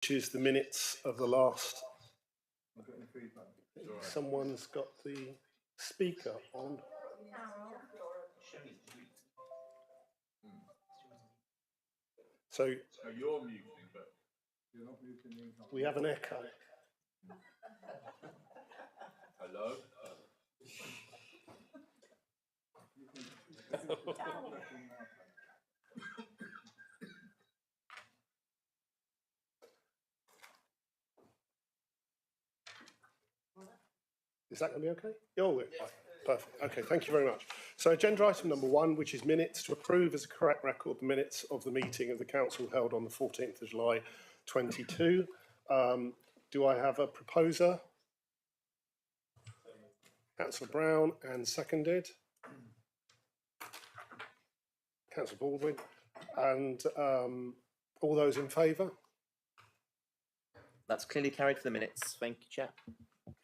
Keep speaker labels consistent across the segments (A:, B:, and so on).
A: which is the minutes of the last. Someone's got the speaker on. So
B: you're muting, but you're not muting.
A: We have an echo.
B: Hello?
A: Is that going to be okay? Oh, right. Perfect. Okay, thank you very much. So agenda item number 1, which is minutes, to approve as a correct record the minutes of the meeting of the council held on the 14th of July 22. Do I have a proposer? Councillor Brown, and seconded. Councillor Baldwin. And all those in favour?
C: That's clearly carried to the minutes. Thank you, Chair.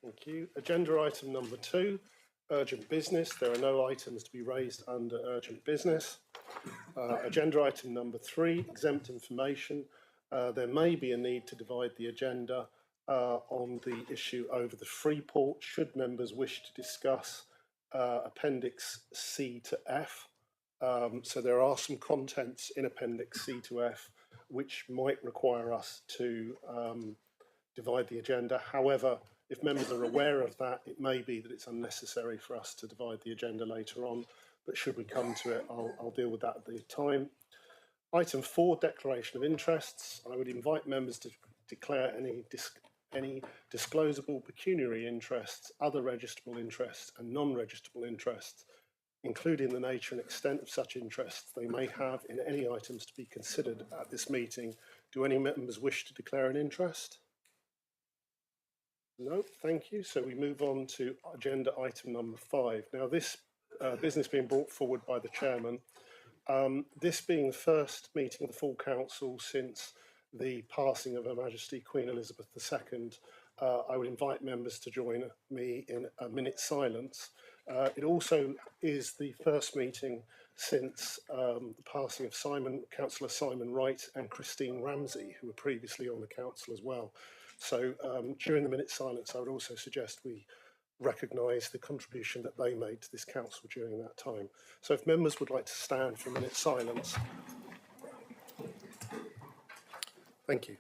A: Thank you. Agenda item number 2, urgent business. There are no items to be raised under urgent business. Agenda item number 3, exempt information. There may be a need to divide the agenda on the issue over the Freeport, should members wish to discuss Appendix C to F. So there are some contents in Appendix C to F which might require us to divide the agenda. However, if members are aware of that, it may be that it's unnecessary for us to divide the agenda later on, but should we come to it, I'll deal with that at the time. Item 4, declaration of interests. I would invite members to declare any disclosable pecuniary interests, other registrable interests and non-registrable interests, including the nature and extent of such interests they may have in any items to be considered at this meeting. Do any members wish to declare an interest? No, thank you. So we move on to agenda item number 5. Now this business being brought forward by the chairman, this being the first meeting of the full council since the passing of Her Majesty Queen Elizabeth II, I would invite members to join me in a minute's silence. It also is the first meeting since the passing of Councillor Simon Wright and Christine Ramsey, who were previously on the council as well. So during the minute's silence, I would also suggest we recognise the contribution that they made to this council during that time. So if members would like to stand for a minute's silence. Thank you.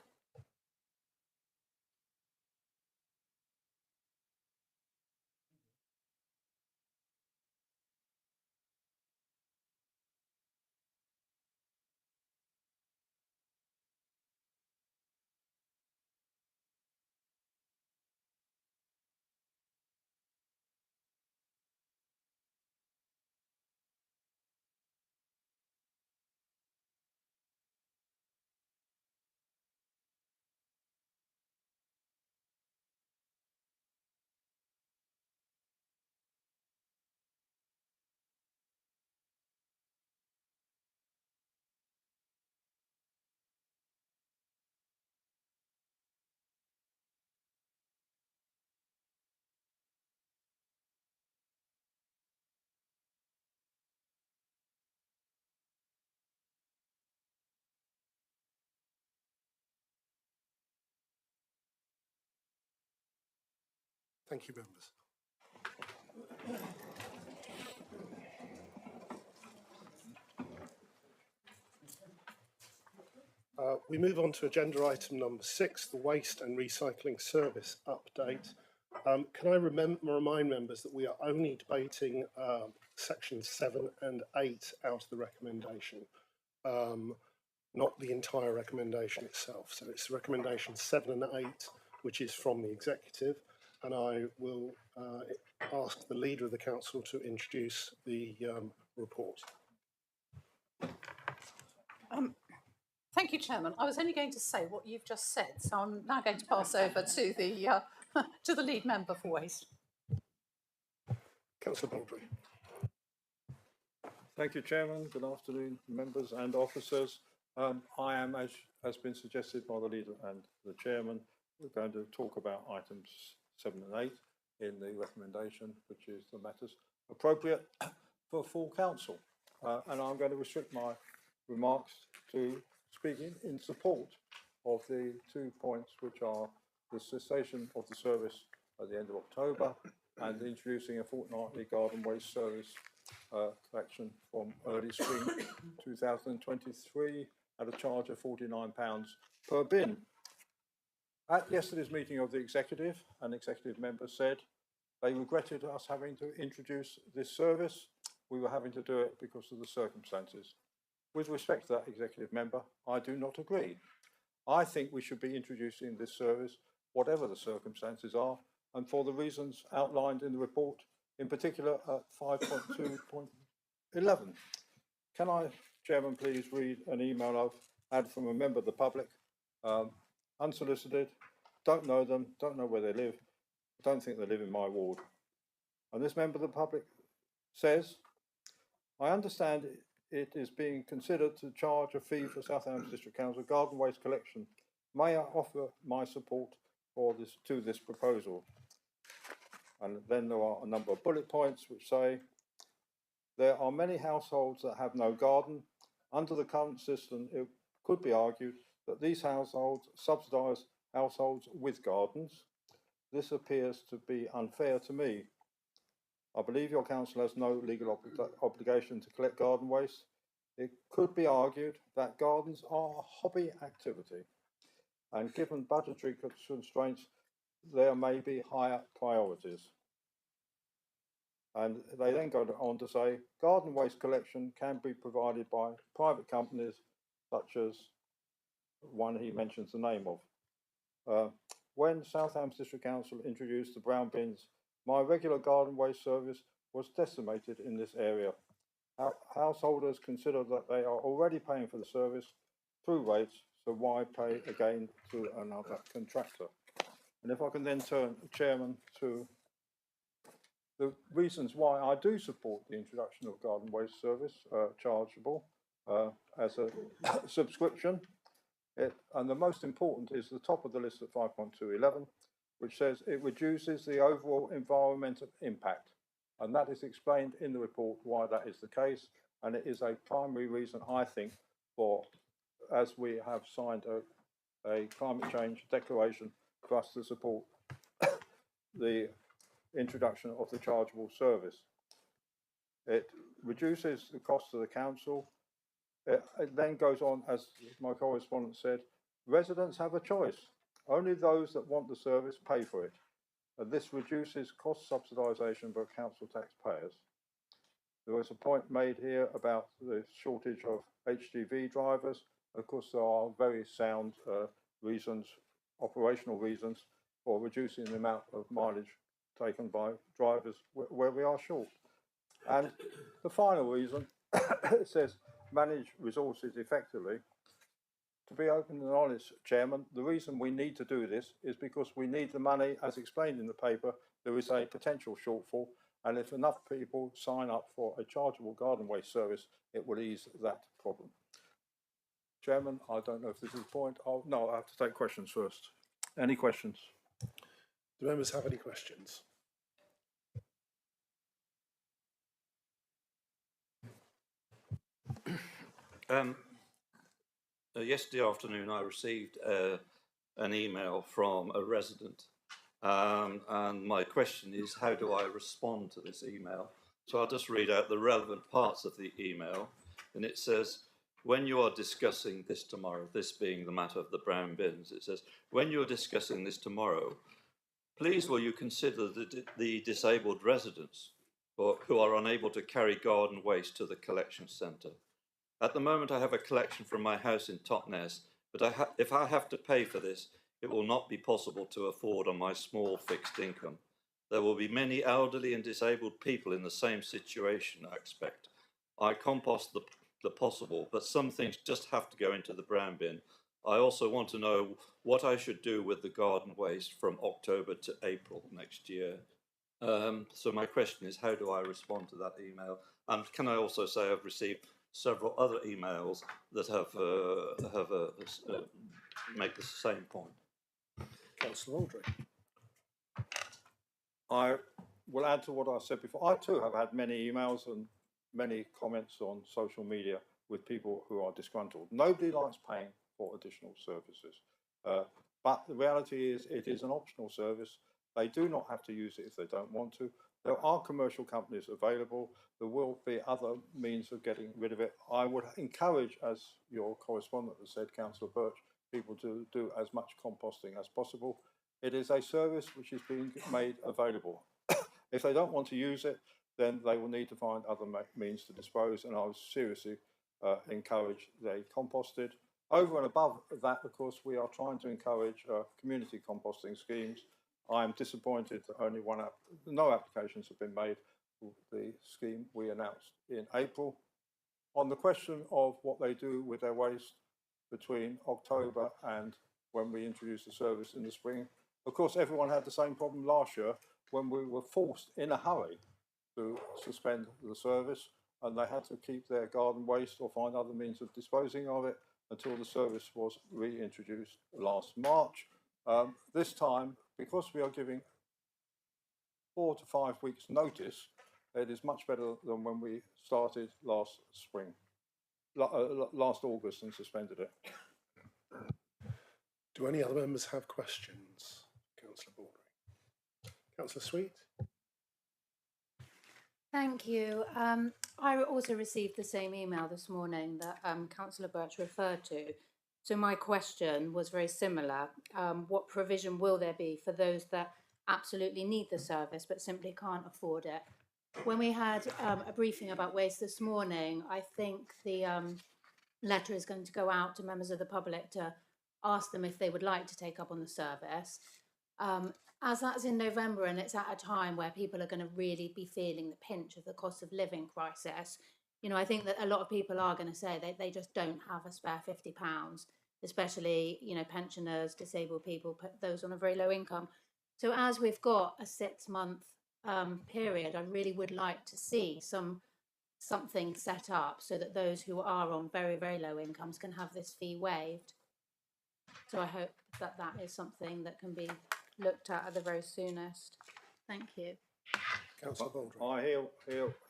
A: Thank you, members. We move on to agenda item number 6, the waste and recycling service update. Can I remind members that we are only debating sections 7 and 8 out of the recommendation, not the entire recommendation itself. So it's recommendation 7 and 8, which is from the executive, and I will ask the leader of the council to introduce the report.
D: Thank you, Chairman. I was only going to say what you've just said, so I'm now going to pass over to the to the lead member for waste.
A: Councillor Baldwin.
B: Thank you, Chairman. Good afternoon, members and officers. I am, as has been suggested by the leader and the chairman, we're going to talk about items 7 and 8 in the recommendation, which is the matters appropriate for full council. And I'm going to restrict my remarks to speaking in support of the 2 points, which are the cessation of the service at the end of October and introducing a fortnightly garden waste service collection from early spring 2023 at a charge of £49 per bin. At yesterday's meeting of the executive, an executive member said they regretted us having to introduce this service. We were having to do it because of the circumstances. With respect to that executive member, I do not agree. I think we should be introducing this service, whatever the circumstances are, and for the reasons outlined in the report, in particular at 5.2.11. Can I, Chairman, please read an email I've had from a member of the public, unsolicited, don't know them, don't know where they live, don't think they live in my ward. And this member of the public says, I understand it is being considered to charge a fee for Southampton District Council garden waste collection. May I offer my support for this proposal? And then there are a number of bullet points which say, there are many households that have no garden. Under the current system, it could be argued that these households subsidise households with gardens. This appears to be unfair to me. I believe your council has no legal obligation to collect garden waste. It could be argued that gardens are a hobby activity, and given budgetary constraints, there may be higher priorities. And they then go on to say, garden waste collection can be provided by private companies, such as one he mentions the name of. When Southampton District Council introduced the brown bins, my regular garden waste service was decimated in this area. Householders consider that they are already paying for the service through rates, so why pay again to another contractor? And if I can then turn, Chairman, to the reasons why I do support the introduction of garden waste service, chargeable as a subscription. And the most important is the top of the list at 5.211, which says it reduces the overall environmental impact. And that is explained in the report why that is the case. And it is a primary reason, I think, for, as we have signed a climate change declaration, for us to support the introduction of the chargeable service. It reduces the cost to the council. It then goes on, as my correspondent said, residents have a choice. Only those that want the service pay for it. And this reduces cost subsidisation by council taxpayers. There was a point made here about the shortage of HGV drivers. Of course, there are very sound reasons, operational reasons, for reducing the amount of mileage taken by drivers where we are short. And the final reason, it says, manage resources effectively. To be open and honest, Chairman, the reason we need to do this is because we need the money, as explained in the paper. There is a potential shortfall, and if enough people sign up for a chargeable garden waste service, it will ease that problem. Chairman, I don't know if this is the point. No, I have to take questions first. Any questions?
A: Do members have any questions?
E: Yesterday afternoon, I received an email from a resident, and my question is, how do I respond to this email? So I'll just read out the relevant parts of the email, and it says, when you are discussing this tomorrow, this being the matter of the brown bins, it says, when you are discussing this tomorrow, please will you consider the disabled residents who are unable to carry garden waste to the collection centre. At the moment, I have a collection from my house in Totnes, but if I have to pay for this, it will not be possible to afford on my small fixed income. There will be many elderly and disabled people in the same situation, I expect. I compost the possible, but some things just have to go into the brown bin. I also want to know what I should do with the garden waste from October to April next year. So my question is, how do I respond to that email? And can I also say I've received several other emails that have make the same point.
A: Councillor Aldry.
B: I will add to what I said before. I too have had many emails and many comments on social media with people who are disgruntled. Nobody likes paying for additional services. But the reality is it is an optional service. They do not have to use it if they don't want to. There are commercial companies available. There will be other means of getting rid of it. I would encourage, as your correspondent has said, Councillor Birch, people to do as much composting as possible. It is a service which is being made available. If they don't want to use it, then they will need to find other means to dispose, and I would seriously encourage they composted. Over and above that, of course, we are trying to encourage community composting schemes. I am disappointed that only no applications have been made for the scheme we announced in April. On the question of what they do with their waste between October and when we introduced the service in the spring, of course, everyone had the same problem last year when we were forced in a hurry to suspend the service, and they had to keep their garden waste or find other means of disposing of it until the service was reintroduced last March. This time, because we are giving 4 to 5 weeks notice, it is much better than when we started last spring, last August, and suspended it.
A: Do any other members have questions? Councillor Baldry. Councillor Sweet.
F: Thank you. I also received the same email this morning that Councillor Birch referred to. So my question was very similar. What provision will there be for those that absolutely need the service but simply can't afford it? When we had a briefing about waste this morning, I think the letter is going to go out to members of the public to ask them if they would like to take up on the service. As that's in November and it's at a time where people are going to really be feeling the pinch of the cost of living crisis, you know, I think that a lot of people are going to say that they just don't have a spare £50, especially, you know, pensioners, disabled people, those on a very low income. So as we've got a 6-month period, I really would like to see something set up so that those who are on very, very low incomes can have this fee waived. So I hope that that is something that can be looked at the very soonest. Thank you.
A: Councillor Baldry.
B: I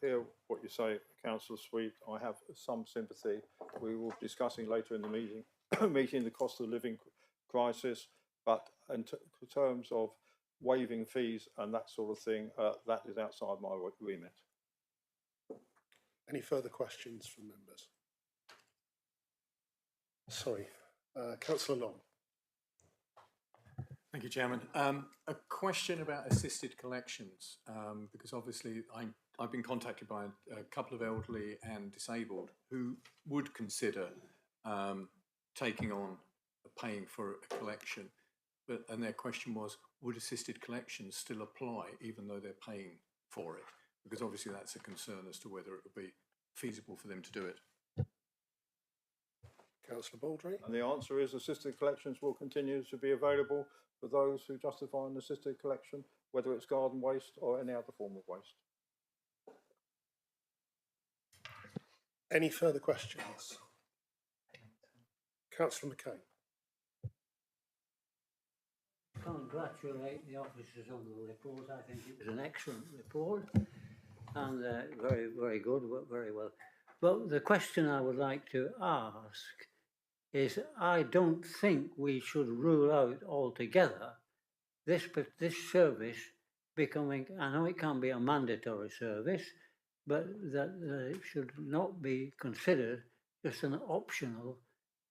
B: hear what you say, Councillor Sweet. I have some sympathy. We will be discussing later in the meeting, the cost of living crisis, but in terms of waiving fees and that sort of thing, that is outside my remit.
A: Any further questions from members? Sorry, Councillor Long.
G: Thank you, Chairman. A question about assisted collections, because obviously I've been contacted by a couple of elderly and disabled who would consider taking on paying for a collection, and their question was, would assisted collections still apply even though they're paying for it? Because obviously that's a concern as to whether it would be feasible for them to do it.
A: Councillor Baldry.
B: And the answer is assisted collections will continue to be available for those who justify an assisted collection, whether it's garden waste or any other form of waste.
A: Any further questions? Councillor McKay.
H: Congratulate the officers on the report. I think it was an excellent report and very, very good, very well. But the question I would like to ask is, I don't think we should rule out altogether this service becoming, I know it can be a mandatory service, but that it should not be considered just an optional,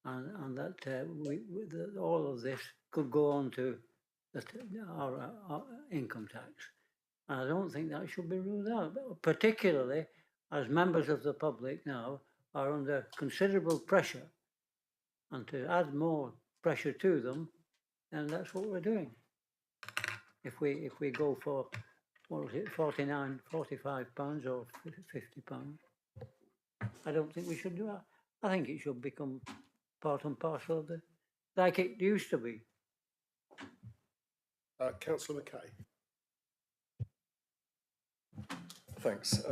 H: and that that all of this could go on to our income tax. And I don't think that should be ruled out, particularly as members of the public now are under considerable pressure, and to add more pressure to them, and that's what we're doing. If we go for, what was it, £45 or £50, I don't think we should do that. I think it should become part and parcel of like it used to be.
A: Councillor McKay.
I: Thanks.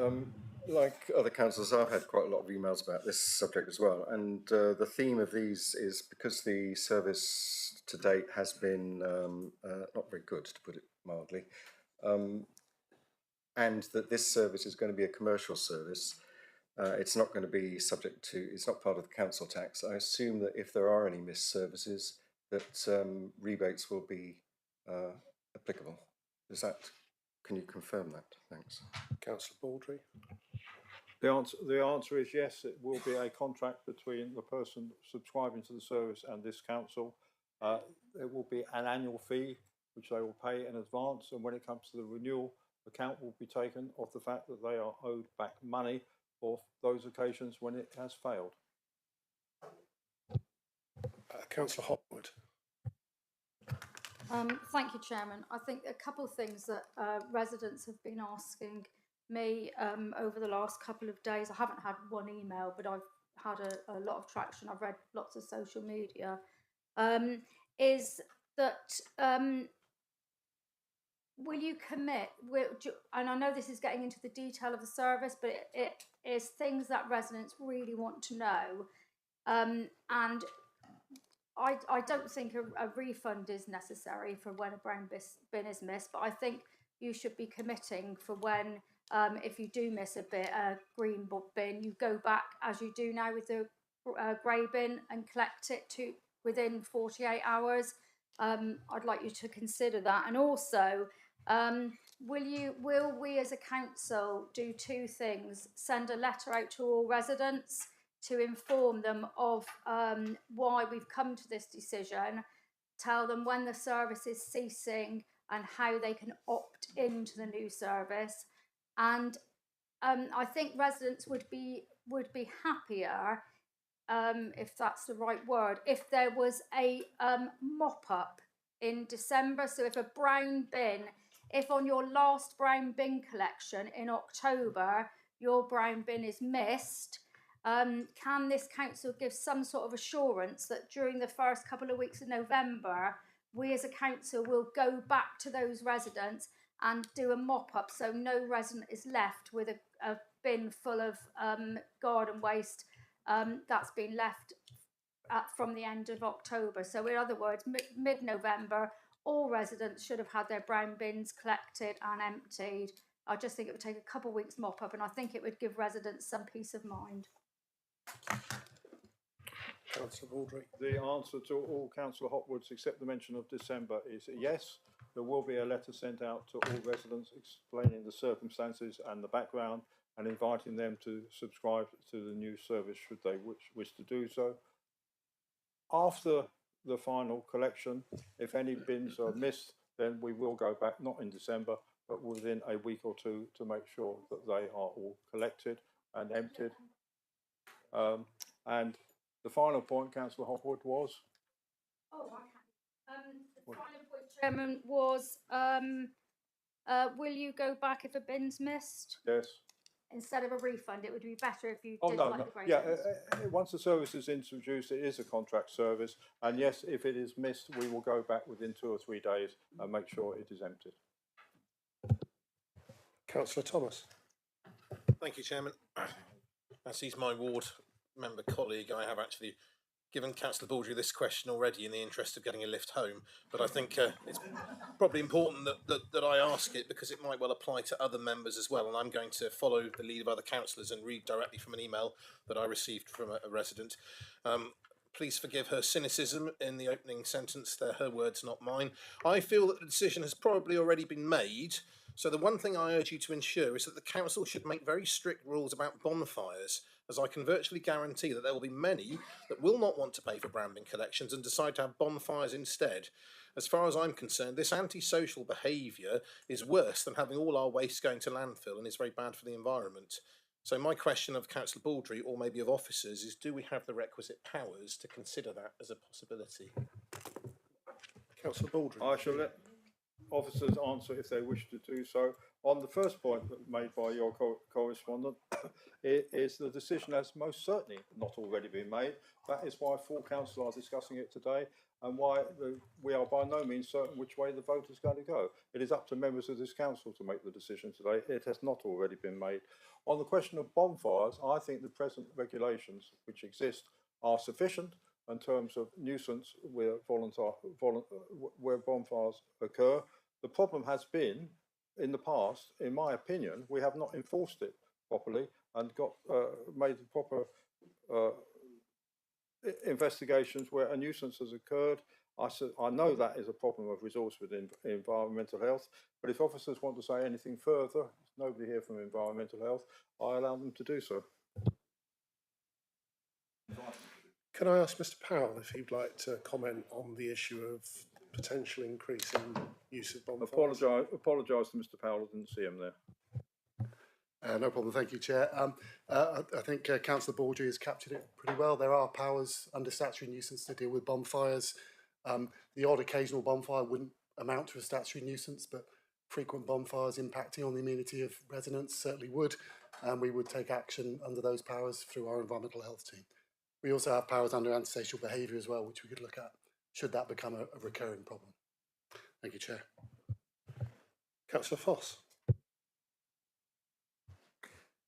I: Like other councillors, I've had quite a lot of emails about this subject as well, and the theme of these is because the service to date has been not very good, to put it mildly, and that this service is going to be a commercial service. It's not going to be subject to, it's not part of the council tax. I assume that if there are any missed services, that rebates will be applicable. Can you confirm that? Thanks.
A: Councillor Baldry.
B: The answer is yes, it will be a contract between the person subscribing to the service and this council. It will be an annual fee, which they will pay in advance, and when it comes to the renewal, account will be taken of the fact that they are owed back money for those occasions when it has failed.
A: Councillor Hopwood.
F: Thank you, Chairman. I think a couple of things that residents have been asking me over the last couple of days. I haven't had one email, but I've had a lot of traction. I've read lots of social media. Is that will you commit? And I know this is getting into the detail of the service, but it is things that residents really want to know. And I don't think a refund is necessary for when a brown bin is missed, but I think you should be committing for when, if you do miss a green bin, you go back as you do now with the grey bin and collect it within 48 hours. I'd like you to consider that. And also, will we as a council do two things? Send a letter out to all residents to inform them of why we've come to this decision, tell them when the service is ceasing and how they can opt into the new service. And I think residents would be happier, if that's the right word, if there was a mop-up in December. So if on your last brown bin collection in October, your brown bin is missed, can this council give some sort of assurance that during the first couple of weeks of November, we as a council will go back to those residents and do a mop-up so no resident is left with a bin full of garden waste that's been left from the end of October. So in other words, mid-November, all residents should have had their brown bins collected and emptied. I just think it would take a couple of weeks mop-up, and I think it would give residents some peace of mind.
A: Councillor Baldry.
B: The answer to all Councillor Hopwood's, except the mention of December, is yes. There will be a letter sent out to all residents explaining the circumstances and the background and inviting them to subscribe to the new service should they wish to do so. After the final collection, if any bins are missed, then we will go back, not in December, but within a week or two to make sure that they are all collected and emptied. And the final point, Councillor Hopwood, was?
F: Oh, the final point, Chairman, was will you go back if a bin's missed?
B: Yes.
F: Instead of a refund, it would be better if you
B: Oh,
F: did
B: no,
F: like
B: no.
F: the grey
B: Yeah,
F: bins.
B: once the service is introduced, it is a contract service. And yes, if it is missed, we will go back within 2 or 3 days and make sure it is emptied.
A: Councillor Thomas.
J: Thank you, Chairman. As he's my ward member colleague, I have actually given Councillor Baldry this question already in the interest of getting a lift home, but I think it's probably important that I ask it because it might well apply to other members as well, and I'm going to follow the lead of other councillors and read directly from an email that I received from a resident. Please forgive her cynicism in the opening sentence. They're her words, not mine. I feel that the decision has probably already been made, so the one thing I urge you to ensure is that the council should make very strict rules about bonfires, as I can virtually guarantee that there will be many that will not want to pay for brown bin collections and decide to have bonfires instead. As far as I'm concerned, this antisocial behaviour is worse than having all our waste going to landfill and is very bad for the environment. So my question of Councillor Baldry, or maybe of officers, is do we have the requisite powers to consider that as a possibility?
A: Councillor Baldry.
B: I shall let officers answer if they wish to do so. On the first point made by your correspondent, the decision has most certainly not already been made. That is why 4 councillors are discussing it today and why we are by no means certain which way the vote is going to go. It is up to members of this council to make the decision today. It has not already been made. On the question of bonfires, I think the present regulations which exist are sufficient in terms of nuisance where bonfires occur. The problem has been, in the past, in my opinion, we have not enforced it properly and made the proper investigations where a nuisance has occurred I know that is a problem of resource within environmental health, but if officers want to say anything further, there's nobody here from environmental health, I allow them to do so.
A: Can I ask Mr Powell if he'd like to comment on the issue of potential increase in use of bonfires?
B: Apologise to Mr Powell, I didn't see him there.
K: No problem, thank you, Chair. I think Councillor Baldry has captured it pretty well. There are powers under statutory nuisance to deal with bonfires. The odd occasional bonfire wouldn't amount to a statutory nuisance, but frequent bonfires impacting on the amenity of residents certainly would, and we would take action under those powers through our environmental health team. We also have powers under antisocial behaviour as well, which we could look at should that become a recurring problem. Thank you, Chair.
A: Councillor Foss.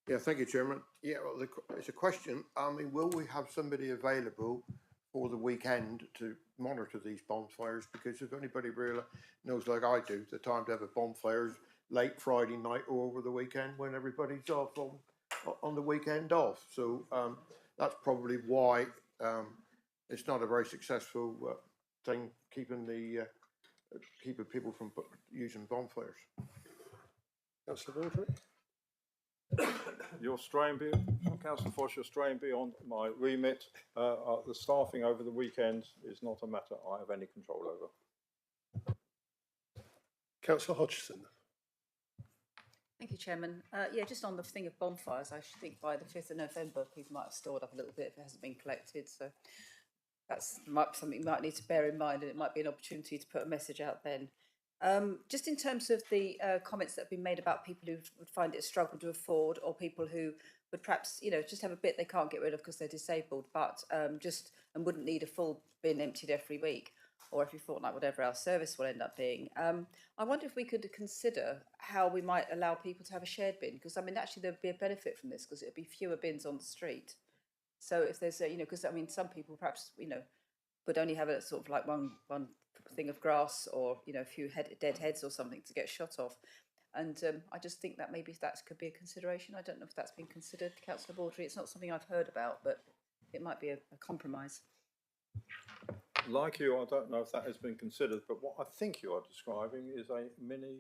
L: Yeah, thank you, Chairman. Yeah, well, it's a question. I mean, will we have somebody available for the weekend to monitor these bonfires? Because if anybody really knows, like I do, the time to have a bonfire is late Friday night or over the weekend when everybody's off on the weekend off. So that's probably why it's not a very successful thing keeping people from using bonfires.
A: Councillor Baldry.
B: You're straying Councillor Foss, you're straying beyond my remit. The staffing over the weekend is not a matter I have any control over.
A: Councillor Hodgson.
M: Thank you, Chairman. Yeah, just on the thing of bonfires, I should think by the 5th of November people might have stored up a little bit if it hasn't been collected. So that's something you might need to bear in mind, and it might be an opportunity to put a message out then. Just in terms of the comments that have been made about people who would find it a struggle to afford, or people who would perhaps, just have a bit they can't get rid of because they're disabled, but and wouldn't need a full bin emptied every week, or every fortnight, whatever our service will end up being. I wonder if we could consider how we might allow people to have a shared bin, because I mean, actually there'd be a benefit from this because it'd be fewer bins on the street. So if there's a, because I mean, some people perhaps, would only have a sort of like one thing of grass, or a few dead heads or something to get shot off. And I just think that maybe that could be a consideration. I don't know if that's been considered, Councillor Baldry. It's not something I've heard about, but it might be a compromise.
B: Like you, I don't know if that has been considered, but what I think you are describing is a mini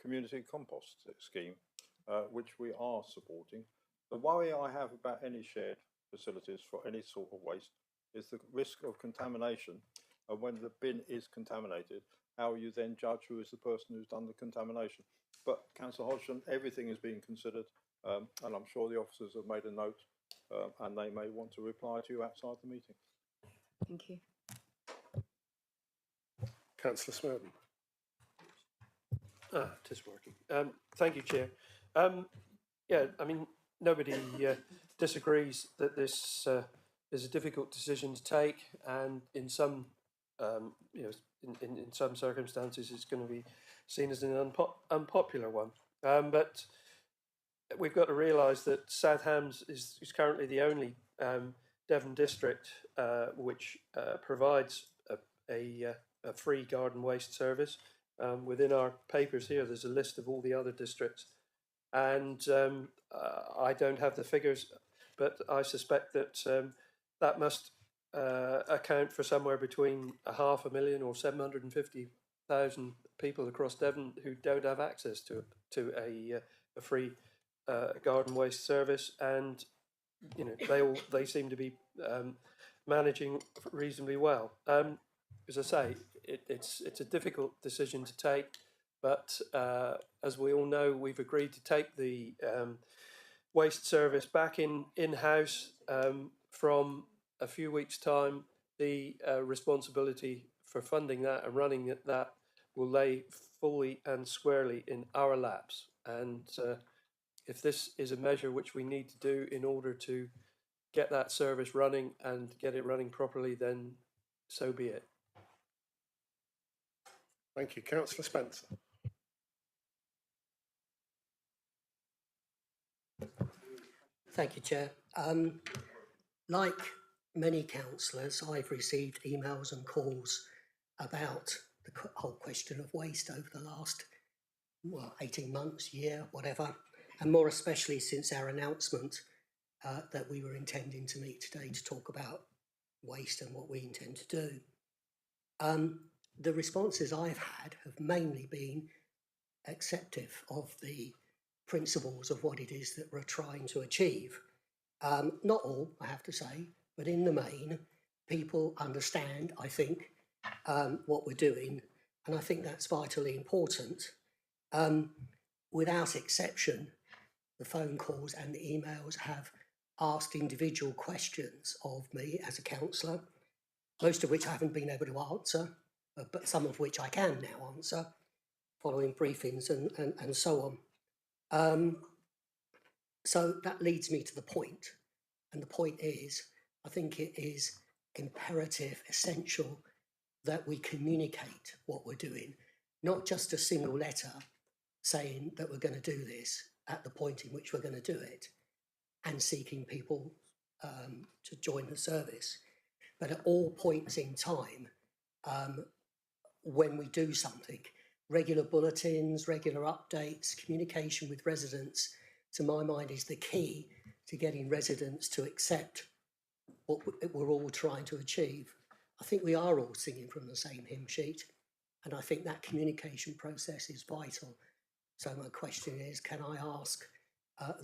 B: community compost scheme, which we are supporting. The worry I have about any shared facilities for any sort of waste is the risk of contamination. And when the bin is contaminated, how you then judge who is the person who's done the contamination. But Councillor Hodgson, everything is being considered, and I'm sure the officers have made a note, and they may want to reply to you outside the meeting.
M: Thank you.
A: Councillor Snowden.
N: It is working. Thank you, Chair. Yeah, I mean, nobody disagrees that this is a difficult decision to take, and in some, in some circumstances, it's going to be seen as an unpopular one. But we've got to realise that South Hams is currently the only Devon district which provides a free garden waste service. Within our papers here, there's a list of all the other districts, and I don't have the figures, but I suspect that that must account for somewhere between 500,000 or 750,000 people across Devon who don't have access to a free garden waste service, and they seem to be managing reasonably well. As I say, it's a difficult decision to take, but as we all know, we've agreed to take the waste service back in-house from a few weeks' time. The responsibility for funding that and running that will lay fully and squarely in our laps. And if this is a measure which we need to do in order to get that service running and get it running properly, then so be it.
A: Thank you. Councillor Spencer.
O: Thank you, Chair. Like many councillors, I've received emails and calls about the whole question of waste over the last 18 months, year, whatever, and more especially since our announcement that we were intending to meet today to talk about waste and what we intend to do. The responses I've had have mainly been acceptive of the principles of what it is that we're trying to achieve. Not all, I have to say, but in the main, people understand, I think, what we're doing, and I think that's vitally important. Without exception, the phone calls and the emails have asked individual questions of me as a councillor, most of which I haven't been able to answer, but some of which I can now answer, following briefings and so on. So that leads me to the point, and the point is, I think it is imperative, essential, that we communicate what we're doing, not just a single letter saying that we're going to do this at the point in which we're going to do it, and seeking people to join the service, but at all points in time, when we do something, regular bulletins, regular updates, communication with residents, to my mind, is the key to getting residents to accept what we're all trying to achieve. I think we are all singing from the same hymn sheet, and I think that communication process is vital. So my question is, can I ask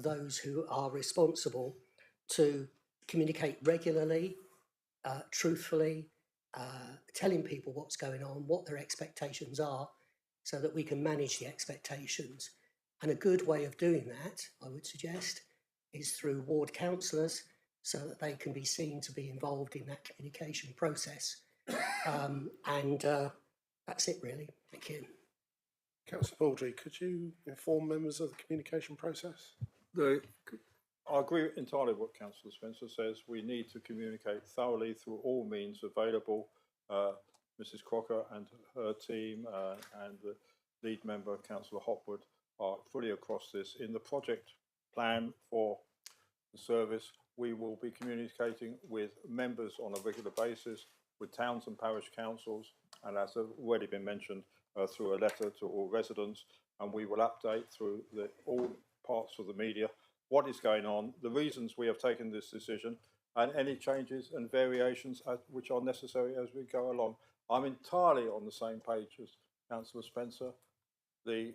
O: those who are responsible to communicate regularly, truthfully, telling people what's going on, what their expectations are, so that we can manage the expectations. And a good way of doing that, I would suggest, is through ward councillors, so that they can be seen to be involved in that communication process. That's it, really. Thank you.
A: Councillor Baldry, could you inform members of the communication process?
B: I agree entirely with what Councillor Spencer says. We need to communicate thoroughly through all means available. Mrs Crocker and her team and the lead member, Councillor Hopwood, are fully across this. In the project plan for the service, we will be communicating with members on a regular basis, with towns and parish councils, and as has already been mentioned, through a letter to all residents, and we will update through all parts of the media what is going on, the reasons we have taken this decision, and any changes and variations which are necessary as we go along. I'm entirely on the same page as Councillor Spencer. The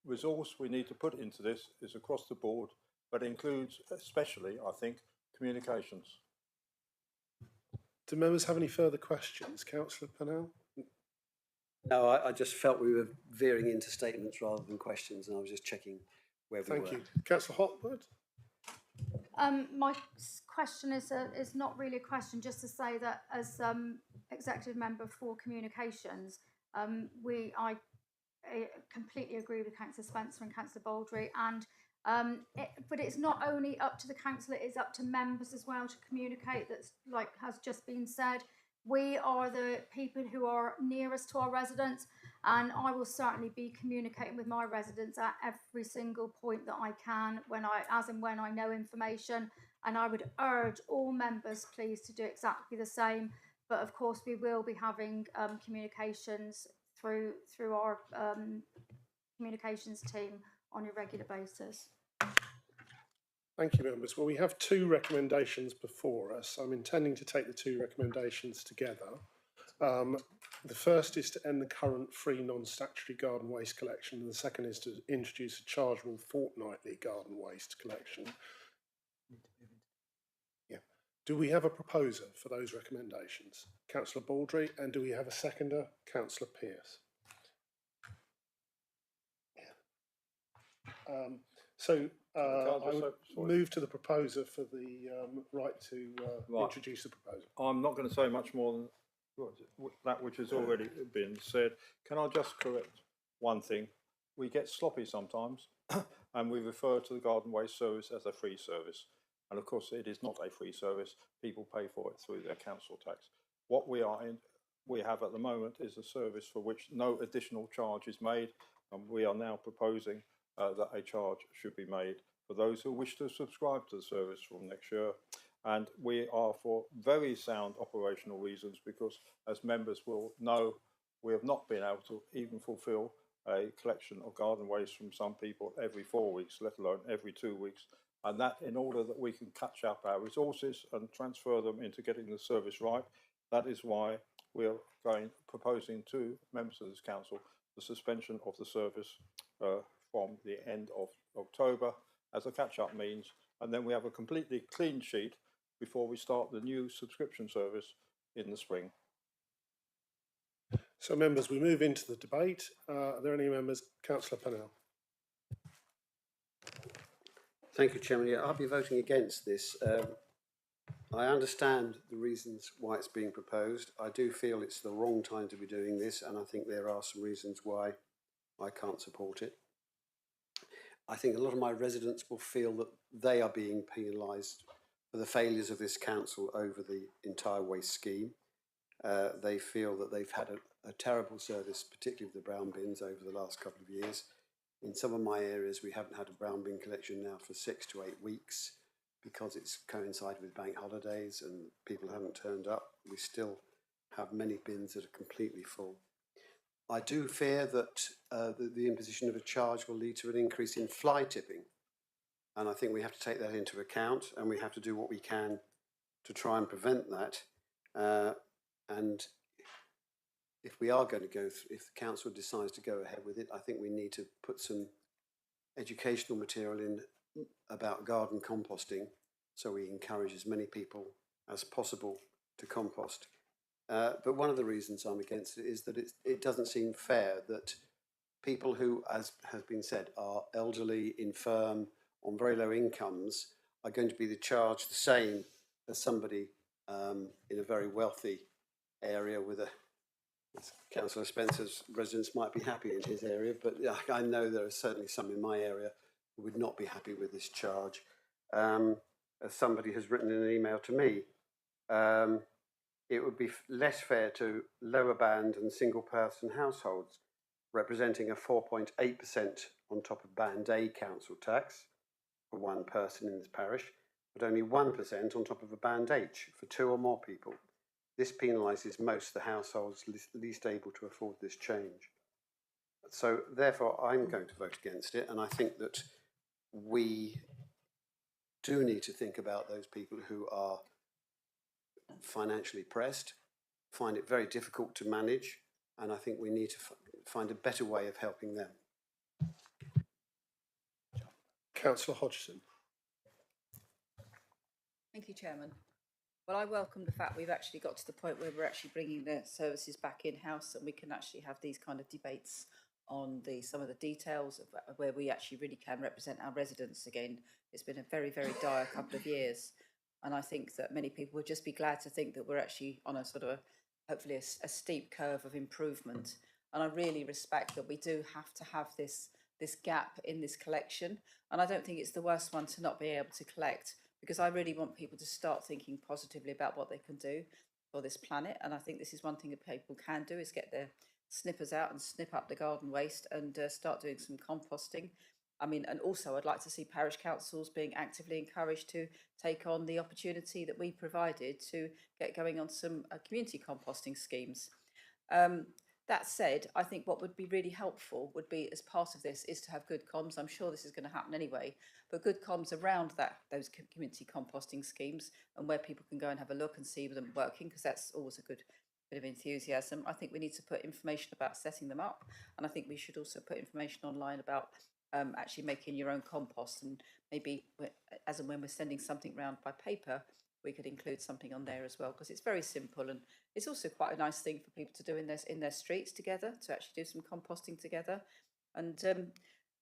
B: resource we need to put into this is across the board, but includes especially, I think, communications.
A: Do members have any further questions? Councillor Pennell?
P: No, I just felt we were veering into statements rather than questions, and I was just checking where we were.
A: Thank you. Councillor Hopwood?
Q: My question is not really a question, just to say that as executive member for communications, I completely agree with Councillor Spencer and Councillor Baldry, and but it's not only up to the council, it is up to members as well to communicate. That's like has just been said. We are the people who are nearest to our residents, and I will certainly be communicating with my residents at every single point that I can, as and when I know information. And I would urge all members, please, to do exactly the same. But of course, we will be having communications through our communications team on a regular basis.
A: Thank you, members. Well, we have two recommendations before us. I'm intending to take the two recommendations together. The first is to end the current free non-statutory garden waste collection, and the second is to introduce a chargeable fortnightly garden waste collection. Yeah. Do we have a proposer for those recommendations? Councillor Baldry, and do we have a seconder? Councillor Pearce. I would move to the proposer for the right to introduce the proposal.
B: I'm not going to say much more than that which has already been said. Can I just correct one thing? We get sloppy sometimes and we refer to the garden waste service as a free service. And of course it is not a free service. People pay for it through their council tax. What we have at the moment is a service for which no additional charge is made, and we are now proposing that a charge should be made for those who wish to subscribe to the service from next year. And we are for very sound operational reasons, because as members will know, we have not been able to even fulfil a collection of garden waste from some people every 4 weeks, let alone every 2 weeks. And that, in order that we can catch up our resources and transfer them into getting the service right, that is why we are proposing to members of this council the suspension of the service from the end of October as a catch-up means, and then we have a completely clean sheet before we start the new subscription service in the spring.
A: So, members, we move into the debate. Are there any members? Councillor Pennell.
P: Thank you, Chairman. Yeah, I'll be voting against this. I understand the reasons why it's being proposed. I do feel it's the wrong time to be doing this, and I think there are some reasons why I can't support it. I think a lot of my residents will feel that they are being penalised for the failures of this council over the entire waste scheme. They feel that they've had a terrible service, particularly with the brown bins, over the last couple of years. In some of my areas, we haven't had a brown bin collection now for 6 to 8 weeks because it's coincided with bank holidays and people haven't turned up. We still have many bins that are completely full. I do fear that the imposition of a charge will lead to an increase in fly tipping. And I think we have to take that into account, and we have to do what we can to try and prevent that. And if we are going to go, if the council decides to go ahead with it, I think we need to put some educational material in about garden composting, so we encourage as many people as possible to compost. But one of the reasons I'm against it is that it doesn't seem fair that people who, as has been said, are elderly, infirm, on very low incomes, are going to be charged the same as somebody in a very wealthy area with as Councillor Spencer's residents might be happy in his area, but I know there are certainly some in my area who would not be happy with this charge. As somebody has written in an email to me, it would be less fair to lower band and single person households, representing a 4.8% on top of band A council tax for one person in this parish, but only 1% on top of a band H for 2 or more people. This penalises most of the households least able to afford this change. So therefore I'm going to vote against it, and I think that we do need to think about those people who are financially pressed, find it very difficult to manage, and I think we need to find a better way of helping them.
A: Councillor Hodgson.
M: Thank you, Chairman. Well, I welcome the fact we've actually got to the point where we're actually bringing the services back in-house, and we can actually have these kind of debates on some of the details of where we actually really can represent our residents again. It's been a very, very dire couple of years, and I think that many people would just be glad to think that we're actually on a sort of hopefully a steep curve of improvement. And I really respect that we do have to have this gap in this collection, and I don't think it's the worst one to not be able to collect, because I really want people to start thinking positively about what they can do for this planet. And I think this is one thing that people can do, is get their snippers out and snip up the garden waste and start doing some composting. I mean, and also I'd like to see parish councils being actively encouraged to take on the opportunity that we provided to get going on some community composting schemes. That said, I think what would be really helpful would be, as part of this, is to have good comms. I'm sure this is going to happen anyway, but good comms around those community composting schemes, and where people can go and have a look and see them working, because that's always a good bit of enthusiasm. I think we need to put information about setting them up, and I think we should also put information online about actually making your own compost, and maybe as and when we're sending something round by paper, we could include something on there as well, because it's very simple, and it's also quite a nice thing for people to do in their streets together, to actually do some composting together. And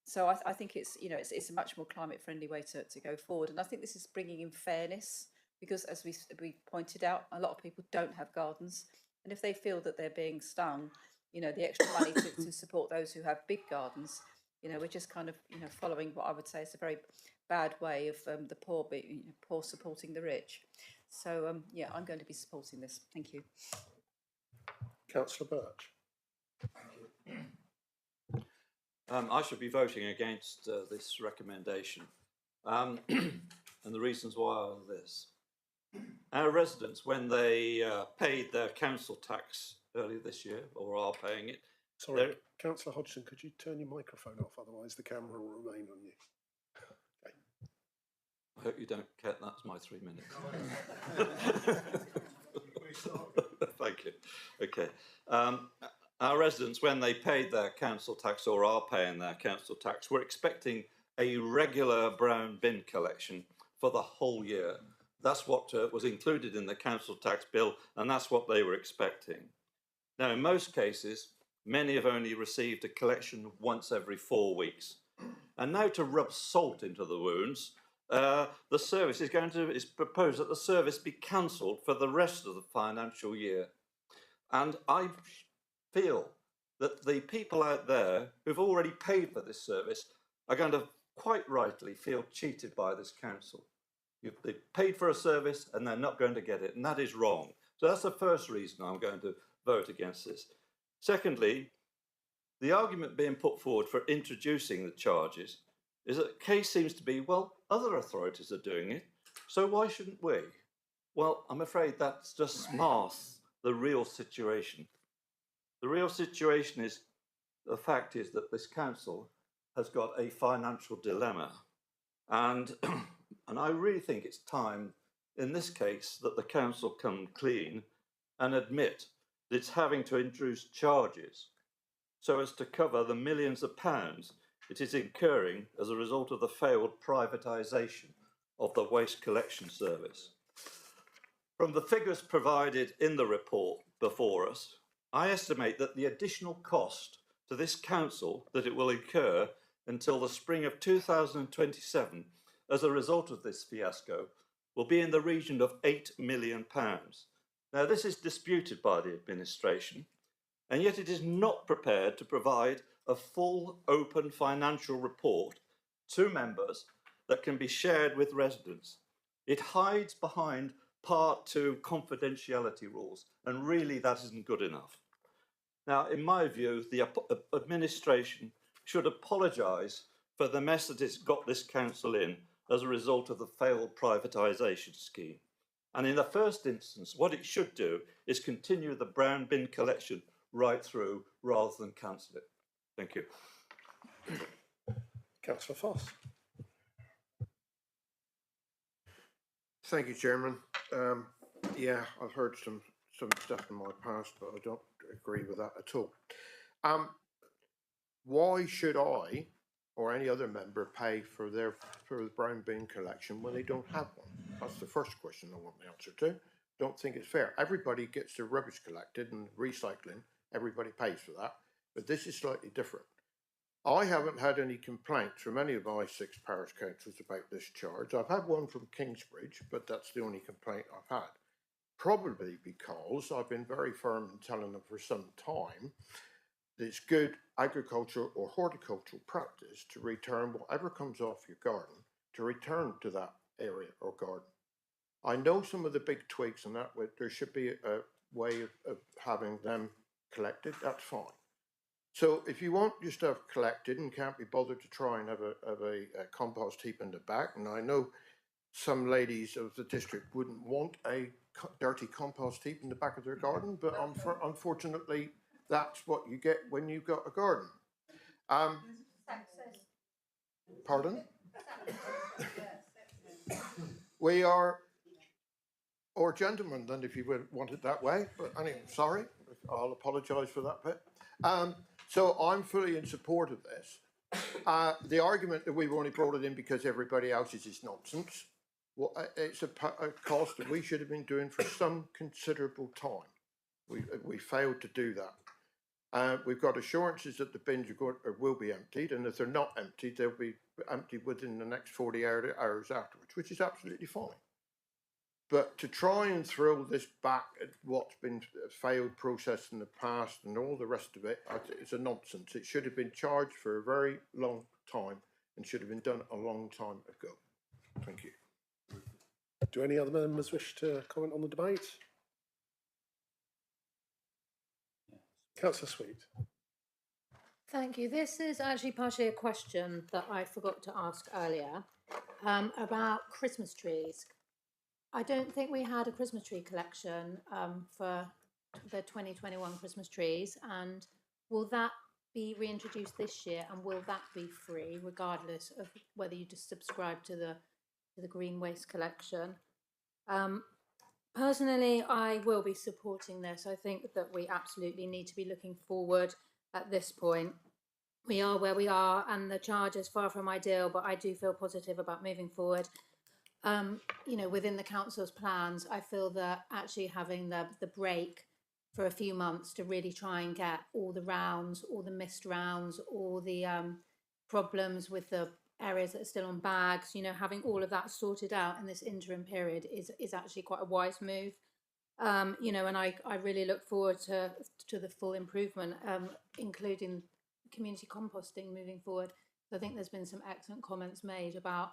M: so I think it's a much more climate friendly way to go forward. And I think this is bringing in fairness, because as we pointed out, a lot of people don't have gardens, and if they feel that they're being stung, the extra money to support those who have big gardens, we're just kind of following what I would say is a very bad way of the poor supporting the rich. So yeah, I'm going to be supporting this. Thank you.
A: Councillor Birch.
E: I should be voting against this recommendation, and the reasons why are this. Our residents, when they paid their council tax earlier this year, or are paying it.
A: Sorry, Councillor Hodgson, could you turn your microphone off? Otherwise the camera will remain on you. Okay.
E: I hope you don't get that's my 3 minutes. Thank you. Okay. Our residents, when they paid their council tax or are paying their council tax, were expecting a regular brown bin collection for the whole year. That's what was included in the council tax bill, and that's what they were expecting. Now, in most cases, many have only received a collection once every 4 weeks. And now, to rub salt into the wounds, the service is proposed that the service be cancelled for the rest of the financial year. And I feel that the people out there who've already paid for this service are going to quite rightly feel cheated by this council. They've paid for a service and they're not going to get it, and that is wrong. So that's the first reason I'm going to vote against this. Secondly, the argument being put forward for introducing the charges is that the case seems to be, well, other authorities are doing it, so why shouldn't we? Well, I'm afraid that's just masks the real situation. The real situation is, the fact is that this council has got a financial dilemma. And, and I really think it's time, in this case, that the council come clean and admit that it's having to introduce charges so as to cover the millions of pounds it is incurring as a result of the failed privatisation of the waste collection service. From the figures provided in the report before us, I estimate that the additional cost to this council that it will incur until the spring of 2027 as a result of this fiasco will be in the region of £8 million. Now, this is disputed by the administration, and yet it is not prepared to provide a full, open financial report to members that can be shared with residents. It hides behind Part 2 confidentiality rules, and really that isn't good enough. Now, in my view, the administration should apologise for the mess that it's got this council in as a result of the failed privatisation scheme. And in the first instance, what it should do is continue the brown bin collection right through rather than cancel it. Thank you.
A: Councillor Foss.
L: Thank you, Chairman. Yeah, I've heard some stuff in my past, but I don't agree with that at all. Why should I or any other member pay for the brown bin collection when they don't have one? That's the first question I want the answer to. Don't think it's fair. Everybody gets their rubbish collected and recycling. Everybody pays for that, but this is slightly different. I haven't had any complaints from any of my 6 parish councils about this charge. I've had one from Kingsbridge, but that's the only complaint I've had. Probably because I've been very firm in telling them for some time that it's good agricultural or horticultural practice to return whatever comes off your garden, to return to that area or garden. I know some of the big twigs and that, there should be a way of having them collected, that's fine. So if you want your stuff collected and can't be bothered to try and have a compost heap in the back, and I know some ladies of the district wouldn't want a dirty compost heap in the back of their garden, but unfortunately that's what you get when you've got a garden. Pardon? We are, or gentlemen then if you would want it that way, but anyway, sorry, I'll apologise for that bit. So I'm fully in support of this. The argument that we've only brought it in because everybody else is nonsense. Well, it's a cost that we should have been doing for some considerable time. We failed to do that. We've got assurances that the bins will be emptied, and if they're not emptied, they'll be emptied within the next 40 hours afterwards, which is absolutely fine. But to try and throw this back at what's been a failed process in the past and all the rest of it, it's a nonsense. It should have been charged for a very long time and should have been done a long time ago. Thank you.
A: Do any other members wish to comment on the debate? Councillor Sweet.
F: Thank you. This is actually partially a question that I forgot to ask earlier about Christmas trees. I don't think we had a Christmas tree collection for the 2021 Christmas trees, and will that be reintroduced this year, and will that be free regardless of whether you just subscribe to the green waste collection? Personally, I will be supporting this. I think that we absolutely need to be looking forward at this point. We are where we are, and the charge is far from ideal, but I do feel positive about moving forward. You know, within the council's plans, I feel that actually having the break for a few months to really try and get all the rounds, all the missed rounds, all the problems with the areas that are still on bags, you know, having all of that sorted out in this interim period is actually quite a wise move. You know, and I really look forward to the full improvement, including community composting moving forward. I think there's been some excellent comments made about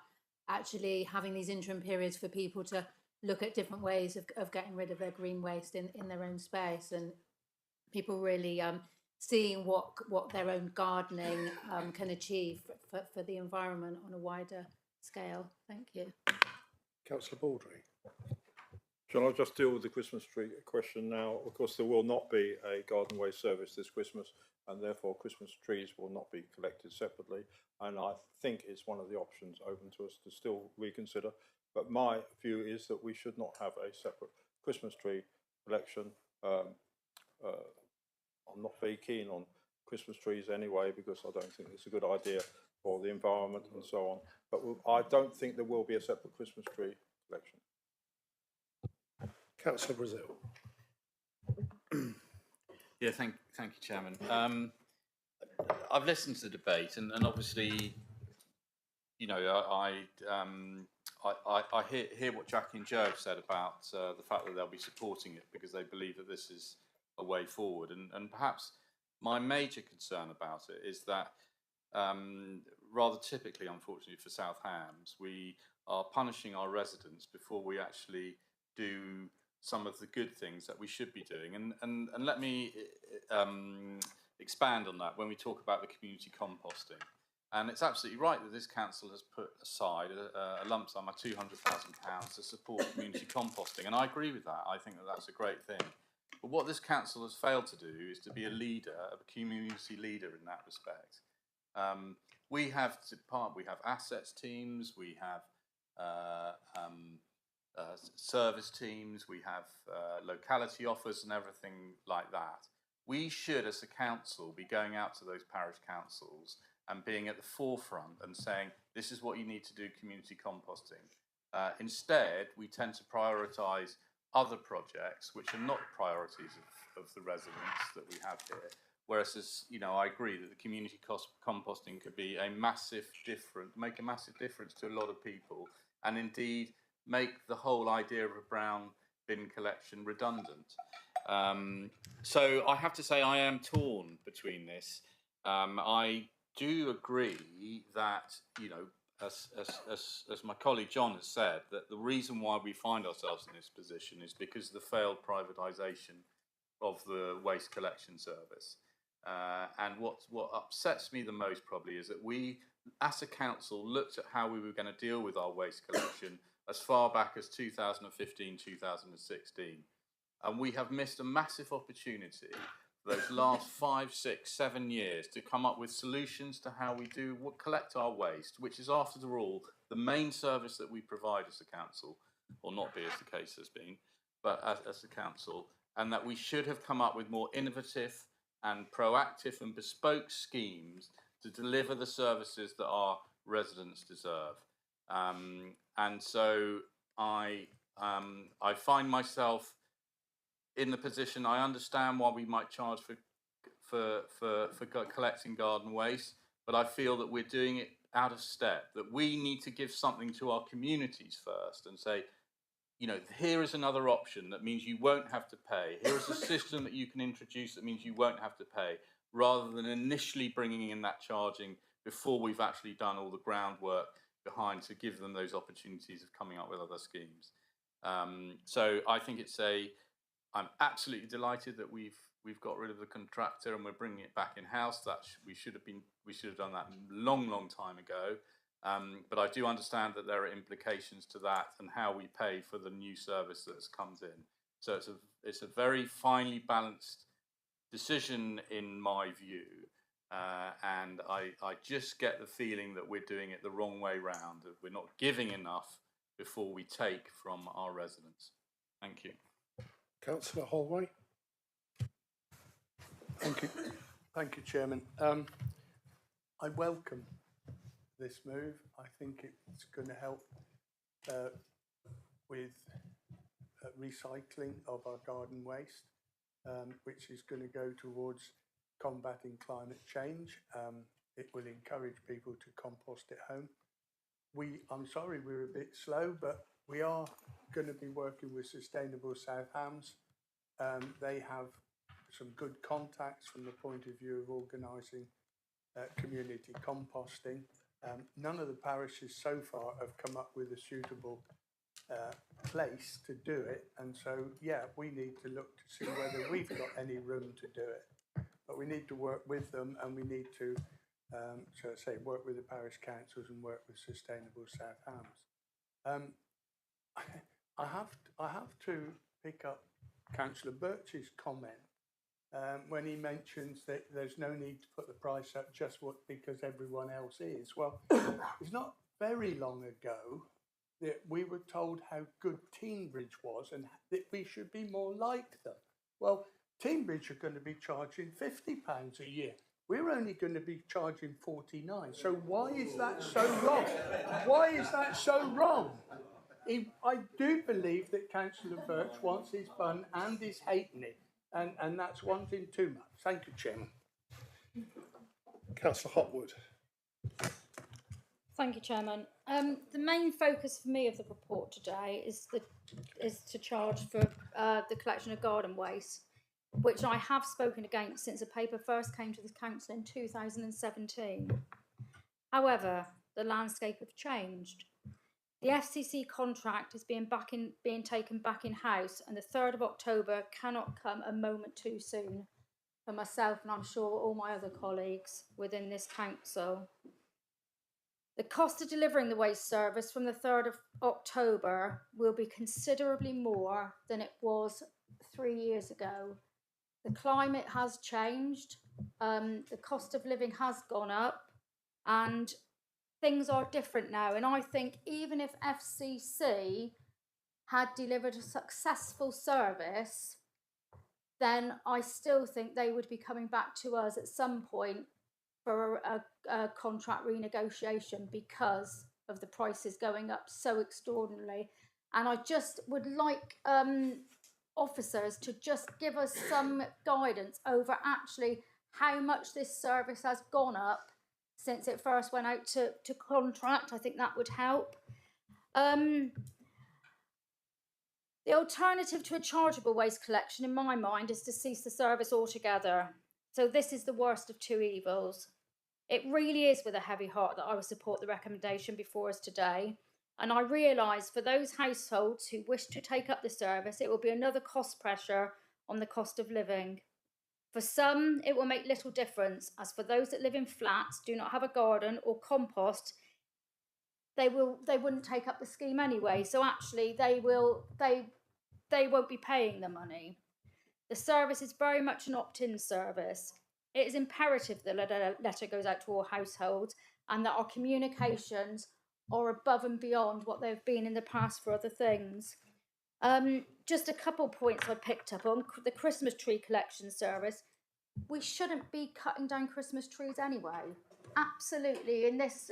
F: actually having these interim periods for people to look at different ways of getting rid of their green waste in their own space, and people really seeing what their own gardening can achieve for the environment on a wider scale. Thank you.
A: Councillor Baldry.
B: Shall I just deal with the Christmas tree question now? Of course, there will not be a garden waste service this Christmas, and therefore Christmas trees will not be collected separately. And I think it's one of the options open to us to still reconsider. But my view is that we should not have a separate Christmas tree collection. I'm not very keen on Christmas trees anyway, because I don't think it's a good idea for the environment and so on. But I don't think there will be a separate Christmas tree collection.
A: Councillor Brazil.
R: Yeah, thank you, Chairman. I've listened to the debate, and obviously, you know, I hear what Jackie and Joe have said about the fact that they'll be supporting it because they believe that this is a way forward. And perhaps my major concern about it is that rather typically, unfortunately for South Hams, we are punishing our residents before we actually do some of the good things that we should be doing. And let me expand on that when we talk about the community composting. And it's absolutely right that this council has put aside a lump sum of £200,000 to support community composting. And I agree with that. I think that that's a great thing. But what this council has failed to do is to be a leader, a community leader in that respect. We have assets teams, we have service teams, we have locality offers and everything like that. We should, as a council, be going out to those parish councils and being at the forefront and saying, this is what you need to do community composting. Instead, we tend to prioritise other projects which are not priorities of the residents that we have here. Whereas, as you know, I agree that the community composting could be make a massive difference to a lot of people, and indeed make the whole idea of a brown bin collection redundant. So I have to say I am torn between this. I do agree that, you know, as my colleague John has said, that the reason why we find ourselves in this position is because of the failed privatisation of the waste collection service. And what upsets me the most probably is that we, as a council, looked at how we were going to deal with our waste collection as far back as 2015, 2016. And we have missed a massive opportunity for those last 5, 6, 7 years to come up with solutions to how we collect our waste, which is, after all, the main service that we provide as a council, or not be as the case has been, but as a council, and that we should have come up with more innovative and proactive and bespoke schemes to deliver the services that our residents deserve. And so I find myself in the position, I understand why we might charge for collecting garden waste, but I feel that we're doing it out of step, that we need to give something to our communities first and say, you know, here is another option that means you won't have to pay. Here is a system that you can introduce that means you won't have to pay, rather than initially bringing in that charging before we've actually done all the groundwork behind to give them those opportunities of coming up with other schemes. So I think I'm absolutely delighted that we've got rid of the contractor and we're bringing it back in house. We should have done that a long time ago. But I do understand that there are implications to that and how we pay for the new service that comes in. So it's a very finely balanced decision in my view. And I just get the feeling that we're doing it the wrong way round, that we're not giving enough before we take from our residents. Thank you.
A: Councillor Holway.
S: Thank you, Chairman. I welcome this move. I think it's going to help with recycling of our garden waste, which is going to go towards combating climate change. It will encourage people to compost at home. I'm sorry we're a bit slow, but we are going to be working with Sustainable South Hams. They have some good contacts from the point of view of organising community composting. None of the parishes so far have come up with a suitable place to do it, and so yeah, we need to look to see whether we've got any room to do it. But we need to work with them, and we need to, so I say, work with the parish councils and work with Sustainable South Hams. I have to pick up Councillor Birch's comment when he mentions that there's no need to put the price up just because everyone else is. Well, it's not very long ago that we were told how good Teambridge was and that we should be more like them. Well, Teambridge are going to be charging £50 a year. We're only going to be charging 49. So why is that so wrong? Why is that so wrong? I do believe that Councillor Birch wants his fun and is hating it, and that's one thing too much. Thank you, Chairman.
A: Councillor Hopwood.
Q: Thank you, Chairman. The main focus for me of the report today is to charge for the collection of garden waste, which I have spoken against since the paper first came to the council in 2017. However, the landscape have changed. The FCC contract is being taken back in-house, and the 3rd of October cannot come a moment too soon for myself and I'm sure all my other colleagues within this council. The cost of delivering the waste service from the 3rd of October will be considerably more than it was 3 years ago. The climate has changed, the cost of living has gone up, and things are different now. And I think even if FCC had delivered a successful service, then I still think they would be coming back to us at some point for a contract renegotiation because of the prices going up so extraordinarily. And I just would like officers to just give us some guidance over actually how much this service has gone up since it first went out to contract. I think that would help. The alternative to a chargeable waste collection, in my mind, is to cease the service altogether. So this is the worst of two evils. It really is with a heavy heart that I will support the recommendation before us today. And I realise for those households who wish to take up the service, it will be another cost pressure on the cost of living. For some, it will make little difference, as for those that live in flats, do not have a garden or compost, they wouldn't take up the scheme anyway. So actually, they won't be paying the money. The service is very much an opt-in service. It is imperative that a letter goes out to all households and that our communications are above and beyond what they've been in the past for other things. Just a couple points I picked up on the Christmas tree collection service. We shouldn't be cutting down Christmas trees anyway. Absolutely, in this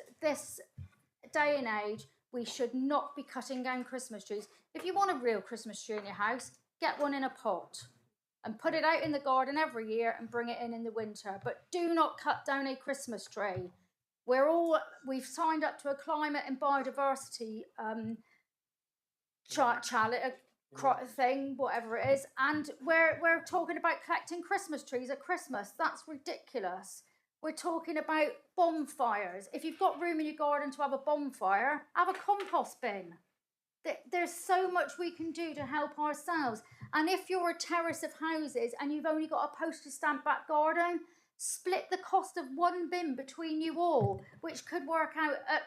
Q: day and age, we should not be cutting down Christmas trees. If you want a real Christmas tree in your house, get one in a pot and put it out in the garden every year and bring it in the winter. But do not cut down a Christmas tree. We've signed up to a climate and biodiversity thing, whatever it is, and we're talking about collecting Christmas trees at Christmas. That's ridiculous. We're talking about bonfires. If you've got room in your garden to have a bonfire, have a compost bin. There's so much we can do to help ourselves. And if you're a terrace of houses and you've only got a postage stamp back garden, split the cost of one bin between you all, which could work out at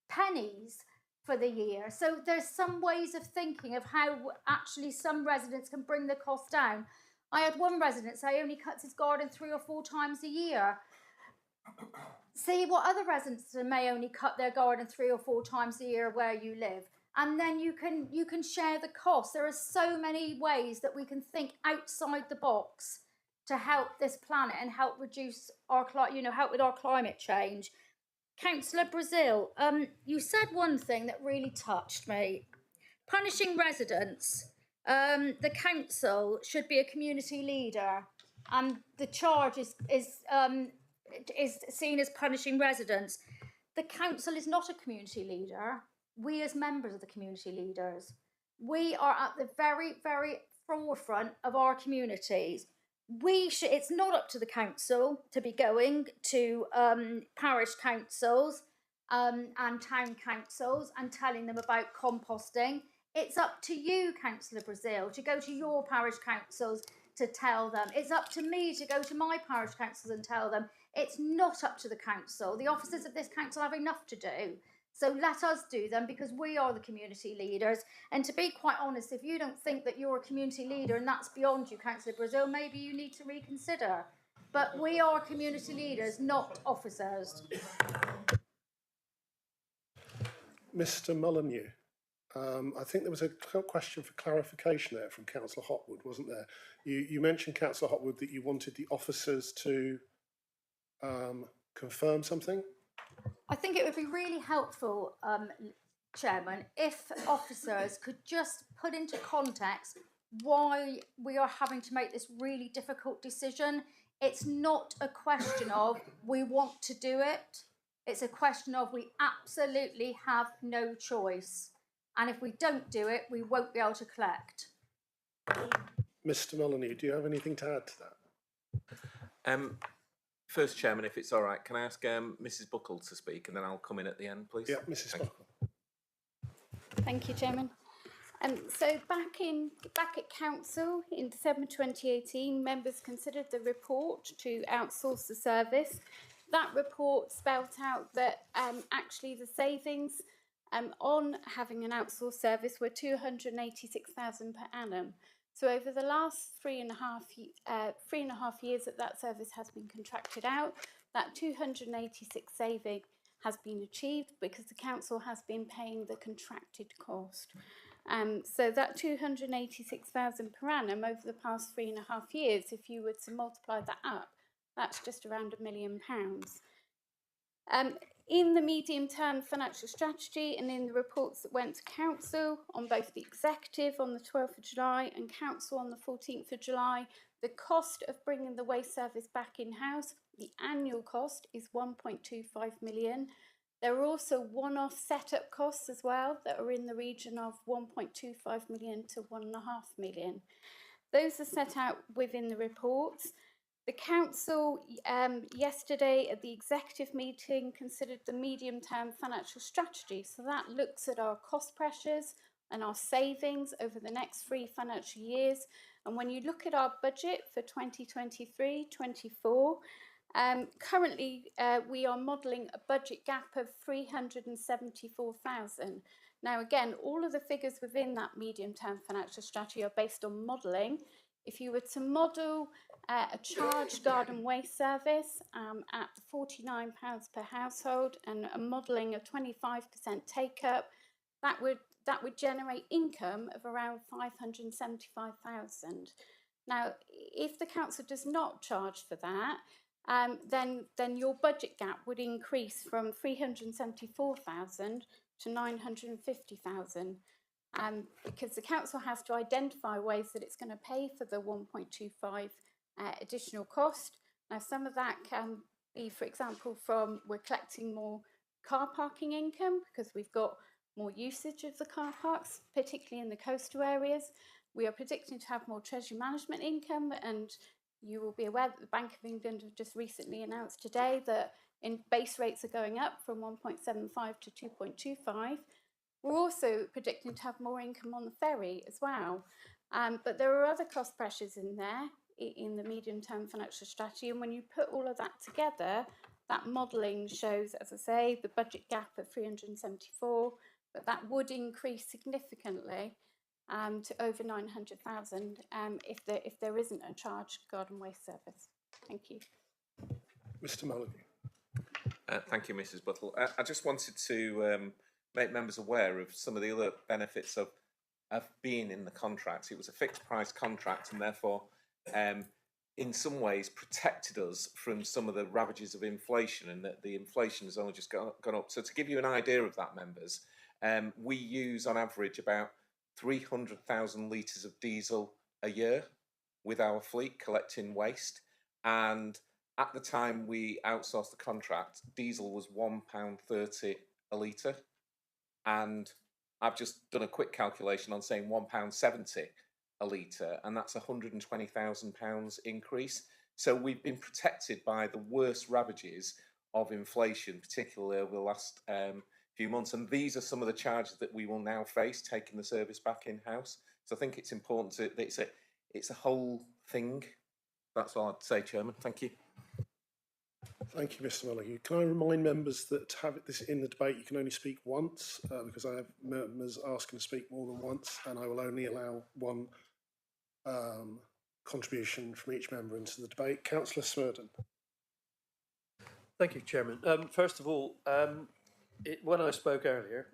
Q: pennies for the year. So there's some ways of thinking of how actually some residents can bring the cost down. I had one resident say he only cuts his garden 3 or 4 times a year. See what other residents may only cut their garden 3 or 4 times a year where you live. and then you can share the cost. There are so many ways that we can think outside the box to help this planet and help reduce our help with our climate change. Councillor Brazil, you said one thing that really touched me. Punishing residents. The council should be a community leader, and the charge is seen as punishing residents. The council is not a community leader. We as members are the community leaders. We are at the very, very forefront of our communities. It's not up to the council to be going to parish councils and town councils and telling them about composting. It's up to you, Councillor Brazil, to go to your parish councils to tell them. It's up to me to go to my parish councils and tell them. It's not up to the council. The officers of this council have enough to do. So let us do them, because we are the community leaders. And to be quite honest, if you don't think that you're a community leader and that's beyond you, Councillor Brazil, maybe you need to reconsider. But we are community leaders, not officers.
A: Mr Molyneux, I think there was a question for clarification there from Councillor Hotwood, wasn't there? You mentioned, Councillor Hotwood, that you wanted the officers to confirm something.
Q: I think it would be really helpful, Chairman, if officers could just put into context why we are having to make this really difficult decision. It's not a question of we want to do it. It's a question of we absolutely have no choice. And if we don't do it, we won't be able to collect.
A: Mr Molyneux, do you have anything to add to that?
T: First, Chairman, if it's all right, can I ask Mrs Buckle to speak, and then I'll come in at the end, please?
A: Yeah, Mrs Buckle.
U: Thank you, Chairman. So back at Council in December 2018, members considered the report to outsource the service. That report spelt out that actually the savings on having an outsourced service were £286,000 per annum. So over the last three and a half years that service has been contracted out, that 286 saving has been achieved because the council has been paying the contracted cost. So that 286,000 per annum over the past 3.5 years, if you were to multiply that up, that's just around £1 million. In the medium-term financial strategy and in the reports that went to Council on both the Executive on the 12th of July and Council on the 14th of July, the cost of bringing the waste service back in-house, the annual cost is 1.25 million. There are also one-off set-up costs as well that are in the region of 1.25 million to 1.5 million. Those are set out within the reports. The Council yesterday at the Executive meeting considered the medium-term financial strategy. So that looks at our cost pressures and our savings over the next 3 financial years. And when you look at our budget for 2023-24, currently we are modelling a budget gap of 374,000. Now again, all of the figures within that medium-term financial strategy are based on modelling. If you were to model a charged garden waste service at £49 per household and a modelling of 25% take-up, that would generate income of around 575,000. Now, if the council does not charge for that, then your budget gap would increase from 374,000 to 950,000. Because the council has to identify ways that it's going to pay for the 1.25 additional cost. Now, some of that can be, for example, from we're collecting more car parking income because we've got more usage of the car parks, particularly in the coastal areas. We are predicting to have more treasury management income, and you will be aware that the Bank of England have just recently announced today that base rates are going up from 1.75 to 2.25. We're also predicting to have more income on the ferry as well. But there are other cost pressures in there in the medium-term financial strategy. And when you put all of that together, that modelling shows, as I say, the budget gap of 374, but that would increase significantly to over 900,000 if there isn't a charged garden waste service. Thank you.
A: Mr Molyneux.
T: Thank you, Mrs Buttle. I just wanted to make members aware of some of the other benefits of being in the contract. It was a fixed price contract, and therefore, in some ways, protected us from some of the ravages of inflation, and that the inflation has only just gone up. So to give you an idea of that, members, we use on average about 300,000 litres of diesel a year with our fleet collecting waste. And at the time we outsourced the contract, diesel was £1.30 a litre. And I've just done a quick calculation on saying £1.70 a litre, and that's £120,000 increase. So we've been protected by the worst ravages of inflation, particularly over the last few months. And these are some of the charges that we will now face taking the service back in-house. So I think it's important that it's a whole thing. That's all I'd say, Chairman. Thank you.
A: Thank you, Mr. Mulligan. Can I remind members that to have this in the debate, you can only speak once, because I have members asking to speak more than once, and I will only allow one contribution from each member into the debate. Councillor Smurden.
N: Thank you, Chairman. First of all, when I spoke earlier,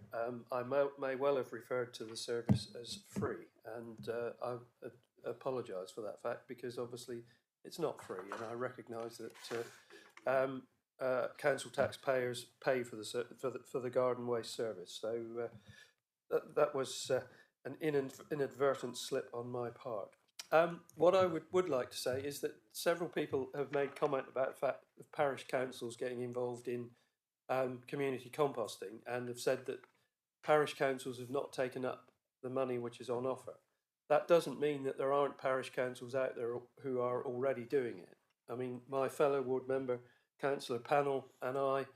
N: I may well have referred to the service as free, and I apologise for that fact, because obviously it's not free, and I recognise that council taxpayers pay for the garden waste service. So that was an inadvertent slip on my part. What I would like to say is that several people have made comment about the fact of parish councils getting involved in community composting, and have said that parish councils have not taken up the money which is on offer. That doesn't mean that there aren't parish councils out there who are already doing it. I mean, my fellow ward member, Councillor Pannell, and I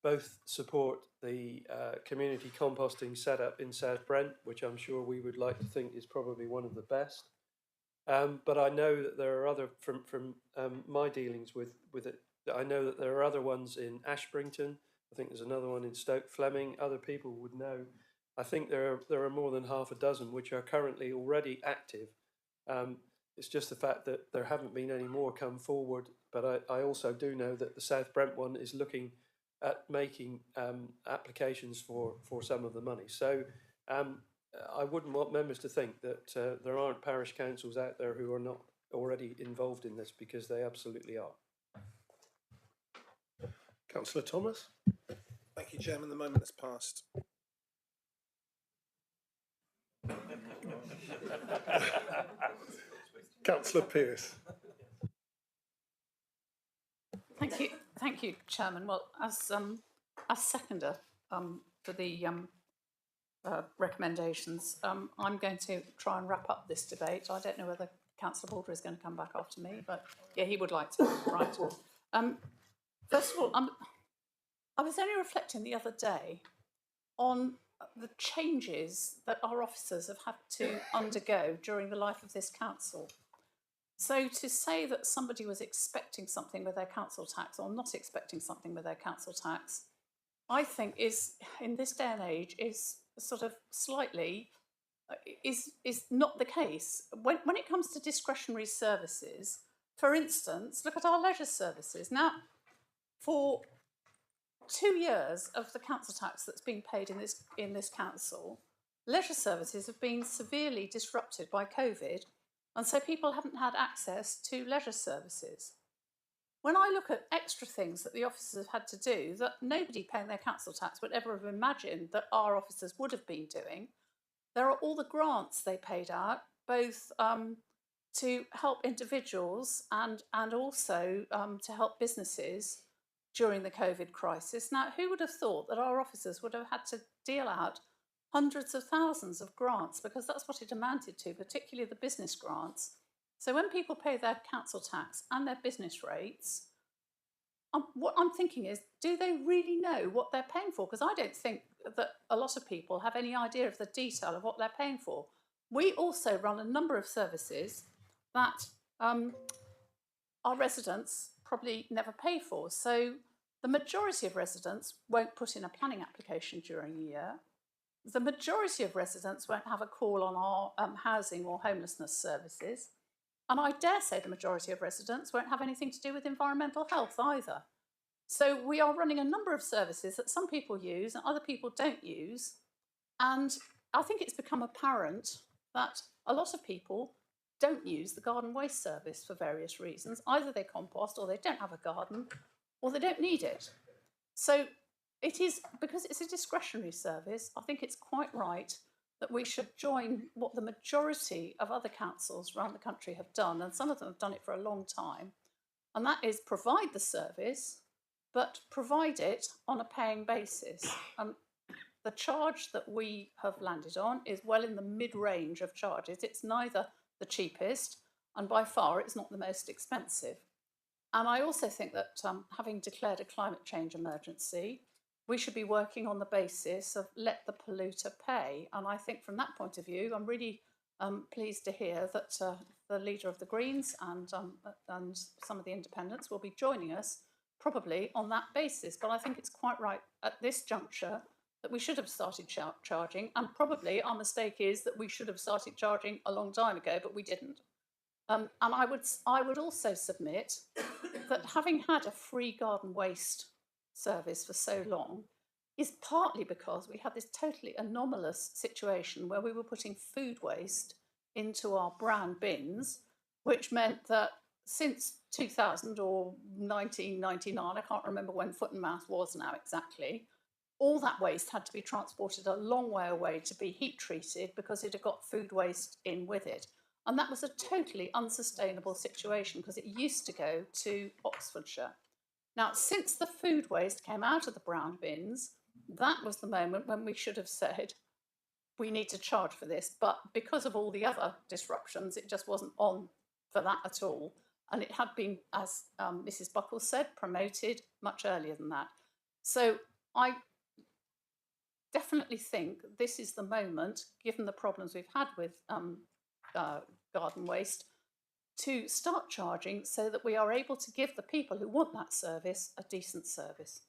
N: both support the community composting setup in South Brent, which I'm sure we would like to think is probably one of the best. But I know that there are other, from my dealings with it, I know that there are other ones in Ashbrington. I think there's another one in Stoke Fleming. Other people would know. I think there are more than half a dozen which are currently already active. It's just the fact that there haven't been any more come forward. But I also do know that the South Brent one is looking at making applications for some of the money. So I wouldn't want members to think that there aren't parish councils out there who are not already involved in this, because they absolutely are.
A: Councillor Thomas.
J: Thank you, Chairman. The moment has passed.
A: Councillor Pearce.
D: Thank you, Chairman. Well, as seconder for the recommendations, I'm going to try and wrap up this debate. I don't know whether Councillor Balder is going to come back after me, but yeah, he would like to. Right. First of all, I was only reflecting the other day on the changes that our officers have had to undergo during the life of this council. So to say that somebody was expecting something with their council tax or not expecting something with their council tax, I think is, in this day and age, is sort of slightly, is not the case. When it comes to discretionary services, for instance, look at our leisure services. Now, for 2 years of the council tax that's been paid in this council, leisure services have been severely disrupted by COVID, and so people haven't had access to leisure services. When I look at extra things that the officers have had to do that nobody paying their council tax would ever have imagined that our officers would have been doing, there are all the grants they paid out, both to help individuals and also to help businesses during the COVID crisis. Now, who would have thought that our officers would have had to deal out hundreds of thousands of grants, because that's what it amounted to, particularly the business grants. So when people pay their council tax and their business rates, what I'm thinking is, do they really know what they're paying for? Because I don't think that a lot of people have any idea of the detail of what they're paying for. We also run a number of services that our residents probably never pay for. So the majority of residents won't put in a planning application during the year. The majority of residents won't have a call on our housing or homelessness services. And I dare say the majority of residents won't have anything to do with environmental health either. So we are running a number of services that some people use and other people don't use. And I think it's become apparent that a lot of people don't use the garden waste service for various reasons. Either they compost, or they don't have a garden, or they don't need it. So it is, because it's a discretionary service, I think it's quite right that we should join what the majority of other councils around the country have done, and some of them have done it for a long time, and that is provide the service, but provide it on a paying basis. The charge that we have landed on is well in the mid-range of charges. It's neither the cheapest, and by far it's not the most expensive. And I also think that having declared a climate change emergency, we should be working on the basis of let the polluter pay. And I think from that point of view, I'm really pleased to hear that the leader of the Greens and some of the independents will be joining us probably on that basis. But I think it's quite right at this juncture that we should have started charging, and probably our mistake is that we should have started charging a long time ago, but we didn't. And I would also submit that having had a free garden waste service for so long is partly because we had this totally anomalous situation where we were putting food waste into our brown bins, which meant that since 2000 or 1999, I can't remember when foot and mouth was now exactly, all that waste had to be transported a long way away to be heat treated because it had got food waste in with it. And that was a totally unsustainable situation because it used to go to Oxfordshire. Now, since the food waste came out of the brown bins, that was the moment when we should have said, we need to charge for this. But because of all the other disruptions, it just wasn't on for that at all. And it had been, as Mrs. Buckles said, promoted much earlier than that. So I definitely think this is the moment, given the problems we've had with garden waste, to start charging so that we are able to give the people who want that service a decent service.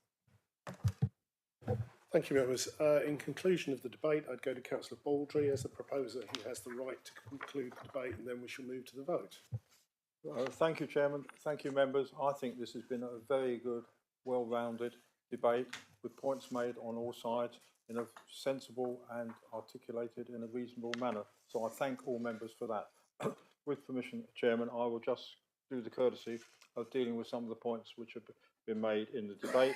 A: Thank you, members. In conclusion of the debate, I'd go to Councillor Baldry as the proposer. He has the right to conclude the debate, and then we shall move to the vote.
B: Thank you, Chairman. Thank you, members. I think this has been a very good, well-rounded debate with points made on all sides in a sensible and articulated in a reasonable manner. So I thank all members for that. With permission, Chairman, I will just do the courtesy of dealing with some of the points which have been made in the debate.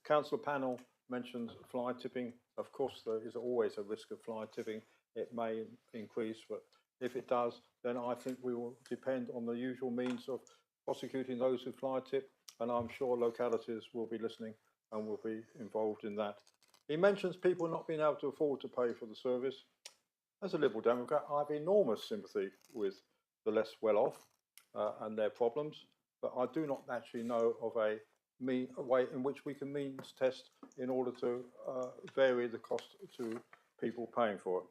B: Councillor Panel mentioned fly tipping. Of course, there is always a risk of fly tipping. It may increase, but if it does, then I think we will depend on the usual means of prosecuting those who fly tip, and I'm sure localities will be listening and will be involved in that. He mentions people not being able to afford to pay for the service. As a Liberal Democrat, I have enormous sympathy with the less well-off and their problems, but I do not actually know of a way in which we can means test in order to vary the cost to people paying for it.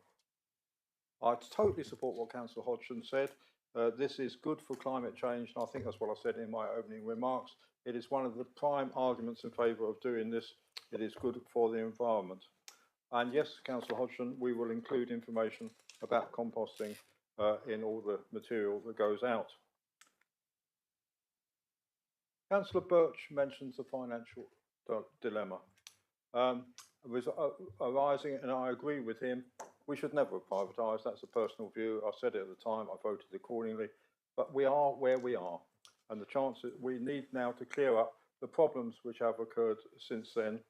B: I totally support what Councillor Hodgson said. This is good for climate change, and I think that's what I said in my opening remarks. It is one of the prime arguments in favour of doing this. It is good for the environment. And yes, Councillor Hodgson, we will include information about composting in all the material that goes out. Councillor Birch mentions the financial dilemma. Arising, and I agree with him, we should never have privatised. That's a personal view. I said it at the time, I voted accordingly. But we are where we are, and the chances we need now to clear up the problems which have occurred since then.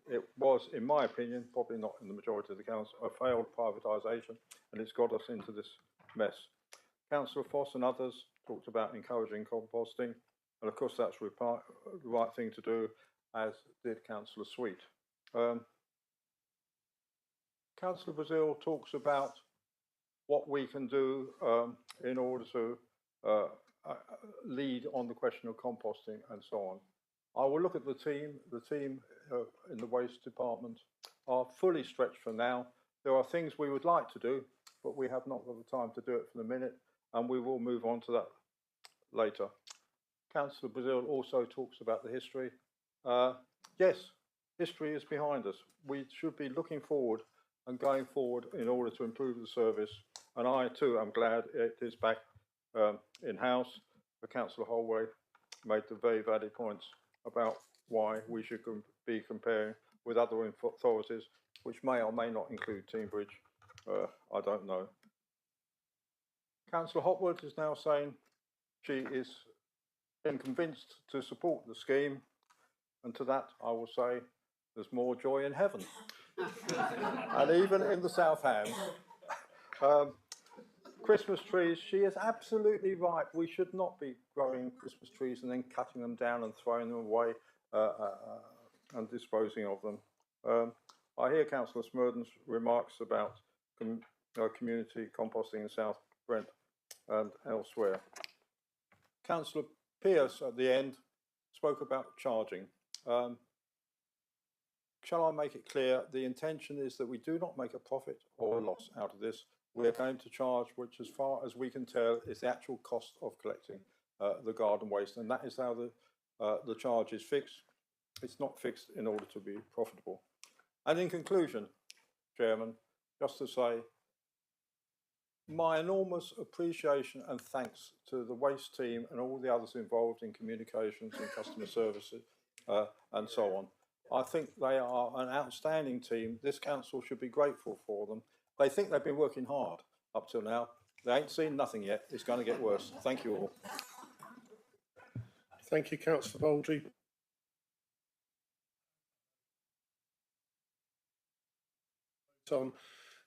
B: It was, in my opinion, probably not in the majority of the council, a failed privatisation, and it's got us into this mess. Councillor Foss and others talked about encouraging composting, and of course that's the right thing to do, as did Councillor Sweet. Councillor Brazil talks about what we can do in order to lead on the question of composting and so on. I will look at the team. The team in the waste department are fully stretched for now. There are things we would like to do, but we have not got the time to do it for the minute, and we will move on to that later. Councillor Brazil also talks about the history. Yes, history is behind us. We should be looking forward and going forward in order to improve the service. And I too am glad it is back in-house. Councillor Holway made the very valid points about why we should be comparing with other authorities, which may or may not include Teambridge. I don't know. Councillor Hopwood is now saying she is been convinced to support the scheme, and to that I will say there's more joy in heaven. And even in the South Ham, Christmas trees, she is absolutely right. We should not be growing Christmas trees and then cutting them down and throwing them away and disposing of them. I hear Councillor Smurden's remarks about community composting in South Brent and elsewhere. Councillor Pearce at the end spoke about charging. Shall I make it clear? The intention is that we do not make a profit or a loss out of this. We're going to charge, which as far as we can tell, is the actual cost of collecting the garden waste, and that is how the charge is fixed. It's not fixed in order to be profitable. And in conclusion, Chairman, just to say, my enormous appreciation and thanks to the waste team and all the others involved in communications and customer services and so on. I think they are an outstanding team. This council should be grateful for them. They think they've been working hard up till now. They ain't seen nothing yet. It's going to get worse. Thank you all.
A: Thank you, Councillor Baldry. On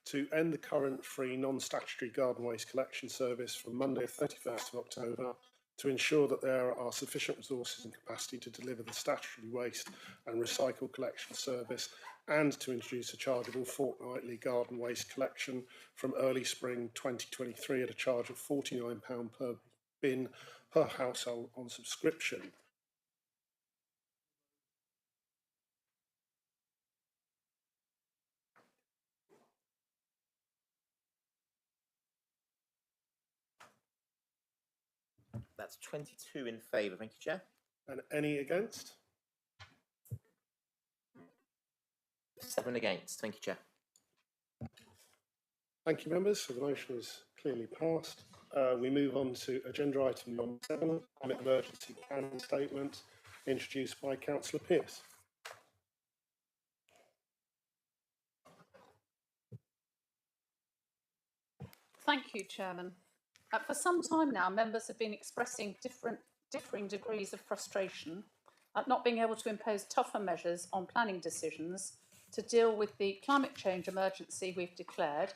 A: to end the current free non-statutory garden waste collection service from Monday 31st of October to ensure that there are sufficient resources and capacity to deliver the statutory waste and recycle collection service, and to introduce a chargeable fortnightly garden waste collection from early spring 2023 at a charge of £49 per bin per household on subscription.
C: That's 22 in favour. Thank you, Chair.
A: And any against?
C: 7 against. Thank you, Chair.
A: Thank you, members. So the motion is clearly passed. We move on to agenda item number 7, climate emergency planning statement, introduced by Councillor Pearce.
D: Thank you, Chairman. For some time now, members have been expressing differing degrees of frustration at not being able to impose tougher measures on planning decisions to deal with the climate change emergency we've declared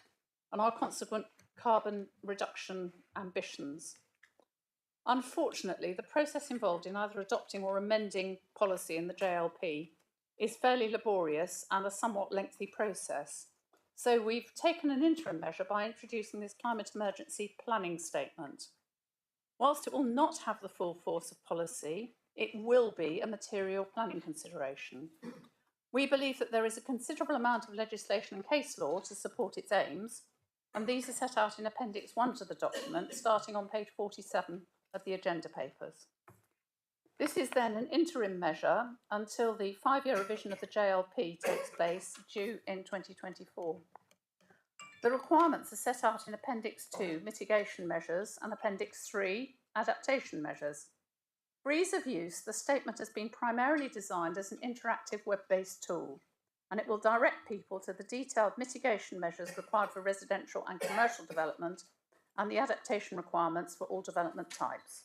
D: and our consequent carbon reduction ambitions. Unfortunately, the process involved in either adopting or amending policy in the JLP is fairly laborious and a somewhat lengthy process. So we've taken an interim measure by introducing this climate emergency planning statement. Whilst it will not have the full force of policy, it will be a material planning consideration. We believe that there is a considerable amount of legislation and case law to support its aims, and these are set out in Appendix 1 to the document, starting on page 47 of the agenda papers. This is then an interim measure until the 5-year revision of the JLP takes place, due in 2024. The requirements are set out in Appendix 2, mitigation measures, and Appendix 3, adaptation measures. For ease of use, the statement has been primarily designed as an interactive web-based tool, and it will direct people to the detailed mitigation measures required for residential and commercial development and the adaptation requirements for all development types.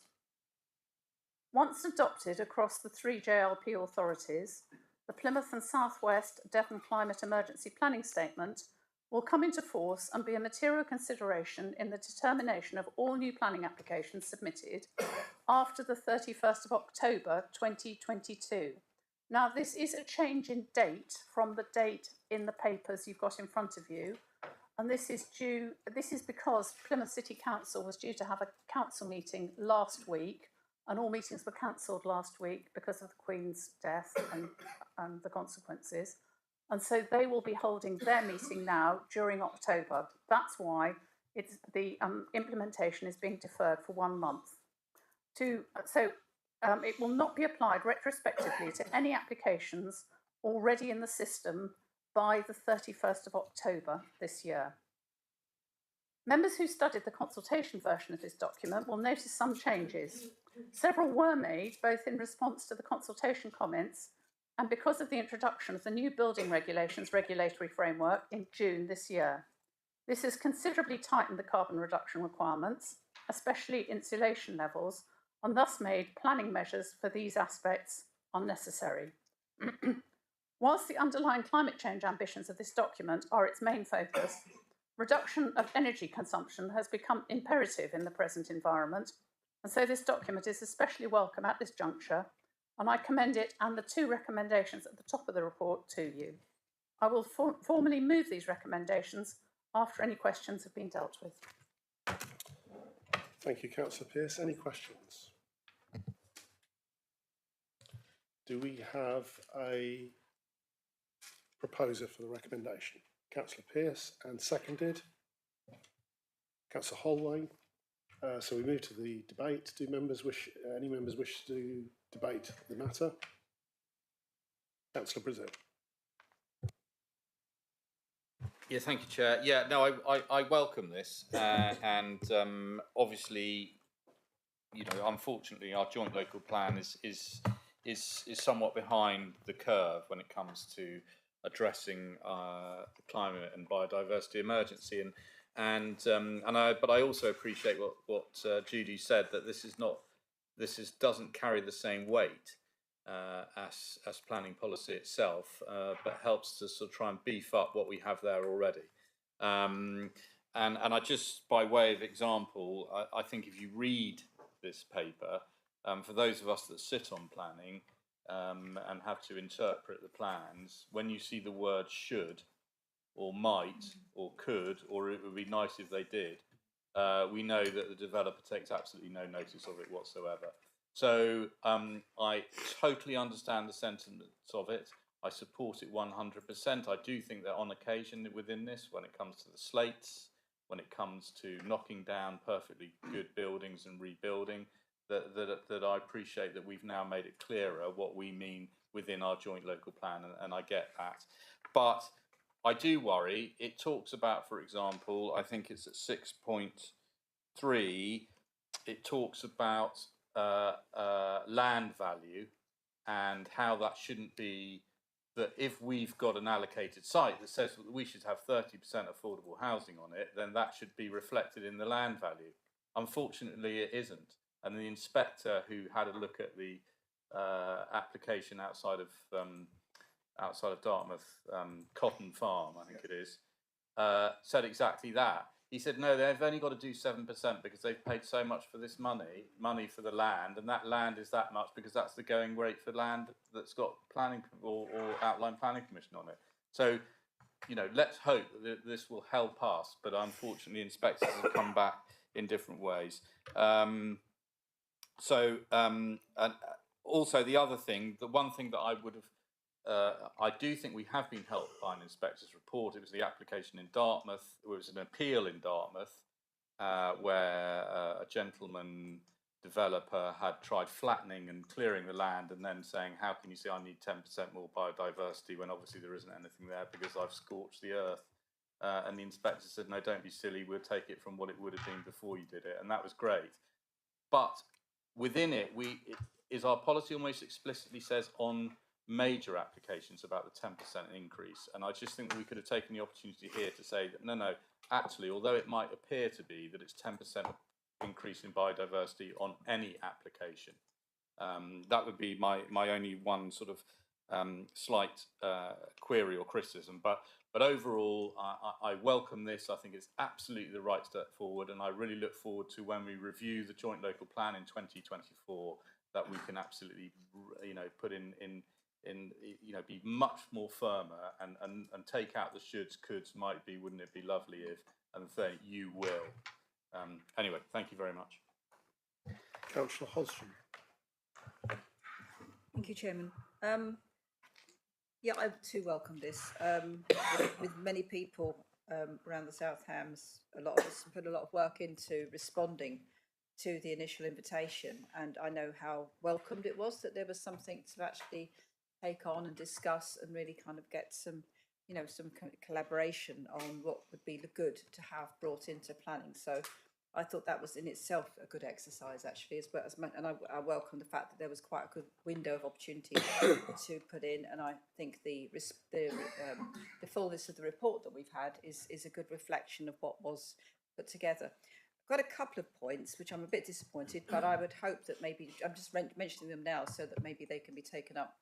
D: Once adopted across the 3 JLP authorities, the Plymouth and South West Devon Climate Emergency Planning Statement will come into force and be a material consideration in the determination of all new planning applications submitted after the 31st of October 2022. Now, this is a change in date from the date in the papers you've got in front of you, and this is because Plymouth City Council was due to have a council meeting last week, and all meetings were cancelled last week because of the Queen's death and the consequences. And so they will be holding their meeting now during October. That's why the implementation is being deferred for 1 month. It will not be applied retrospectively to any applications already in the system by the 31st of October this year. Members who studied the consultation version of this document will notice some changes. Several were made both in response to the consultation comments and because of the introduction of the new building regulations regulatory framework in June this year. This has considerably tightened the carbon reduction requirements, especially insulation levels, and thus made planning measures for these aspects unnecessary. Whilst the underlying climate change ambitions of this document are its main focus, reduction of energy consumption has become imperative in the present environment, and so this document is especially welcome at this juncture, and I commend it and the 2 recommendations at the top of the report to you. I will formally move these recommendations after any questions have been dealt with.
A: Thank you, Councillor Pearce. Any questions? Do we have a proposer for the recommendation? Councillor Pearce, and seconded. Councillor Holwain. So we move to the debate. Do any members wish to debate the matter? Councillor Brazil.
R: Yeah, thank you, Chair. Yeah, no, I welcome this, and obviously, you know, unfortunately, our joint local plan is somewhat behind the curve when it comes to addressing the climate and biodiversity emergency, but I also appreciate what Judy said, that this doesn't carry the same weight as planning policy itself, but helps to sort of try and beef up what we have there already. And I just, by way of example, I think if you read this paper, for those of us that sit on planning and have to interpret the plans, when you see the word should or might or could, or it would be nice if they did, we know that the developer takes absolutely no notice of it whatsoever. So I totally understand the sentiments of it. I support it 100%. I do think that on occasion within this, when it comes to the slates, when it comes to knocking down perfectly good buildings and rebuilding, that I appreciate that we've now made it clearer what we mean within our joint local plan, and I get that. But I do worry. It talks about, for example, I think it's at 6.3, it talks about land value and how that shouldn't be, that if we've got an allocated site that says that we should have 30% affordable housing on it, then that should be reflected in the land value. Unfortunately, it isn't. And the inspector who had a look at the application outside of Dartmouth, Cotton Farm, I think it is, said exactly that. He said, no, they've only got to do 7% because they've paid so much for this money for the land, and that land is that much because that's the going rate for land that's got planning or outline planning permission on it. So, you know, let's hope that this will help us, but unfortunately inspectors have come back in different ways. And also the other thing, the one thing that I would have, I do think we have been helped by an inspector's report. It was the application in Dartmouth. It was an appeal in Dartmouth where a gentleman developer had tried flattening and clearing the land and then saying, how can you say I need 10% more biodiversity when obviously there isn't anything there because I've scorched the earth. And the inspector said, no, don't be silly. We'll take it from what it would have been before you did it. And that was great. But within it, our policy almost explicitly says on major applications about the 10% increase, and I just think that we could have taken the opportunity here to say that no, actually, although it might appear to be that it's 10% increase in biodiversity on any application, that would be my only one sort of slight query or criticism. But overall, I welcome this. I think it's absolutely the right step forward, and I really look forward to when we review the joint local plan in 2024 that we can absolutely, you know, put in you know, be much more firmer and take out the shoulds, coulds, might be, wouldn't it be lovely if, and say you will. Anyway, thank you very much.
A: Councillor Hodgson.
M: Thank you, Chairman. Yeah, I too welcome this. With many people around the South Hams, a lot of us put a lot of work into responding to the initial invitation, and I know how welcomed it was that there was something to actually take on and discuss and really kind of get some, you know, some collaboration on what would be the good to have brought into planning. So I thought that was in itself a good exercise, actually, and I welcome the fact that there was quite a good window of opportunity to put in, and I think the fullness of the report that we've had is a good reflection of what was put together. I've got a couple of points which I'm a bit disappointed, but I would hope that maybe I'm just mentioning them now so that maybe they can be taken up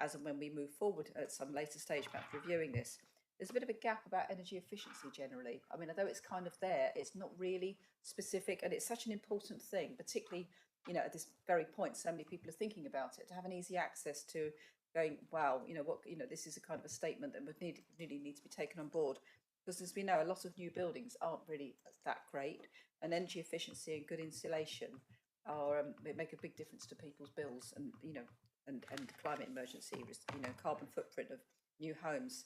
M: as and when we move forward at some later stage about reviewing this. There's a bit of a gap about energy efficiency generally. I mean, although it's kind of there, it's not really specific, and it's such an important thing, particularly, you know, at this very point, so many people are thinking about it, to have an easy access to going, wow, you know, this is a kind of a statement that would really need to be taken on board. Because as we know, a lot of new buildings aren't really that great, and energy efficiency and good insulation are make a big difference to people's bills, and you know, and climate emergency, you know, carbon footprint of new homes.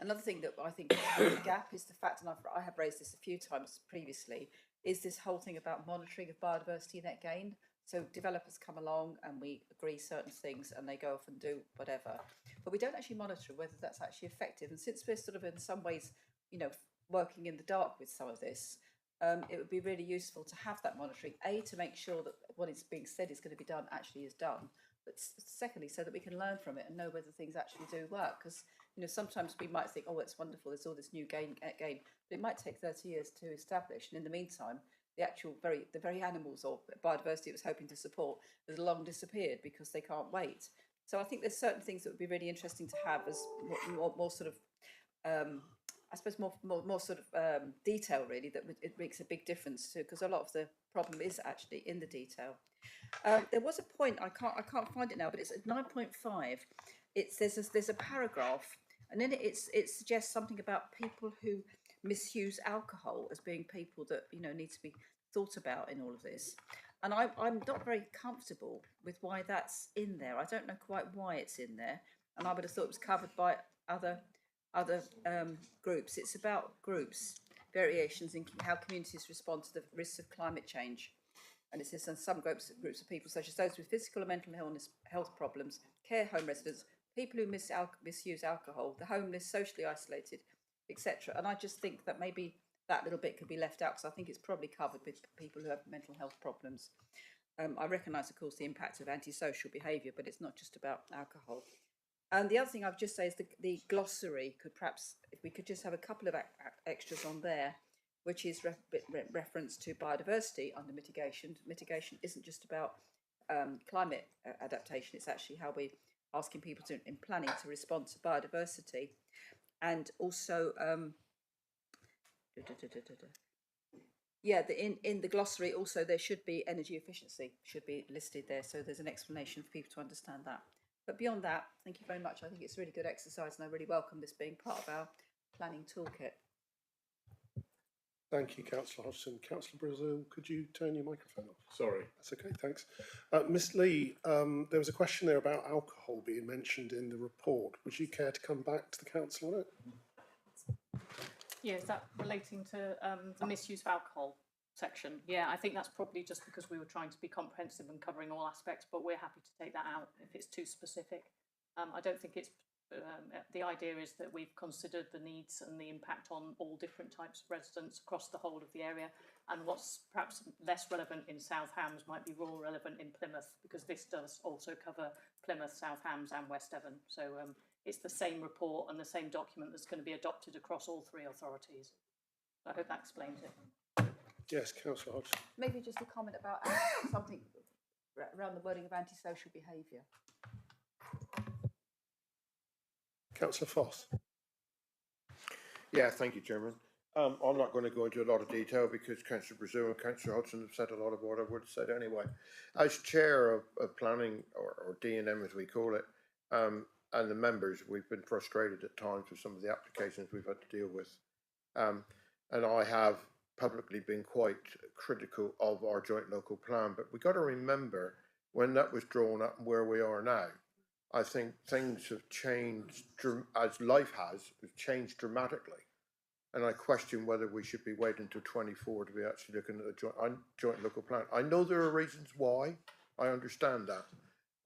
M: Another thing that I think is a gap is the fact, and I have raised this a few times previously, is this whole thing about monitoring of biodiversity net gain. So developers come along and we agree certain things and they go off and do whatever, but we don't actually monitor whether that's actually effective. And since we're sort of in some ways, you know, working in the dark with some of this, it would be really useful to have that monitoring, to make sure that what is being said is going to be done actually is done, but secondly, so that we can learn from it and know whether things actually do work. Because, you know, sometimes we might think, oh, it's wonderful, there's all this new gain, but it might take 30 years to establish, and in the meantime, the very animals or biodiversity it was hoping to support has long disappeared because they can't wait. So I think there's certain things that would be really interesting to have as more sort of, I suppose more sort of detail really, that it makes a big difference to, because a lot of the problem is actually in the detail. There was a point, I can't find it now, but it's at 9.5. There's a paragraph, and then it suggests something about people who misuse alcohol as being people that, you know, need to be thought about in all of this. And I'm not very comfortable with why that's in there. I don't know quite why it's in there, and I would have thought it was covered by other groups. It's about groups, variations in how communities respond to the risks of climate change. And it says some groups of people, such as those with physical and mental health problems, care home residents, people who misuse alcohol, the homeless, socially isolated, etc. And I just think that maybe that little bit could be left out, because I think it's probably covered with people who have mental health problems. I recognise, of course, the impact of antisocial behaviour, but it's not just about alcohol. And the other thing I've just say is the glossary could perhaps, if we could just have a couple of extras on there, which is reference to biodiversity under mitigation. Mitigation isn't just about climate adaptation, it's actually how we're asking people to, in planning, to respond to biodiversity. And also, in the glossary also there should be energy efficiency, should be listed there, so there's an explanation for people to understand that. But beyond that, thank you very much. I think it's a really good exercise, and I really welcome this being part of our planning toolkit.
A: Thank you, Councillor Hodgson. Councillor Brazil, could you turn your microphone off?
G: Sorry.
A: That's okay, thanks. Ms Lee, there was a question there about alcohol being mentioned in the report. Would you care to come back to the council on it?
D: Yeah, is that relating to the misuse of alcohol section? Yeah, I think that's probably just because we were trying to be comprehensive and covering all aspects, but we're happy to take that out if it's too specific. I don't think it's the idea is that we've considered the needs and the impact on all different types of residents across the whole of the area, and what's perhaps less relevant in South Hams might be more relevant in Plymouth, because this does also cover Plymouth, South Hams and West Devon. So it's the same report and the same document that's going to be adopted across all three authorities. I hope that explains it.
A: Yes, Councillor Hodgson.
M: Maybe just a comment about something around the wording of antisocial behaviour.
A: Councillor Foss.
L: Yeah, thank you, Chairman. I'm not going to go into a lot of detail because Councillor Brazil and Councillor Hodgson have said a lot of what I would have said anyway. As chair of planning, or D&M as we call it, and the members, we've been frustrated at times with some of the applications we've had to deal with. And I have publicly been quite critical of our joint local plan, but we've got to remember when that was drawn up and where we are now. I think things have changed, as life has changed dramatically. And I question whether we should be waiting until 24 to be actually looking at a joint local plan. I know there are reasons why, I understand that,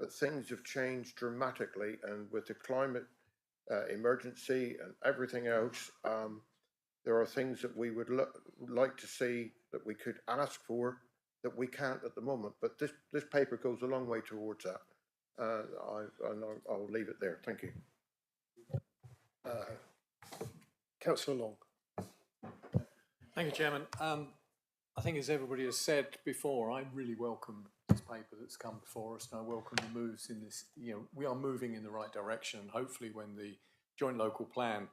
L: but things have changed dramatically, and with the climate emergency and everything else, there are things that we would like to see that we could ask for that we can't at the moment. But this paper goes a long way towards that. I'll leave it there. Thank you.
A: Councillor Long.
B: Thank you, Chairman. I think, as everybody has said before, I really welcome this paper that's come before us, and I welcome the moves in this. You know, we are moving in the right direction. Hopefully, when the joint local plan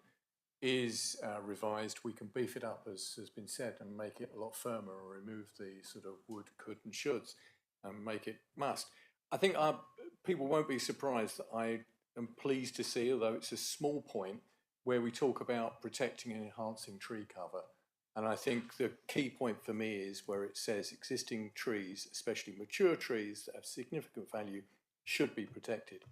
B: is revised, we can beef it up, as has been said, and make it a lot firmer, or remove the sort of would, could, and shoulds, and make it must. I think people won't be surprised that I am pleased to see, although it's a small point, where we talk about protecting and enhancing tree cover. And I think the key point for me is where it says existing trees, especially mature trees that have significant value, should be protected.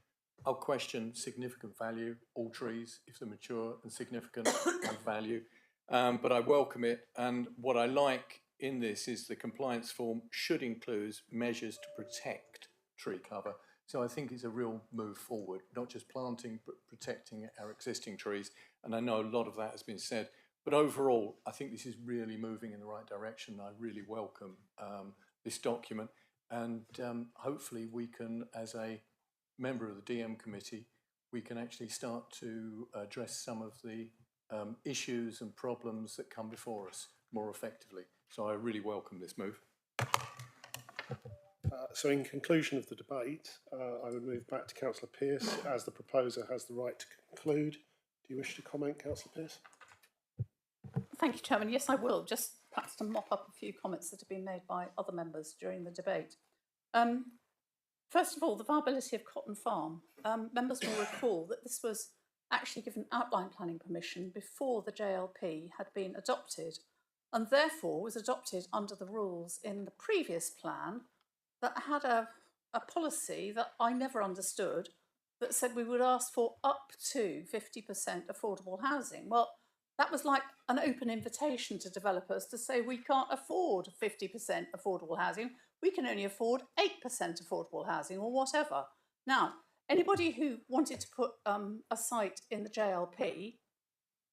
B: I'll question significant value, all trees, if they're mature and significant, have value. But I welcome it. And what I like in this is the compliance form should include measures to protect tree cover. So I think it's a real move forward, not just planting, but protecting our existing trees. And I know a lot of that has been said. But overall, I think this is really moving in the right direction. I really welcome this document. And hopefully we can, as a member of the DM committee, we can actually start to address some of the issues and problems that come before us more effectively. So I really welcome this move.
A: So in conclusion of the debate, I would move back to Councillor Pearce, as the proposer has the right to conclude. Do you wish to comment, Councillor Pearce?
D: Thank you, Chairman. Yes, I will. Just perhaps to mop up a few comments that have been made by other members during the debate. First of all, the viability of Cotton Farm. Members will recall that this was actually given outline planning permission before the JLP had been adopted, and therefore was adopted under the rules in the previous plan that had a policy that I never understood, that said we would ask for up to 50% affordable housing. Well, that was like an open invitation to developers to say we can't afford 50% affordable housing, we can only afford 8% affordable housing or whatever. Now, anybody who wanted to put a site in the JLP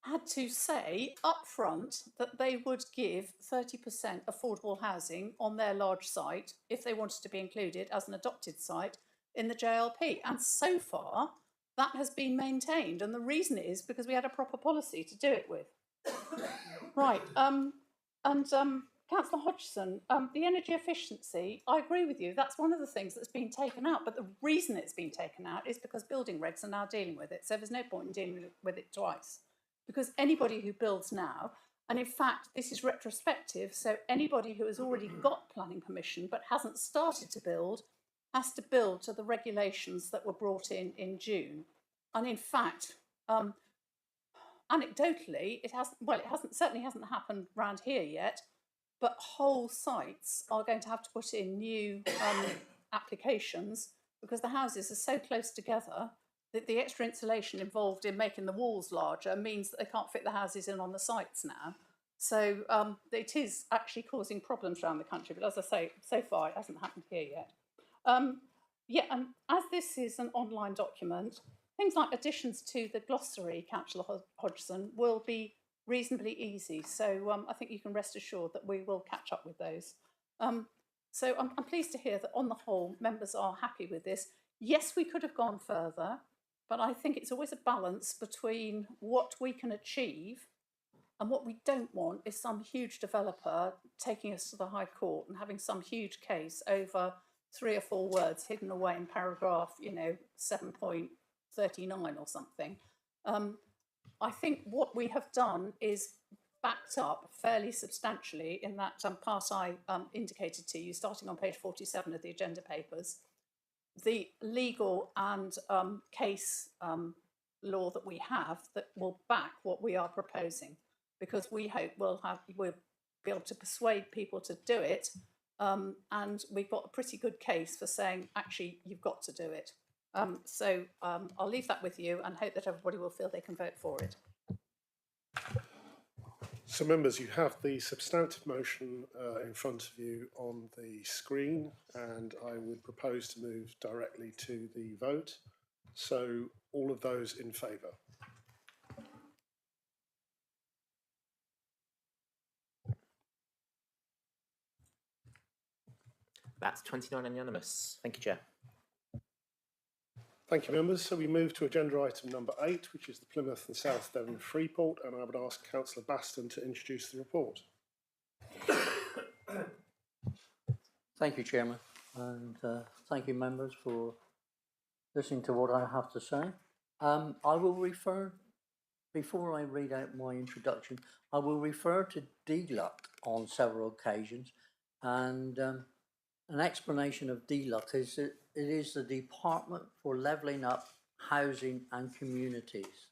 D: had to say up front that they would give 30% affordable housing on their large site if they wanted to be included as an adopted site in the JLP. And so far, that has been maintained. And the reason is because we had a proper policy to do it with. Right. Councillor Hodgson, the energy efficiency, I agree with you. That's one of the things that's been taken out. But the reason it's been taken out is because building regs are now dealing with it. So there's no point in dealing with it twice. Because anybody who builds now, and in fact, this is retrospective, so anybody who has already got planning permission but hasn't started to build has to build to the regulations that were brought in June. And in fact, anecdotally, it certainly hasn't happened around here yet, but whole sites are going to have to put in new applications because the houses are so close together that the extra insulation involved in making the walls larger means that they can't fit the houses in on the sites now. So it is actually causing problems around the country. But as I say, so far it hasn't happened here yet. And as this is an online document, things like additions to the glossary, Councillor Hodgson, will be reasonably easy. So I think you can rest assured that we will catch up with those. So I'm pleased to hear that on the whole, members are happy with this. Yes, we could have gone further, but I think it's always a balance between what we can achieve and what we don't want is some huge developer taking us to the High Court and having some huge case over 3 or 4 words hidden away in paragraph, 7.39 or something. I think what we have done is backed up fairly substantially in that part I indicated to you, starting on page 47 of the agenda papers. The legal and case law that we have that will back what we are proposing, because we hope we'll be able to persuade people to do it, and we've got a pretty good case for saying, actually, you've got to do it. So I'll leave that with you and hope that everybody will feel they can vote for it.
A: So members, you have the substantive motion in front of you on the screen, and I would propose to move directly to the vote. So all of those in favour?
C: That's 29 unanimous. Thank you, Chair.
A: Thank you, members. So we move to agenda item number 8, which is the Plymouth and South Devon Freeport, and I would ask Councillor Baston to introduce the report.
H: Thank you, Chairman, and thank you, members, for listening to what I have to say. I will refer, before I read out my introduction, I will refer to DLUC on several occasions, and an explanation of DLUC is that it is the Department for Levelling Up Housing and Communities.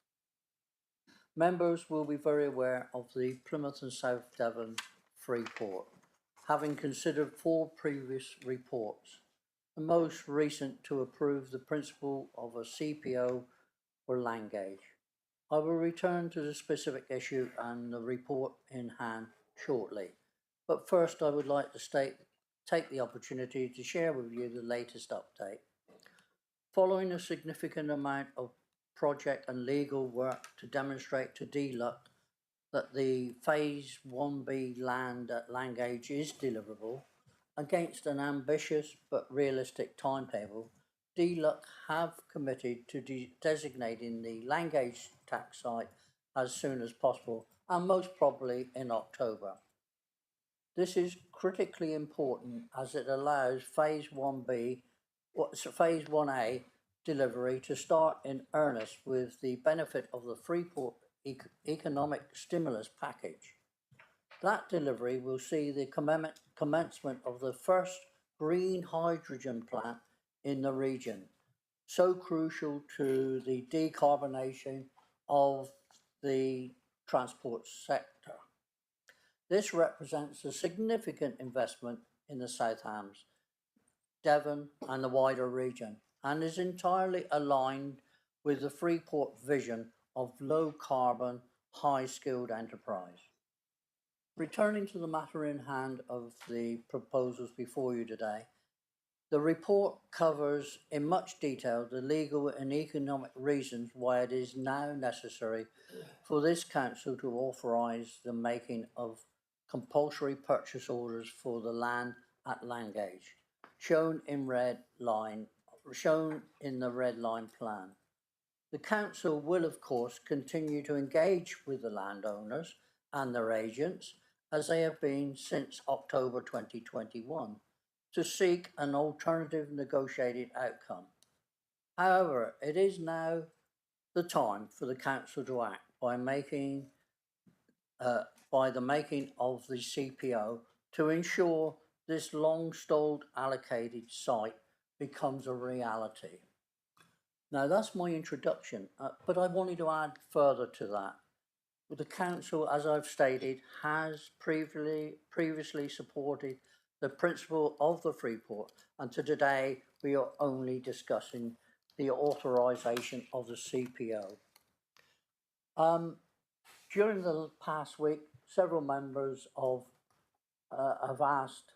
H: Members will be very aware of the Plymouth and South Devon Freeport, having considered 4 previous reports, the most recent to approve the principle of a CPO for Langage. I will return to the specific issue and the report in hand shortly, but first I would like to take the opportunity to share with you the latest update. Following a significant amount of project and legal work to demonstrate to DLUC that the Phase 1B land at Langage is deliverable against an ambitious but realistic timetable, DLUC have committed to designating the Langage tax site as soon as possible, and most probably in October. This is critically important as it allows Phase 1A delivery to start in earnest with the benefit of the Freeport economic stimulus package. That delivery will see the commencement of the first green hydrogen plant in the region, so crucial to the decarbonation of the transport sector. This represents a significant investment in the South Hams, Devon and the wider region, and is entirely aligned with the Freeport vision of low carbon, high skilled enterprise. Returning to the matter in hand of the proposals before you today, the report covers in much detail the legal and economic reasons why it is now necessary for this council to authorise the making of compulsory purchase orders for the land at Langage, shown in the red line plan. The council will, of course, continue to engage with the landowners and their agents, as they have been since October 2021, to seek an alternative negotiated outcome. However, it is now the time for the council to act by the making of the CPO to ensure this long-stalled allocated site becomes a reality. Now, that's my introduction, but I wanted to add further to that. The council, as I've stated, has previously supported the principle of the Freeport, and to today we are only discussing the authorisation of the CPO. During the past week, several members have asked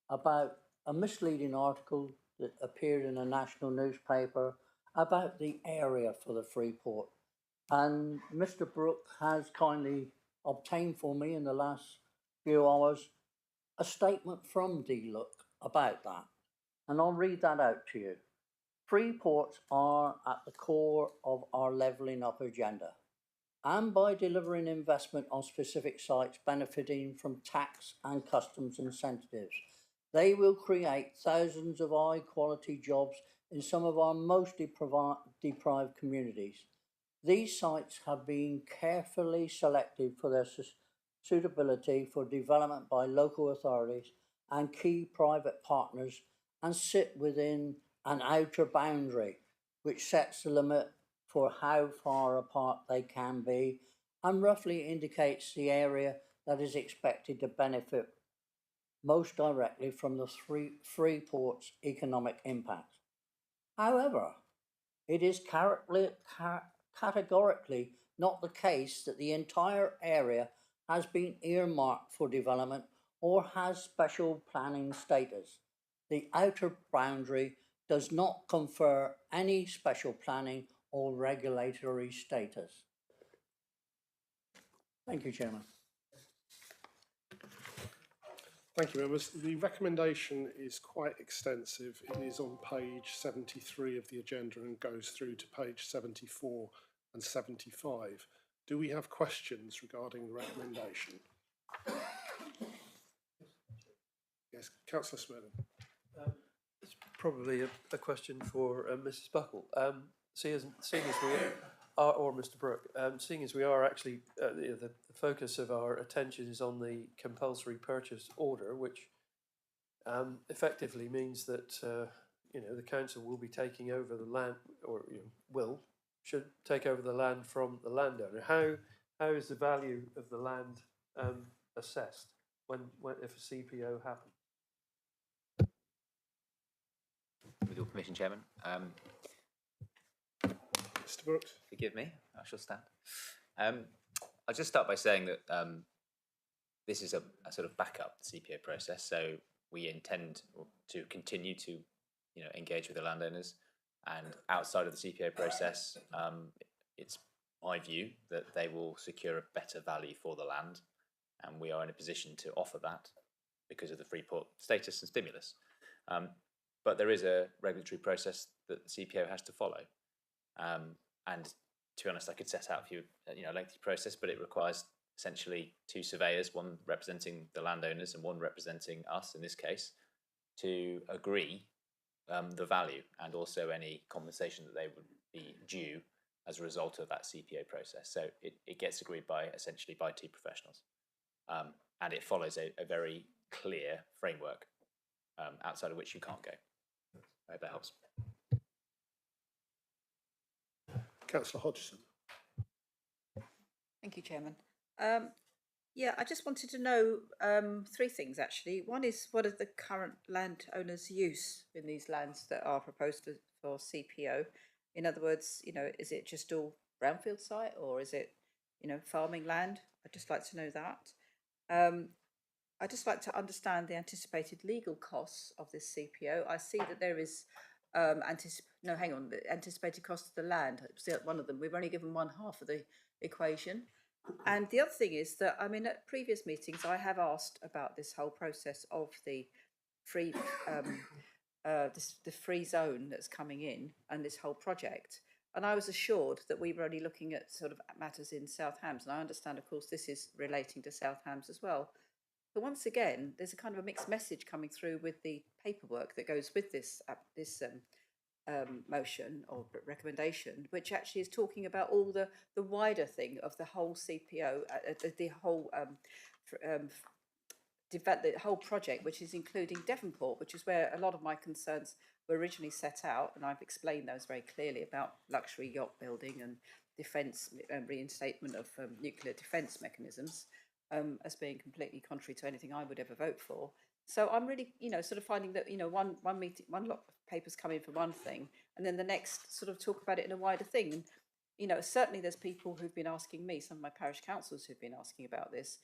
H: about a misleading article that appeared in a national newspaper about the area for the Freeport. And Mr. Brooke has kindly obtained for me in the last few hours a statement from DLUC about that. And I'll read that out to you. Freeports are at the core of our levelling up agenda. And by delivering investment on specific sites benefiting from tax and customs incentives, they will create thousands of high-quality jobs in some of our most deprived communities. These sites have been carefully selected for their suitability for development by local authorities and key private partners, and sit within an outer boundary which sets the limit for how far apart they can be and roughly indicates the area that is expected to benefit most directly from the Freeport's economic impact. However, it is categorically not the case that the entire area has been earmarked for development or has special planning status. The outer boundary does not confer any special planning or regulatory status. Thank you, Chairman.
A: Thank you, members. The recommendation is quite extensive. It is on page 73 of the agenda and goes through to page 74 and 75. Do we have questions regarding the recommendation? Yes, Councillor Smith.
N: It's probably a question for Mrs. Buckle. Seeing as we are, or Mr. Brooke, seeing as we are actually, the focus of our attention is on the compulsory purchase order, which effectively means that the council will be taking over the land, or should take over the land from the landowner. How is the value of the land assessed when if a CPO happens?
C: With your permission, Chairman.
A: Mr. Brooks.
C: Forgive me, I shall stand. I'll just start by saying that this is a sort of backup CPO process, so we intend to continue to engage with the landowners, and outside of the CPO process, it's my view that they will secure a better value for the land, and we are in a position to offer that because of the Freeport status and stimulus. But there is a regulatory process that the CPO has to follow. And to be honest, I could set out for you a lengthy process, but it requires essentially two surveyors, one representing the landowners and one representing us in this case, to agree the value and also any compensation that they would be due as a result of that CPO process. So it gets agreed essentially by two professionals. And it follows a very clear framework outside of which you can't go. I hope that helps.
A: Councillor Hodgson.
M: Thank you, Chairman. Yeah, I just wanted to know three things actually. One is, what are the current landowners' use in these lands that are proposed for CPO? In other words, is it just all brownfield site, or is it, farming land? I'd just like to know that. I'd just like to understand the anticipated legal costs of this CPO. I see that there is the anticipated cost of the land. It was one of them. We've only given one half of the equation. And the other thing is that, at previous meetings, I have asked about this whole process of the free, the free zone that's coming in and this whole project. And I was assured that we were only looking at sort of matters in South Hams. And I understand, of course, this is relating to South Hams as well. But once again, there's a kind of a mixed message coming through with the paperwork that goes with this motion or recommendation, which actually is talking about all the wider thing of the whole CPO, the whole project, which is including Devonport, which is where a lot of my concerns were originally set out, and I've explained those very clearly about luxury yacht building and defence and reinstatement of nuclear defence mechanisms as being completely contrary to anything I would ever vote for. So I'm really, sort of finding that, one lot of papers come in for one thing, and then the next sort of talk about it in a wider thing. And, certainly there's people who've been asking me, some of my parish councillors who've been asking about this,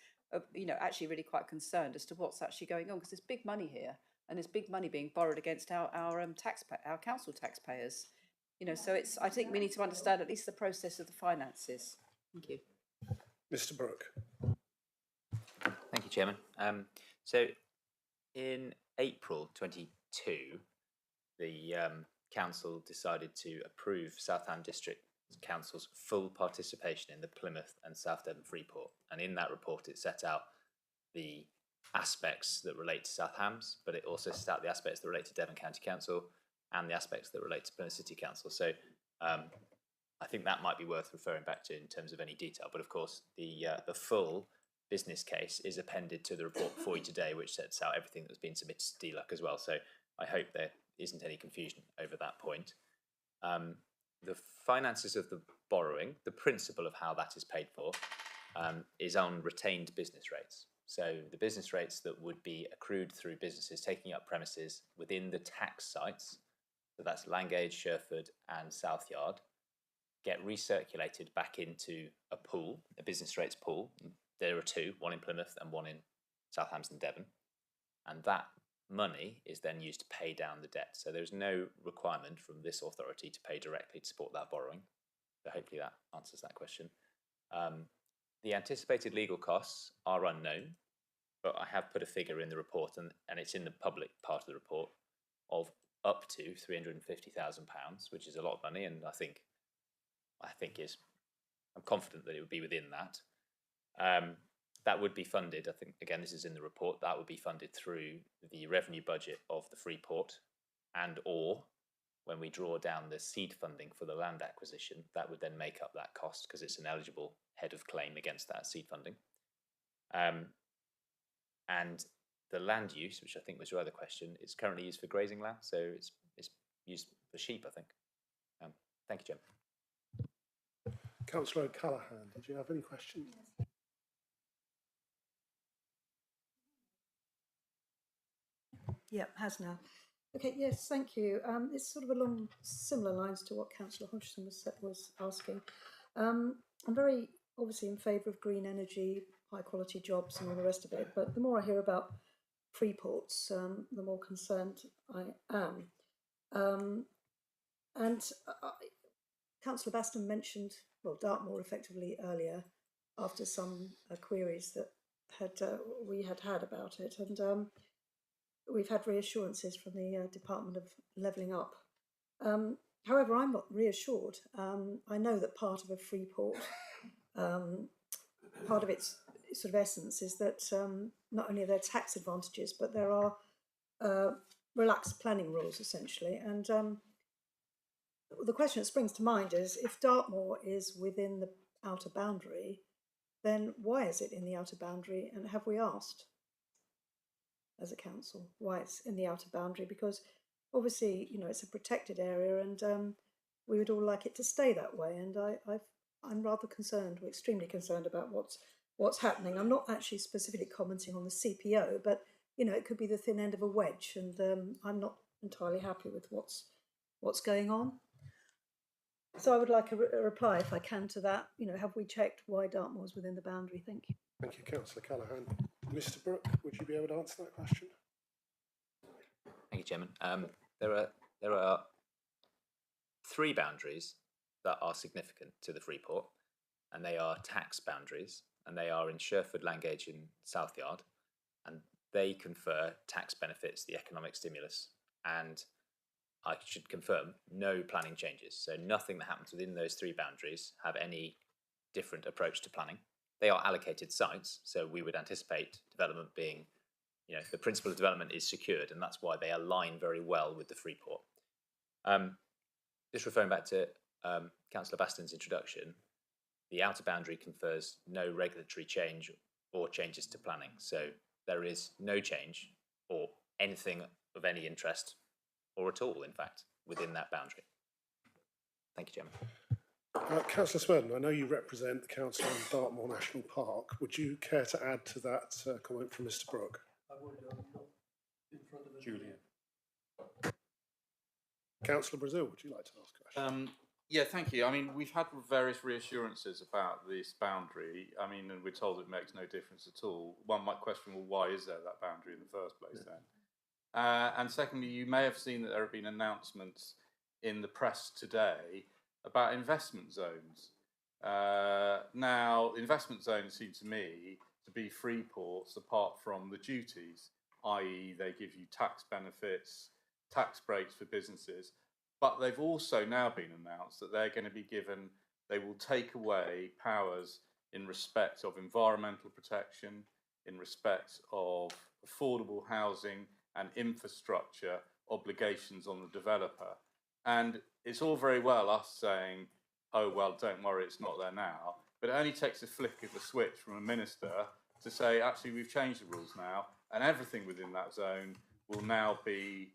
M: actually really quite concerned as to what's actually going on, because there's big money here, and there's big money being borrowed against our council taxpayers. So I think we need to understand at least the process of the finances. Thank you.
A: Mr. Brooke.
C: Thank you, Chairman. So in April 22, the council decided to approve Southam District Council's full participation in the Plymouth and South Devon Freeport. And in that report, it set out the aspects that relate to South Hams, but it also set out the aspects that relate to Devon County Council and the aspects that relate to Plymouth City Council. So I think that might be worth referring back to in terms of any detail. But of course, the full business case is appended to the report before you today, which sets out everything that's been submitted to DLUC as well. So I hope there isn't any confusion over that point. The finances of the borrowing, the principle of how that is paid for, is on retained business rates. So the business rates that would be accrued through businesses taking up premises within the tax sites, so that's Langage, Sherford and Southyard, get recirculated back into a pool, a business rates pool. There are two, one in Plymouth and one in Southampton, Devon. And that money is then used to pay down the debt. So there's no requirement from this authority to pay directly to support that borrowing. So hopefully that answers that question. The anticipated legal costs are unknown, but I have put a figure in the report, and it's in the public part of the report, of up to £350,000, which is a lot of money, and I think I'm confident that it would be within that. That would be funded, I think, again, this is in the report, that would be funded through the revenue budget of the Freeport, and or when we draw down the seed funding for the land acquisition, that would then make up that cost because it's an eligible head of claim against that seed funding. And the land use, which I think was your other question, is currently used for grazing land, so it's used for sheep, I think. Thank you, Jim.
A: Councillor O'Callaghan, did you have any questions?
G: Yeah, has now. Okay, yes, thank you. It's sort of along similar lines to what Councillor Hodgson was asking. I'm very obviously in favour of green energy, high quality jobs and all the rest of it, but the more I hear about free ports, the more concerned I am. Councillor Baston mentioned, well, Dartmoor effectively earlier after some queries that we had about it, and we've had reassurances from the Department of Levelling Up. However, I'm not reassured. I know that part of a free port, part of its sort of essence is that not only are there tax advantages, but there are relaxed planning rules essentially. And the question that springs to mind is, if Dartmoor is within the outer boundary, then why is it in the outer boundary? And have we asked as a council why it's in the outer boundary? Because obviously, you know, it's a protected area, and we would all like it to stay that way. And I'm rather concerned, or extremely concerned about what's happening. I'm not actually specifically commenting on the CPO, but you know, it could be the thin end of a wedge, and I'm not entirely happy with what's going on. So I would like a reply, if I can, to that. You know, have we checked why Dartmoor's within the boundary? Thank you.
A: Thank you, Councillor Callaghan. Mr. Brooke, would you be able to answer that question?
C: Thank you, Chairman. There are three boundaries that are significant to the Freeport, and they are tax boundaries, and they are in Sherford, Langage and Southyard, and they confer tax benefits, the economic stimulus, and I should confirm no planning changes. So nothing that happens within those three boundaries have any different approach to planning. They are allocated sites, so we would anticipate development being, you know, the principle of development is secured, and that's why they align very well with the Freeport. Just referring back to Councillor Baston's introduction, the outer boundary confers no regulatory change or changes to planning, so there is no change or anything of any interest, or at all, in fact, within that boundary. Thank you, Chairman.
A: Councillor Smurden, I know you represent the Council on Dartmoor National Park. Would you care to add to that comment from Mr. Brooke?
N: I would, not in front of
A: Julian. Councillor Brazil, would you like to ask a question?
R: Yeah, thank you. I mean, we've had various reassurances about this boundary. I mean, and we're told it makes no difference at all. One might question, well, why is there that boundary in the first place then? And secondly, you may have seen that there have been announcements in the press today about investment zones. Now, investment zones seem to me to be free ports apart from the duties, i.e. they give you tax benefits, tax breaks for businesses, but they've also now been announced that they're going to be given, they will take away powers in respect of environmental protection, in respect of affordable housing and infrastructure obligations on the developer. And it's all very well us saying, oh, well, don't worry, it's not there now. But it only takes a flick of a switch from a minister to say, actually, we've changed the rules now, and everything within that zone will now be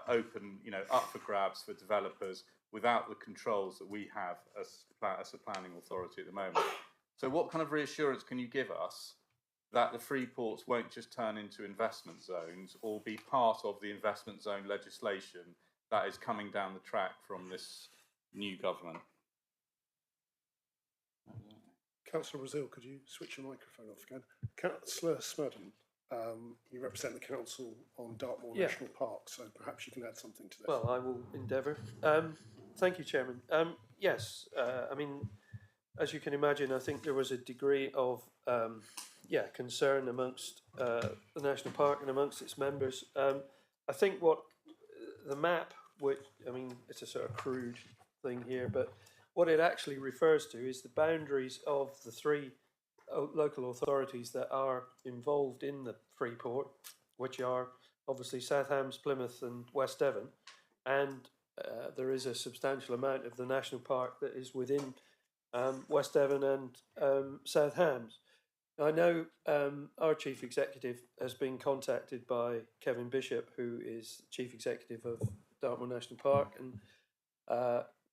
R: open, you know, up for grabs for developers without the controls that we have as a planning authority at the moment. So what kind of reassurance can you give us that the free ports won't just turn into investment zones or be part of the investment zone legislation that is coming down the track from this new government?
A: Councillor Brazil, could you switch your microphone off again? Councillor Smurden, you represent the Council on Dartmoor National Park, so perhaps you can add something to this.
N: Well, I will endeavour. Thank you, Chairman. Yes, I mean, as you can imagine, I think there was a degree of concern amongst the national park and amongst its members. I think what the map, which I mean, it's a sort of crude thing here, but what it actually refers to is the boundaries of the three local authorities that are involved in the Freeport, which are obviously South Hams, Plymouth, and West Devon, and there is a substantial amount of the national park that is within West Devon and South Hams. I know our chief executive has been contacted by Kevin Bishop, who is chief executive of Dartmoor National Park, and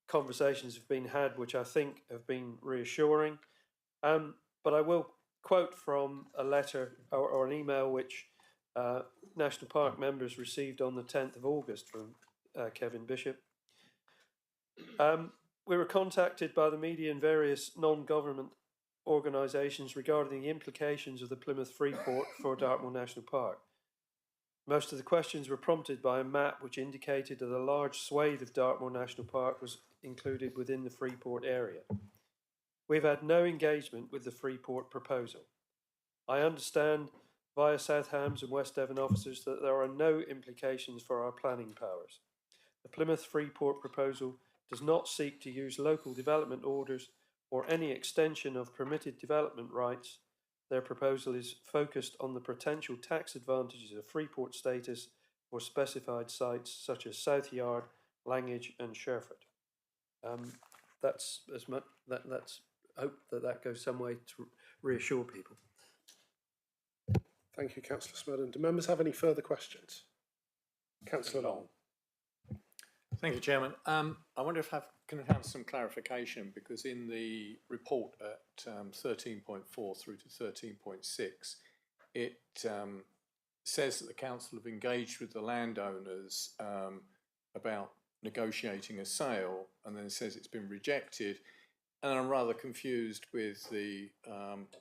N: conversations have been had which I think have been reassuring. But I will quote from a letter or an email which National Park members received on the 10th of August from Kevin Bishop. We were contacted by the media and various non-government organisations regarding the implications of the Plymouth Freeport for Dartmoor National Park. Most of the questions were prompted by a map which indicated that a large swathe of Dartmoor National Park was included within the Freeport area. We've had no engagement with the Freeport proposal. I understand via South Hams and West Devon officers that there are no implications for our planning powers. The Plymouth Freeport proposal does not seek to use local development orders or any extension of permitted development rights. Their proposal is focused on the potential tax advantages of Freeport status for specified sites such as South Yard, Langage and Sherford. That's as much. That's hope that goes some way to reassure people.
A: Thank you, Councillor Smurden. Do members have any further questions? Councillor Long.
B: Thank you, Chairman. I wonder if I can have some clarification, because in the report at 13.4 through to 13.6, it says that the council have engaged with the landowners about negotiating a sale, and then it says it's been rejected. And I'm rather confused with the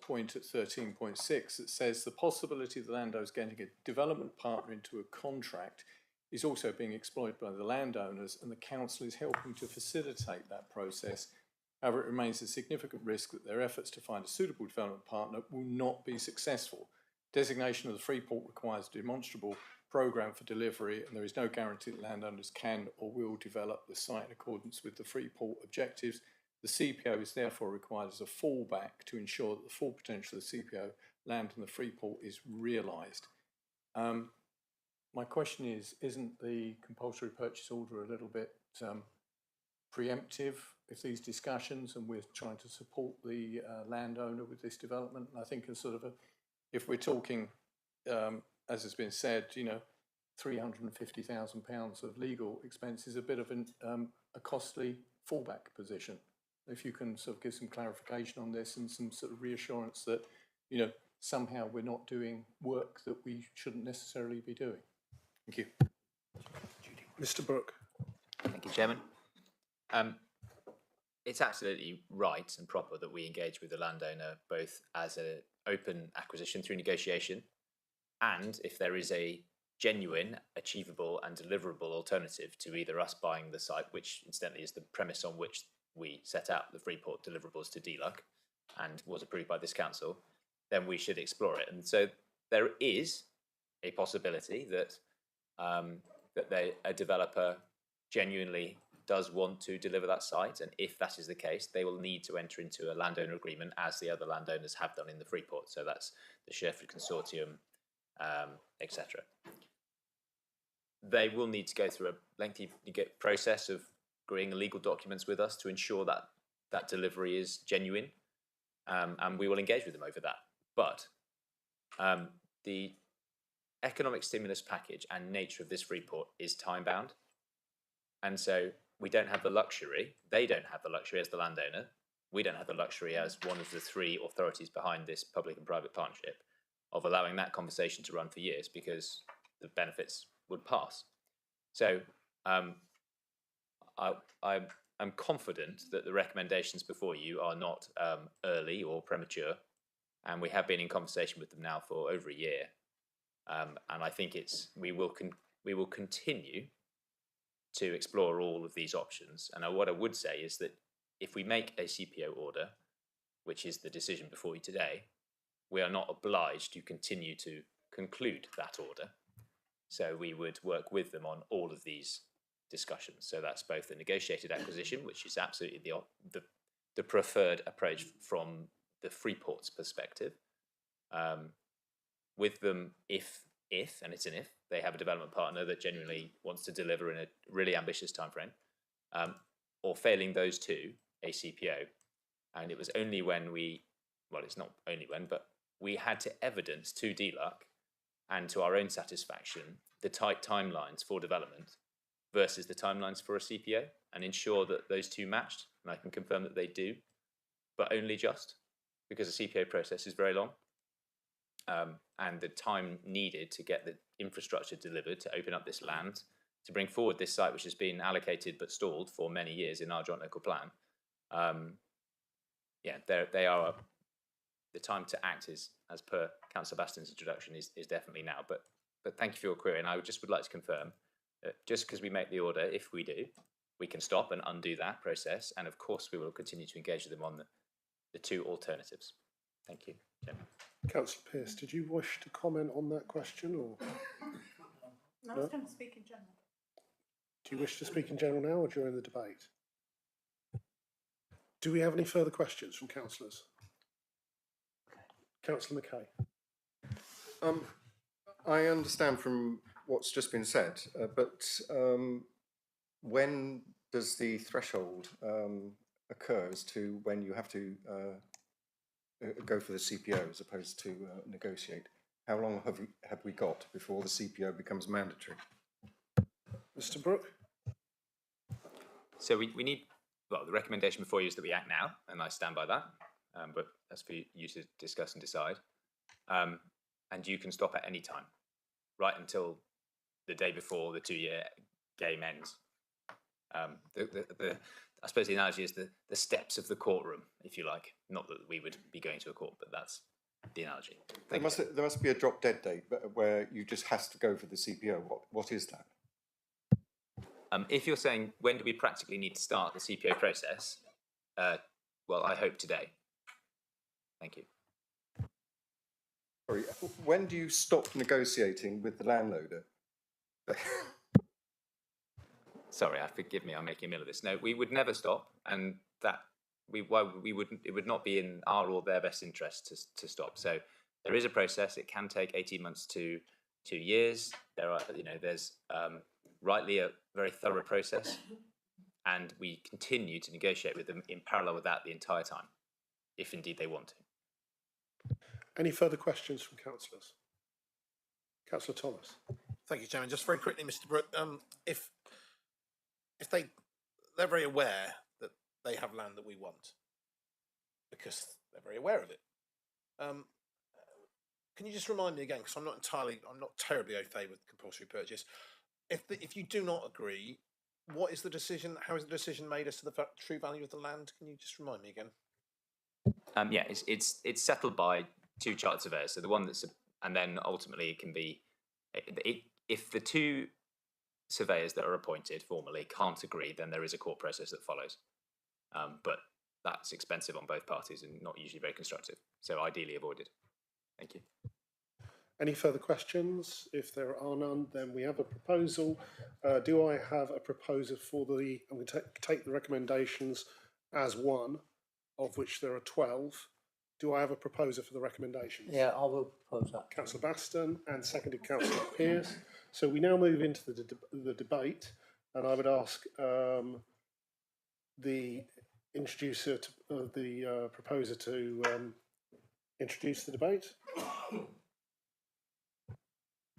B: point at 13.6 that says the possibility of the landowners getting a development partner into a contract is also being explored by the landowners, and the council is helping to facilitate that process. However, it remains a significant risk that their efforts to find a suitable development partner will not be successful. Designation of the Freeport requires a demonstrable programme for delivery, and there is no guarantee that landowners can or will develop the site in accordance with the Freeport objectives. The CPO is therefore required as a fallback to ensure that the full potential of the CPO land in the Freeport is realised. My question is, isn't the compulsory purchase order a little bit preemptive of these discussions, and we're trying to support the landowner with this development? I think as sort of if we're talking, as has been said, you know, £350,000 of legal expenses, a bit of a costly fallback position. If you can sort of give some clarification on this and some sort of reassurance that, you know, somehow we're not doing work that we shouldn't necessarily be doing. Thank you.
A: Mr. Brooke.
C: Thank you, Chairman. It's absolutely right and proper that we engage with the landowner both as an open acquisition through negotiation, and if there is a genuine, achievable and deliverable alternative to either us buying the site, which incidentally is the premise on which we set out the Freeport deliverables to DLUC and was approved by this council, then we should explore it. And so there is a possibility that a developer genuinely does want to deliver that site, and if that is the case, they will need to enter into a landowner agreement, as the other landowners have done in the Freeport. So that's the Sherford Consortium, etc. They will need to go through a lengthy process of agreeing legal documents with us to ensure that that delivery is genuine, and we will engage with them over that. But the economic stimulus package and nature of this Freeport is time-bound, and so we don't have the luxury, they don't have the luxury as the landowner, we don't have the luxury as one of the three authorities behind this public and private partnership of allowing that conversation to run for years, because the benefits would pass. So I'm confident that the recommendations before you are not early or premature, and we have been in conversation with them now for over a year. And I think we will continue to explore all of these options. And what I would say is that if we make a CPO order, which is the decision before you today, we are not obliged to continue to conclude that order. So we would work with them on all of these discussions. So that's both the negotiated acquisition, which is absolutely the preferred approach from the Freeport's perspective, with them if, and it's an if, they have a development partner that genuinely wants to deliver in a really ambitious timeframe, or failing those two, a CPO. And it was only when it's not only when, but we had to evidence to DLUC and to our own satisfaction the tight timelines for development versus the timelines for a CPO, and ensure that those two matched. And I can confirm that they do, but only just because the CPO process is very long. And the time needed to get the infrastructure delivered, to open up this land, to bring forward this site, which has been allocated but stalled for many years in our joint local plan. They are the time to act is, as per Councillor Baston's introduction, is definitely now. But thank you for your query, and I would like to confirm that just because we make the order, if we do, we can stop and undo that process, and of course we will continue to engage with them on the two alternatives. Thank you, Chairman.
A: Councillor Pearce, did you wish to comment on that question, or
D: No, I was going to speak in general.
A: do you wish to speak in general now or during the debate? Do we have any further questions from councillors? Councillor Mackay.
L: I understand from what's just been said, but when does the threshold occur as to when you have to go for the CPO as opposed to negotiate? How long have we got before the CPO becomes mandatory?
A: Mr. Brooke?
C: So we need, well, the recommendation before you is that we act now, and I stand by that, but that's for you to discuss and decide. And you can stop at any time, right until the day before the 2-year game ends. I suppose the analogy is the steps of the courtroom, if you like. Not that we would be going to a court, but that's the analogy.
L: There must be a drop dead date where you just has to go for the CPO. What is that?
C: If you're saying when do we practically need to start the CPO process, well, I hope today. Thank you.
L: Sorry, when do you stop negotiating with the landlord?
C: Sorry, forgive me, I'm making a meal of this. No, we would never stop, and that it would not be in our or their best interest to stop. So there is a process. It can take 18 months to 2 years. There's rightly a very thorough process, and we continue to negotiate with them in parallel with that the entire time, if indeed they want to.
A: Any further questions from councillors? Councillor Thomas.
J: Thank you, Chairman. Just very quickly, Mr. Brooke, if they're very aware that they have land that we want, because they're very aware of it. Can you just remind me again, because I'm not terribly au fait with compulsory purchase. If you do not agree, what is the decision? How is the decision made as to the true value of the land? Can you just remind me again?
C: Yeah, it's settled by 2 chartered surveyors. So the one that's, and then ultimately it can be, if the 2 surveyors that are appointed formally can't agree, then there is a court process that follows. But that's expensive on both parties and not usually very constructive. So ideally avoided. Thank you.
A: Any further questions? If there are none, then we have a proposal. Do I have a proposer for the, I'm going to take the recommendations as one, of which there are 12. Do I have a proposer for the recommendations?
H: Yeah, I will propose that.
A: Councillor Baston and seconded Councillor Pearce. So we now move into the debate, and I would ask the introducer, the proposer, to introduce the debate.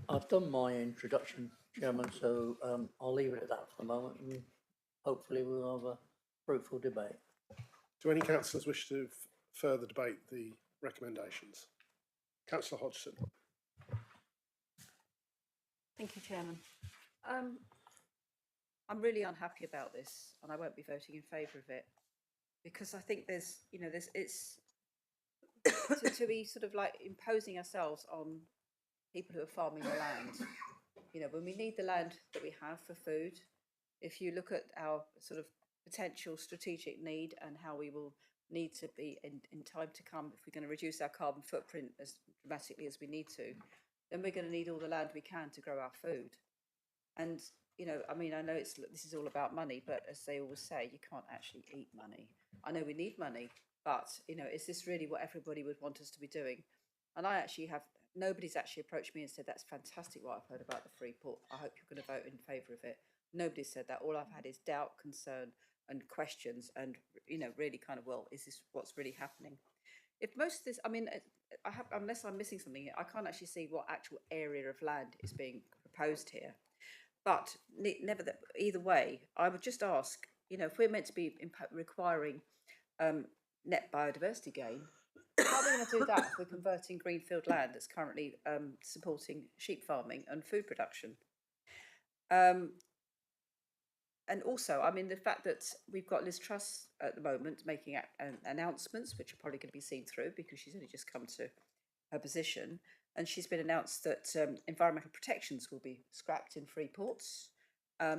I: I've done my introduction, Chairman, so I'll leave it at that for the moment, and hopefully we'll have a fruitful debate.
A: Do any councillors wish to further debate the recommendations? Councillor Hodgson.
M: Thank you, Chairman. I'm really unhappy about this, and I won't be voting in favour of it, because I think it's to be sort of like imposing ourselves on people who are farming the land. When we need the land that we have for food, if you look at our sort of potential strategic need and how we will need to be in time to come, if we're going to reduce our carbon footprint as dramatically as we need to, then we're going to need all the land we can to grow our food. And, you know, I mean, I know this is all about money, but as they always say, you can't actually eat money. I know we need money, but, you know, is this really what everybody would want us to be doing? And nobody's actually approached me and said, that's fantastic what I've heard about the free port. I hope you're going to vote in favour of it. Nobody said that. All I've had is doubt, concern and questions and, you know, really kind of, well, is this what's really happening? If most of this, I mean, unless I'm missing something here, I can't actually see what actual area of land is being proposed here. But either way, I would just ask, you know, if we're meant to be requiring net biodiversity gain, how are we going to do that if we're converting greenfield land that's currently supporting sheep farming and food production? And also, I mean, the fact that we've got Liz Truss at the moment making announcements, which are probably going to be seen through because she's only just come to her position, and she's been announced that environmental protections will be scrapped in free ports.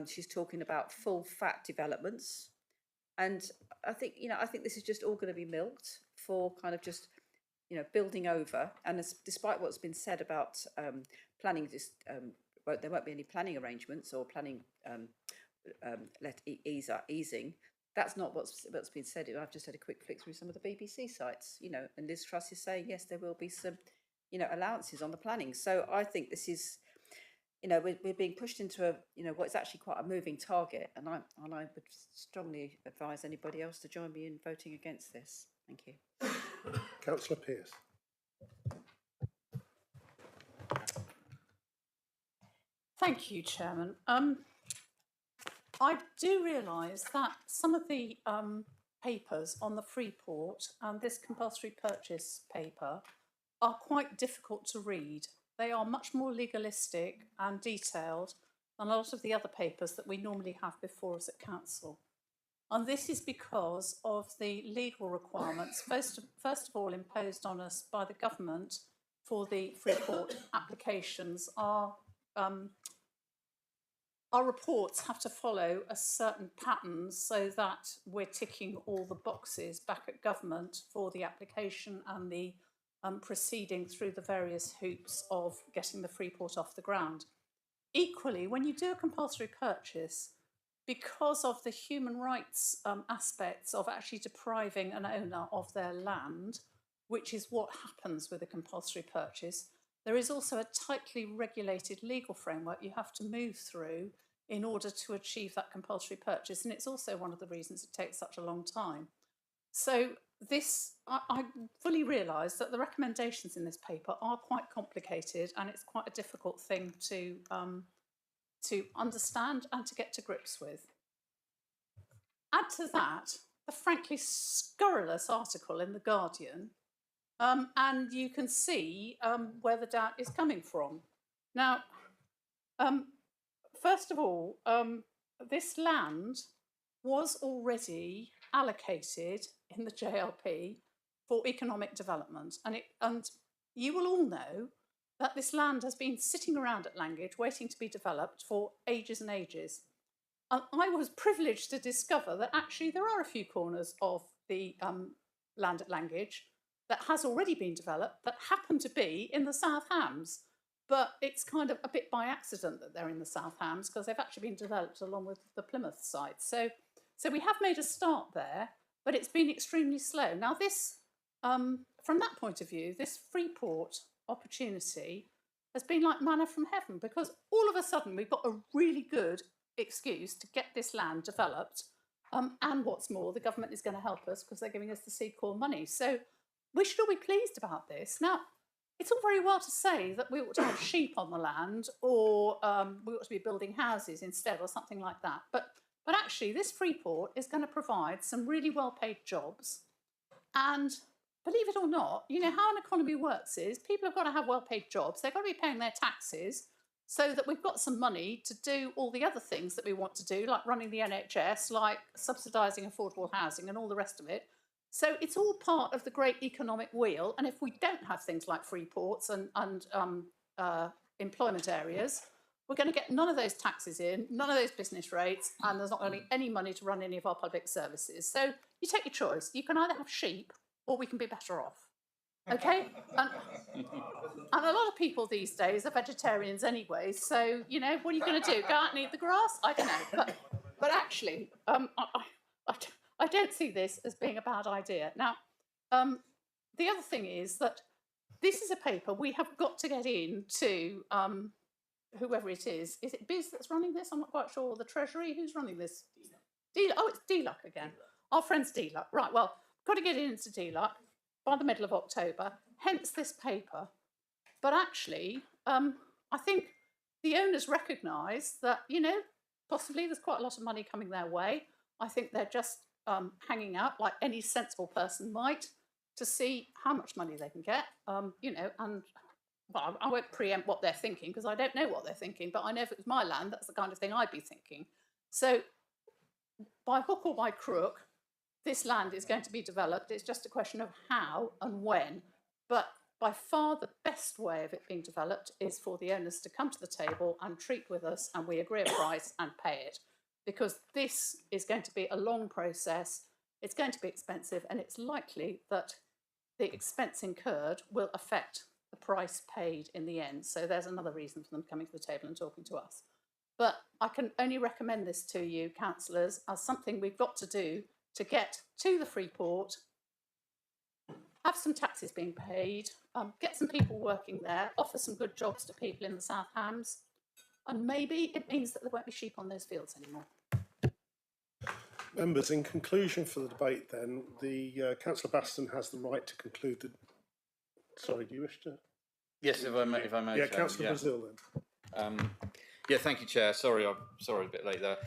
M: She's talking about full fat developments, and I think this is just all going to be milked for kind of just, you know, building over. And despite what's been said about planning, there won't be any planning arrangements or planning easing. That's not what's been said. I've just had a quick flick through some of the BBC sites, you know, and Liz Truss is saying yes, there will be some, you know, allowances on the planning. So I think this is, you know, we're being pushed into a, you know, what's actually quite a moving target, and I would strongly advise anybody else to join me in voting against this. Thank you.
A: Councillor Pearce.
D: Thank you, Chairman. I do realise that some of the papers on the free port and this compulsory purchase paper are quite difficult to read. They are much more legalistic and detailed than a lot of the other papers that we normally have before us at council. And this is because of the legal requirements, first of all imposed on us by the government for the free port applications. Our reports have to follow a certain pattern so that we're ticking all the boxes back at government for the application and the proceeding through the various hoops of getting the free port off the ground. Equally, when you do a compulsory purchase, because of the human rights aspects of actually depriving an owner of their land, which is what happens with a compulsory purchase, there is also a tightly regulated legal framework you have to move through in order to achieve that compulsory purchase. And it's also one of the reasons it takes such a long time. So I fully realise that the recommendations in this paper are quite complicated, and it's quite a difficult thing to understand and to get to grips with. Add to that the frankly scurrilous article in The Guardian, and you can see where the doubt is coming from. Now, first of all, this land was already allocated in the JLP for economic development, and you will all know that this land has been sitting around at Langage waiting to be developed for ages and ages. And I was privileged to discover that actually there are a few corners of the land at Langage that has already been developed that happen to be in the South Hams. But it's kind of a bit by accident that they're in the South Hams because they've actually been developed along with the Plymouth site. So we have made a start there, but it's been extremely slow. Now this, from that point of view, this free port opportunity has been like manna from heaven, because all of a sudden we've got a really good excuse to get this land developed. And what's more, the government is going to help us because they're giving us the seed corn money. So we should all be pleased about this. Now, it's all very well to say that we ought to have sheep on the land, or we ought to be building houses instead, or something like that. But actually, this free port is going to provide some really well-paid jobs. And believe it or not, you know, how an economy works is people have got to have well-paid jobs. They've got to be paying their taxes so that we've got some money to do all the other things that we want to do, like running the NHS, like subsidising affordable housing and all the rest of it. So it's all part of the great economic wheel. And if we don't have things like free ports and employment areas, we're going to get none of those taxes in, none of those business rates, and there's not going to be any money to run any of our public services. So you take your choice. You can either have sheep or we can be better off. Okay? And a lot of people these days are vegetarians anyway, so, you know, what are you going to do? Go out and eat the grass? I don't know. But actually, I don't see this as being a bad idea. Now, the other thing is that this is a paper we have got to get into whoever it is. Is it Biz that's running this? I'm not quite sure. The Treasury? Who's running this? Oh, it's DLUC again. Our friends DLUC. Right, well, got to get it into DLUC by the middle of October, hence this paper. But actually, I think the owners recognise that, you know, possibly there's quite a lot of money coming their way. I think they're just hanging out, like any sensible person might, to see how much money they can get, you know, and well, I won't preempt what they're thinking because I don't know what they're thinking, but I know if it was my land, that's the kind of thing I'd be thinking. So by hook or by crook, this land is going to be developed. It's just a question of how and when. But by far the best way of it being developed is for the owners to come to the table and treat with us, and we agree a price and pay it. Because this is going to be a long process, it's going to be expensive, and it's likely that the expense incurred will affect the price paid in the end. So there's another reason for them coming to the table and talking to us. But I can only recommend this to you, councillors, as something we've got to do to get to the free port, have some taxes being paid, get some people working there, offer some good jobs to people in the South Hams, and maybe it means that there won't be sheep on those fields anymore.
A: Members, in conclusion for the debate then, the Councillor Baston has the right to conclude the... Sorry, do you wish to?
R: Yes, if I may.
A: Yeah, Councillor Brazil then.
R: Yeah, thank you, Chair. Sorry, I'm a bit late there.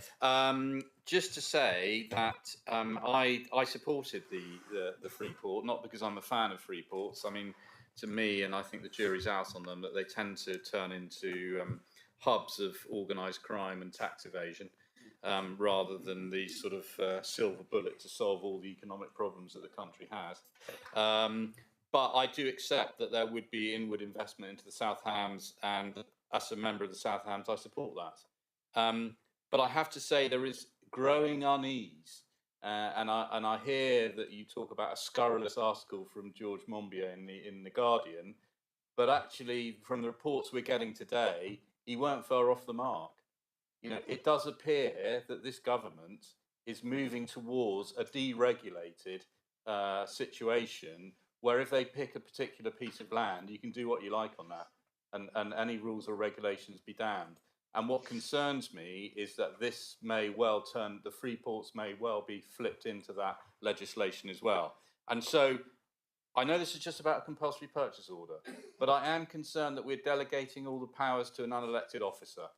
R: Just to say that I supported the Freeport, not because I'm a fan of Freeports. I mean, to me, and I think the jury's out on them, that they tend to turn into hubs of organised crime and tax evasion, rather than the sort of silver bullet to solve all the economic problems that the country has. But I do accept that there would be inward investment into the South Hams, and as a member of the South Hams, I support that. But I have to say there is growing unease, and I hear that you talk about a scurrilous article from George Monbiot in the Guardian, but actually, from the reports we're getting today, he weren't far off the mark. You know, it does appear that this government is moving towards a deregulated situation where if they pick a particular piece of land, you can do what you like on that, and any rules or regulations be damned. And what concerns me is that this may well turn, the free ports may well be flipped into that legislation as well. And so I know this is just about a compulsory purchase order, but I am concerned that we're delegating all the powers to an unelected officer.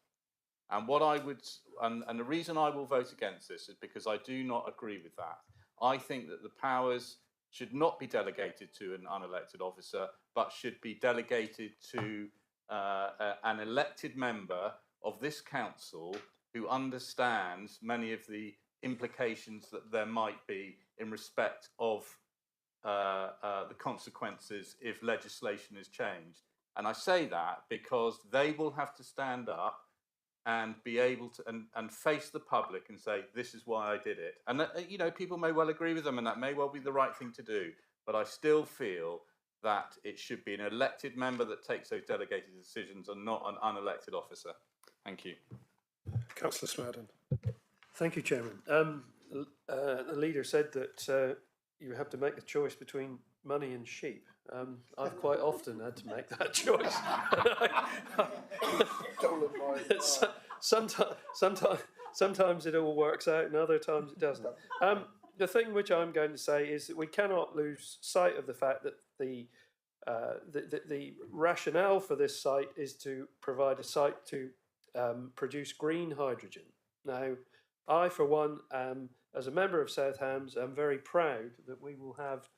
R: And what I would, and the reason I will vote against this is because I do not agree with that. I think that the powers should not be delegated to an unelected officer, but should be delegated to an elected member of this council who understands many of the implications that there might be in respect of the consequences if legislation is changed. And I say that because they will have to stand up and be able to and face the public and say, this is why I did it. And that, you know, people may well agree with them, and that may well be the right thing to do, but I still feel that it should be an elected member that takes those delegated decisions and not an unelected officer. Thank you.
A: Councillor Smerdon.
N: Thank you, Chairman. The leader said that you have to make a choice between money and sheep. I've quite often had to make that choice. Sometimes it all works out, and other times it doesn't. The thing which I'm going to say is that we cannot lose sight of the fact that the rationale for this site is to provide a site to produce green hydrogen. Now, I, for one, as a member of South Hams, am very proud that we will have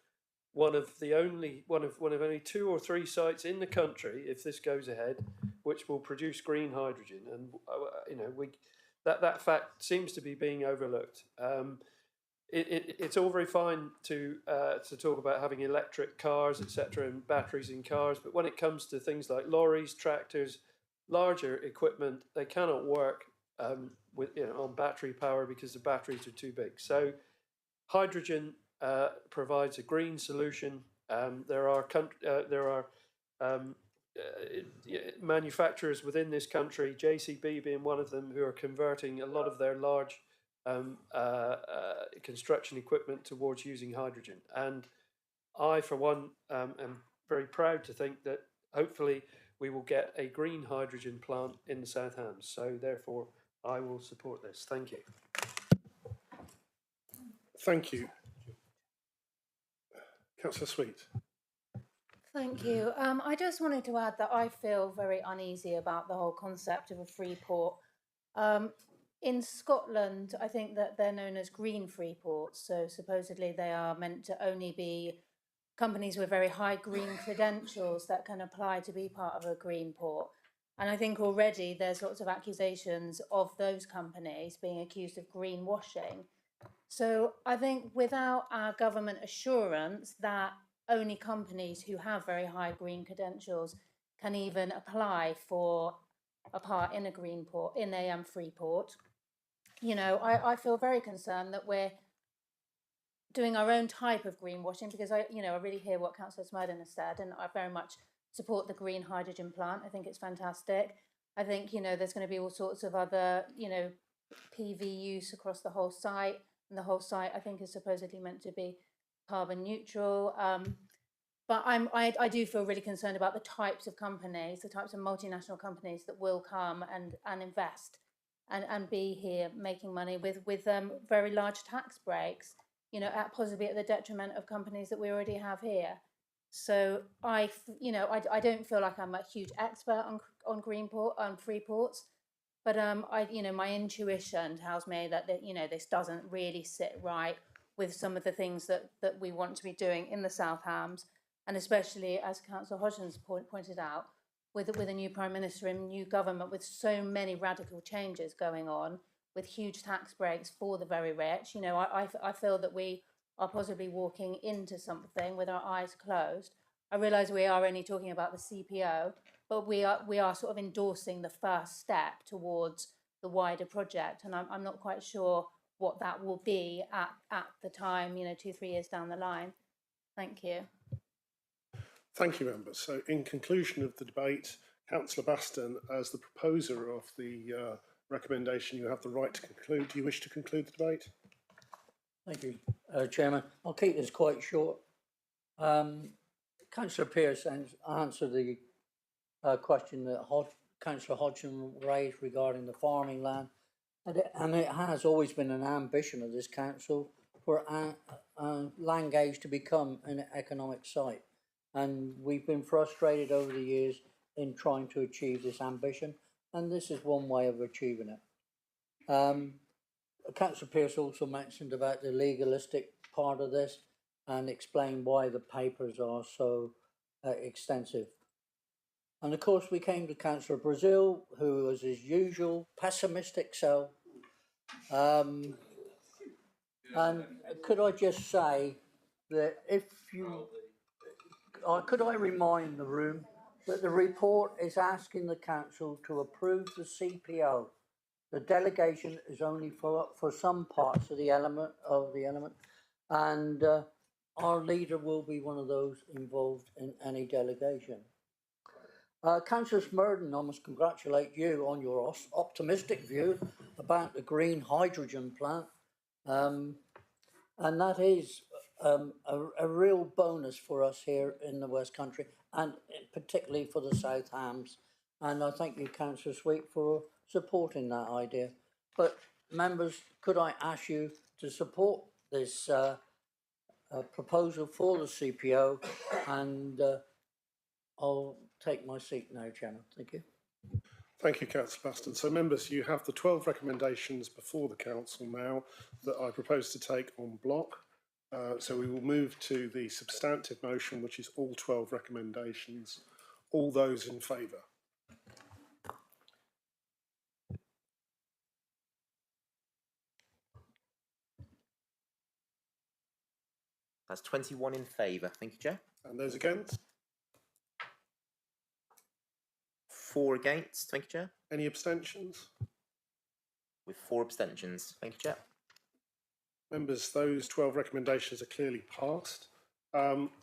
N: one of only 2 or 3 sites in the country, if this goes ahead, which will produce green hydrogen. And you know, that fact seems to be being overlooked. It's all very fine to talk about having electric cars, etc., and batteries in cars, but when it comes to things like lorries, tractors, larger equipment, they cannot work with on battery power because the batteries are too big. So hydrogen provides a green solution. There are manufacturers within this country, JCB being one of them, who are converting a lot of their large construction equipment towards using hydrogen. And I, for one, am very proud to think that hopefully we will get a green hydrogen plant in the South Hams. So therefore, I will support this. Thank you.
A: Thank you. Councillor Sweet.
F: Thank you. I just wanted to add that I feel very uneasy about the whole concept of a free port. In Scotland, I think that they're known as green free ports. So supposedly they are meant to only be companies with very high green credentials that can apply to be part of a green port. And I think already there's lots of accusations of those companies being accused of greenwashing. So I think without our government assurance that only companies who have very high green credentials can even apply for a part in a green port, in a free port, I feel very concerned that we're doing our own type of greenwashing, because I really hear what Councillor Smurden has said, and I very much support the green hydrogen plant. I think it's fantastic. I think, there's going to be all sorts of other, PV use across the whole site, and the whole site, I think, is supposedly meant to be carbon neutral. But I do feel really concerned about the types of companies, the types of multinational companies that will come and invest and be here making money with very large tax breaks, possibly at the detriment of companies that we already have here. So I don't feel like I'm a huge expert on free ports, but my intuition tells me that this doesn't really sit right with some of the things that we want to be doing in the South Hams, and especially, as Councillor Hodgins pointed out, with a new Prime Minister and new government with so many radical changes going on, with huge tax breaks for the very rich. I feel that we are possibly walking into something with our eyes closed. I realise we are only talking about the CPO, but we are sort of endorsing the first step towards the wider project, and I'm not quite sure what that will be at the time, 2-3 years down the line. Thank you.
A: Thank you, members. So in conclusion of the debate, Councillor Baston, as the proposer of the recommendation, you have the right to conclude. Do you wish to conclude the debate?
I: Thank you, Chairman. I'll keep this quite short. Councillor Pearce answered the question that Councillor Hodgson raised regarding the farming land. And it has always been an ambition of this council for Langage to become an economic site. And we've been frustrated over the years in trying to achieve this ambition, and this is one way of achieving it. Councillor Pearce also mentioned about the legalistic part of this and explained why the papers are so extensive. And of course we came to Councillor Brazil, who was his usual pessimistic self. And could I just say that could I remind the room that the report is asking the council to approve the CPO. The delegation is only for some parts of the element, and our leader will be one of those involved in any delegation. Councillor Smurden, I must congratulate you on your optimistic view about the green hydrogen plant, and that is a real bonus for us here in the West Country, and particularly for the South Hams. And I thank you, Councillor Sweet, for supporting that idea. But members, could I ask you to support this proposal for the CPO, and I'll take my seat now, Chairman. Thank you.
A: Thank you, Councillor Baston. So members, you have the 12 recommendations before the council now that I propose to take on block. So we will move to the substantive motion, which is all 12 recommendations. All those in favour?
C: That's 21 in favour. Thank you, Chair.
A: And those against?
K: 4 against. Thank you, Chair.
A: Any abstentions?
K: With 4 abstentions. Thank you, Chair.
A: Members, those 12 recommendations are clearly passed.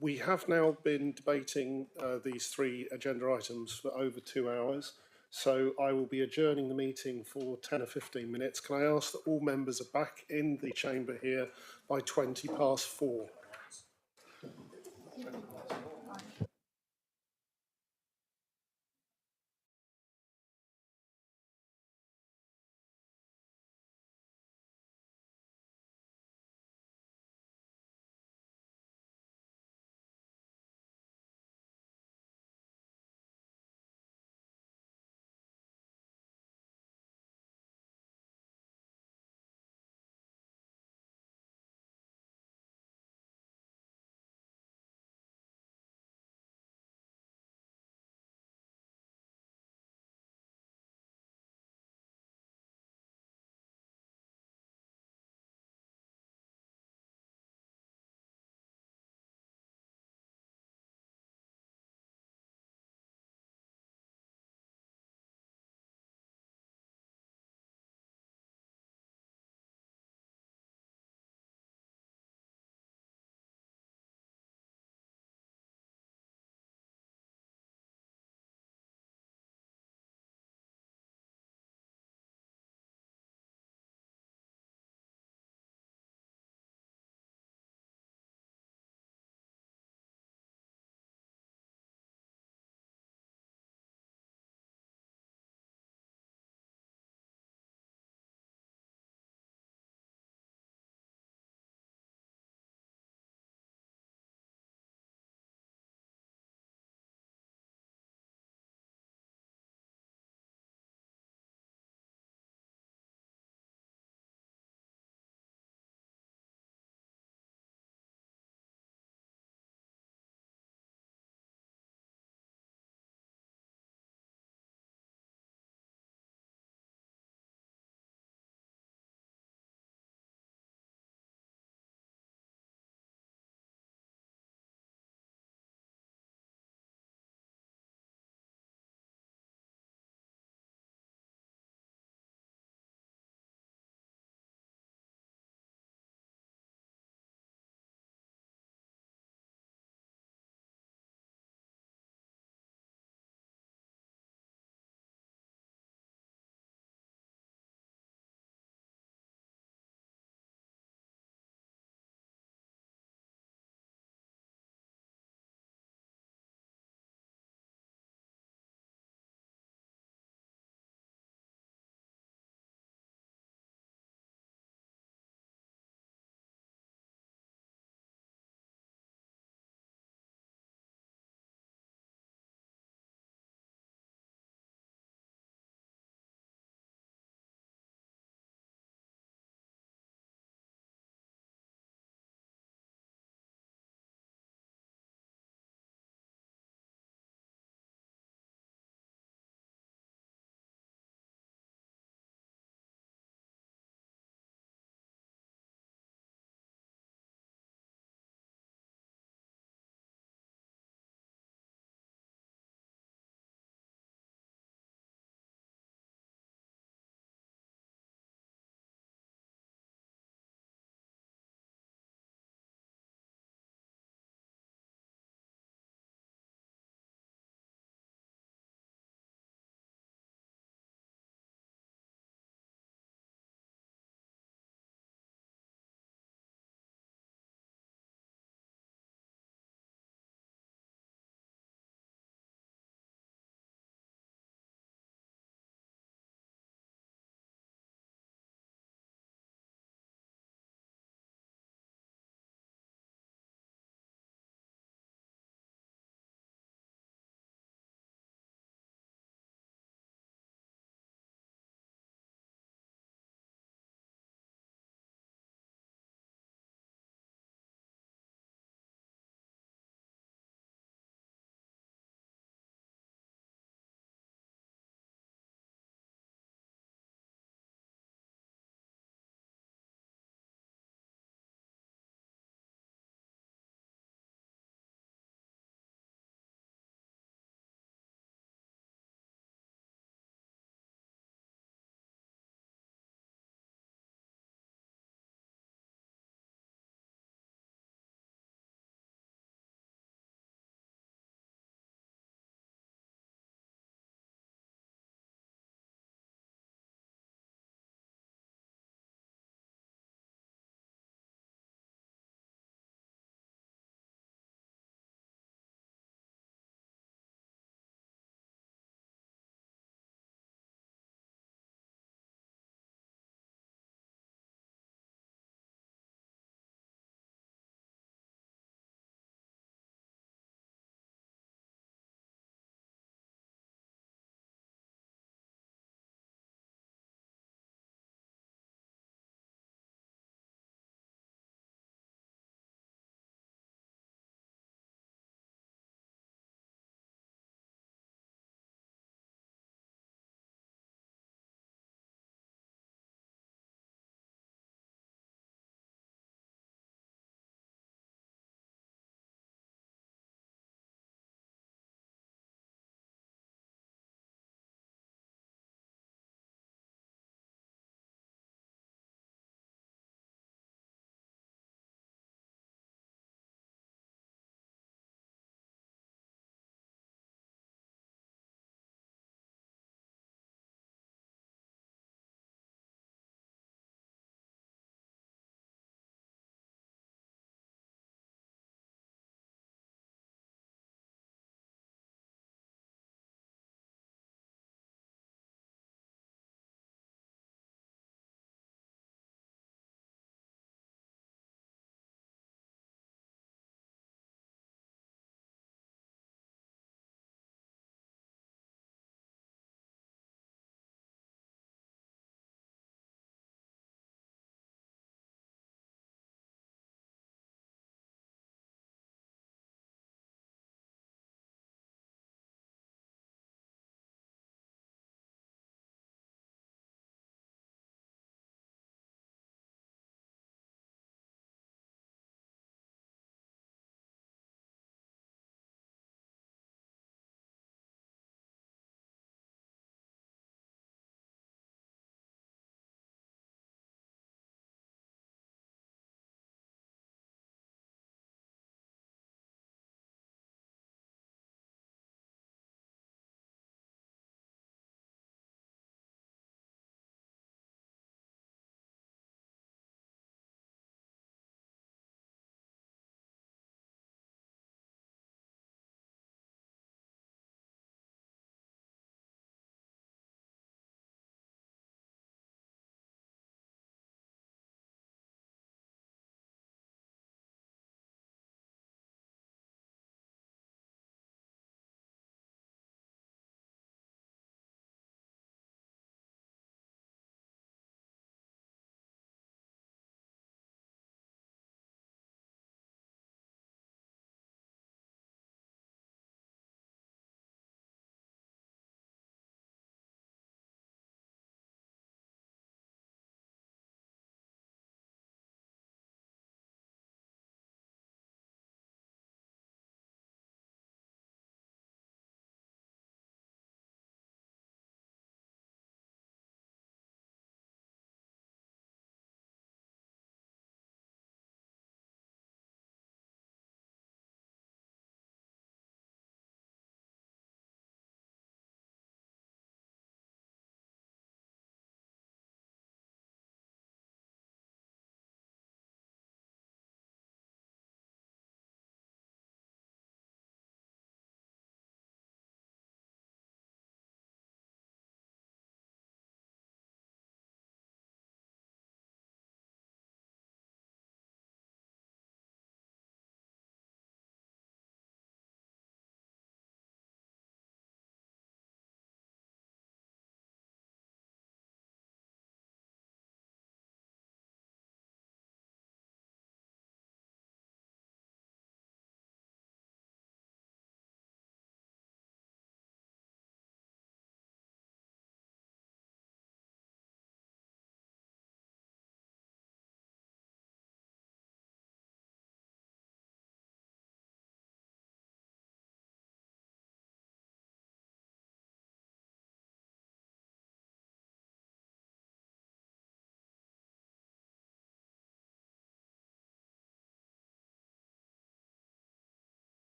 A: We have now been debating these 3 agenda items for over 2 hours, so I will be adjourning the meeting for 10 or 15 minutes. Can I ask that all members are back in the chamber here by 4:20?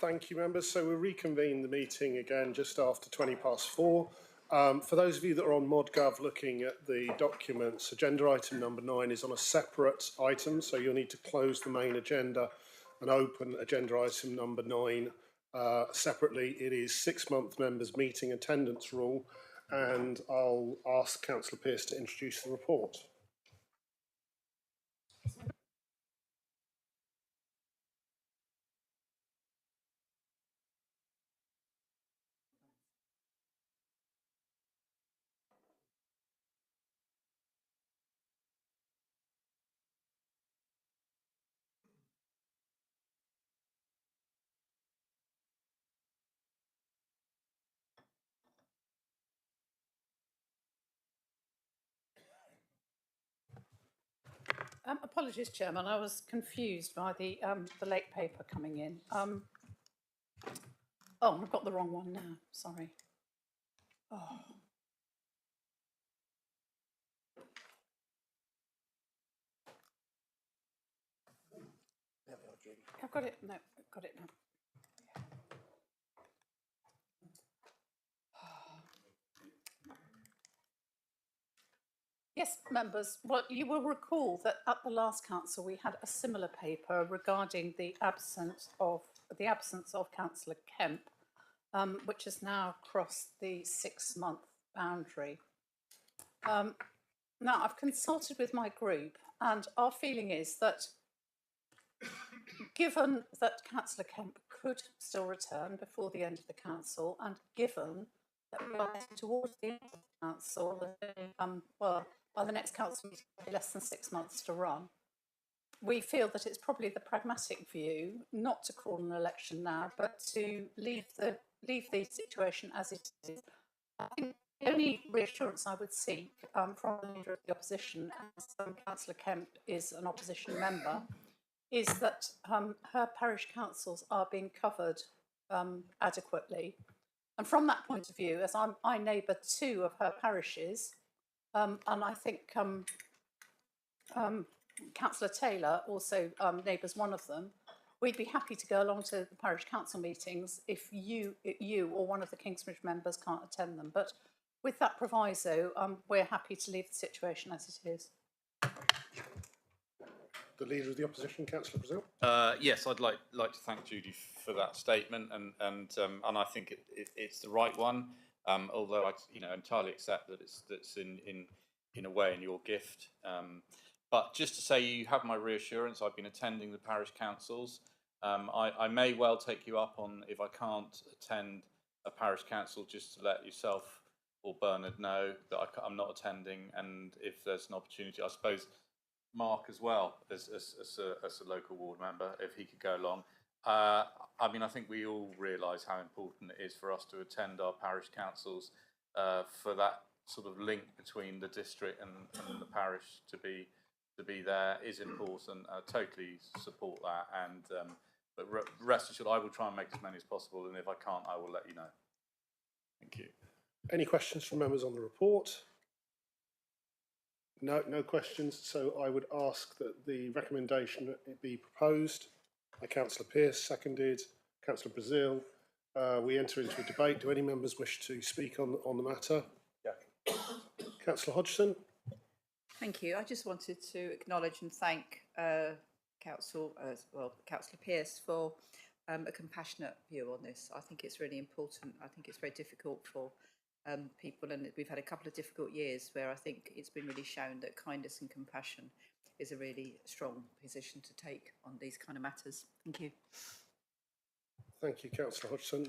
A: Thank you, members. So we'll reconvene the meeting again just after 4:20. For those of you that are on ModGov looking at the documents, agenda item number 9 is on a separate item, so you'll need to close the main agenda and open agenda item number 9 separately. It is 6-month members meeting attendance rule, and I'll ask Councillor Pearce to introduce the report.
D: Apologies, Chairman. I was confused by the late paper coming in. Oh, I've got the wrong one now. Sorry. Oh. I've got it. No, I've got it now. Yes, members. Well, you will recall that at the last council we had a similar paper regarding the absence of Councillor Kemp, which has now crossed the 6-month boundary. Now, I've consulted with my group, and our feeling is that given that Councillor Kemp could still return before the end of the council, and given that we are towards the end of the council, well, by the next council meeting, less than 6 months to run, we feel that it's probably the pragmatic view not to call an election now, but to leave the situation as it is. I think the only reassurance I would seek from the Leader of the Opposition, as Councillor Kemp is an opposition member, is that her parish councils are being covered adequately. And from that point of view, as I neighbour 2 of her parishes, and I think Councillor Taylor also neighbours one of them, we'd be happy to go along to the parish council meetings if you or one of the Kingsbridge members can't attend them. But with that proviso, we're happy to leave the situation as it is.
A: The Leader of the Opposition, Councillor Brazil.
R: Yes, I'd like to thank Judy for that statement, and I think it's the right one. Although I entirely accept that it's in a way in your gift. But just to say, you have my reassurance. I've been attending the parish councils. I may well take you up on, if I can't attend a parish council, just to let yourself or Bernard know that I'm not attending, and if there's an opportunity, I suppose Mark as well as a local ward member, if he could go along. I mean, I think we all realise how important it is for us to attend our parish councils, for that sort of link between the district and the parish to be there is important. I totally support that, and but rest assured, I will try and make as many as possible, and if I can't, I will let you know. Thank you.
A: Any questions from members on the report? No questions. So I would ask that the recommendation be proposed by Councillor Pearce, seconded Councillor Brazil. We enter into a debate. Do any members wish to speak on the matter? Yeah. Councillor Hodgson.
M: Thank you. I just wanted to acknowledge and thank Councillor Pearce for a compassionate view on this. I think it's really important. I think it's very difficult for people, and we've had a couple of difficult years where I think it's been really shown that kindness and compassion is a really strong position to take on these kind of matters. Thank you.
A: Thank you, Councillor Hodgson.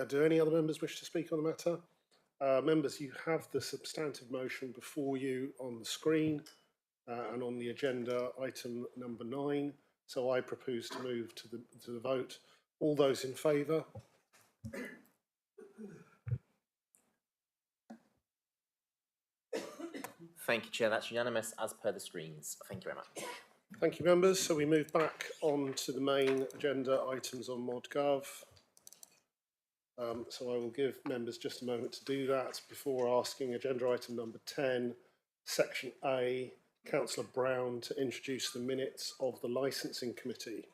A: Do any other members wish to speak on the matter? Members, you have the substantive motion before you on the screen and on the agenda item number 9. So I propose to move to the vote. All those in favour?
K: Thank you, Chair. That's unanimous as per the screens. Thank you very much.
A: Thank you, members. So we move back on to the main agenda items on ModGov. So I will give members just a moment to do that before asking agenda item number 10, section A, Councillor Brown to introduce the minutes of the licensing committee.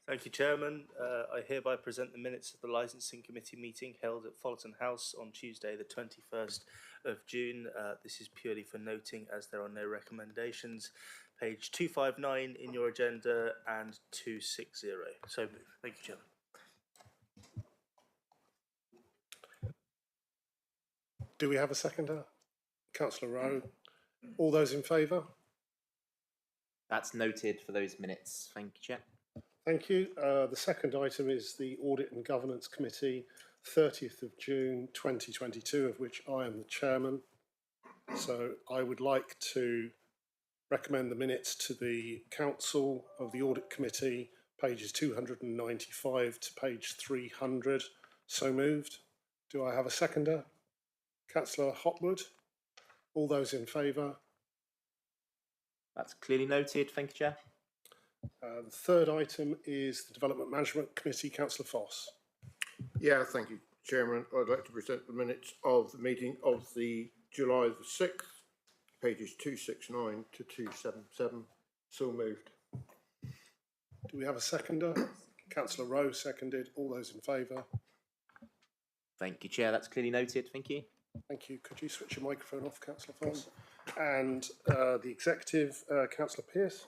O: Thank you, Chairman. I hereby present the minutes of the Licensing Committee meeting held at Fullerton House on Tuesday, the 21st of June. This is purely for noting as there are no recommendations. Page 259 in your agenda and 260. So moved. Thank you, Chairman.
A: Do we have a seconder? Councillor Rowe. All those in favour?
C: That's noted for those minutes. Thank you, Chair.
A: Thank you. The second item is the Audit and Governance Committee, 30th of June 2022, of which I am the chairman. So I would like to recommend the minutes to the Council of the Audit Committee, pages 295 to page 300. So moved. Do I have a seconder? Councillor Hopwood. All those in favour?
C: That's clearly noted. Thank you, Chair.
A: The third item is the Development Management Committee. Councillor Foss.
L: Yeah, thank you, Chairman. I'd like to present the minutes of the meeting of the July the 6th, pages 269 to 277. So moved.
A: Do we have a seconder? Councillor Rowe seconded. All those in favour?
C: Thank you, Chair. That's clearly noted. Thank you.
A: Thank you. Could you switch your microphone off, Councillor Foss? And the executive, Councillor Pearce.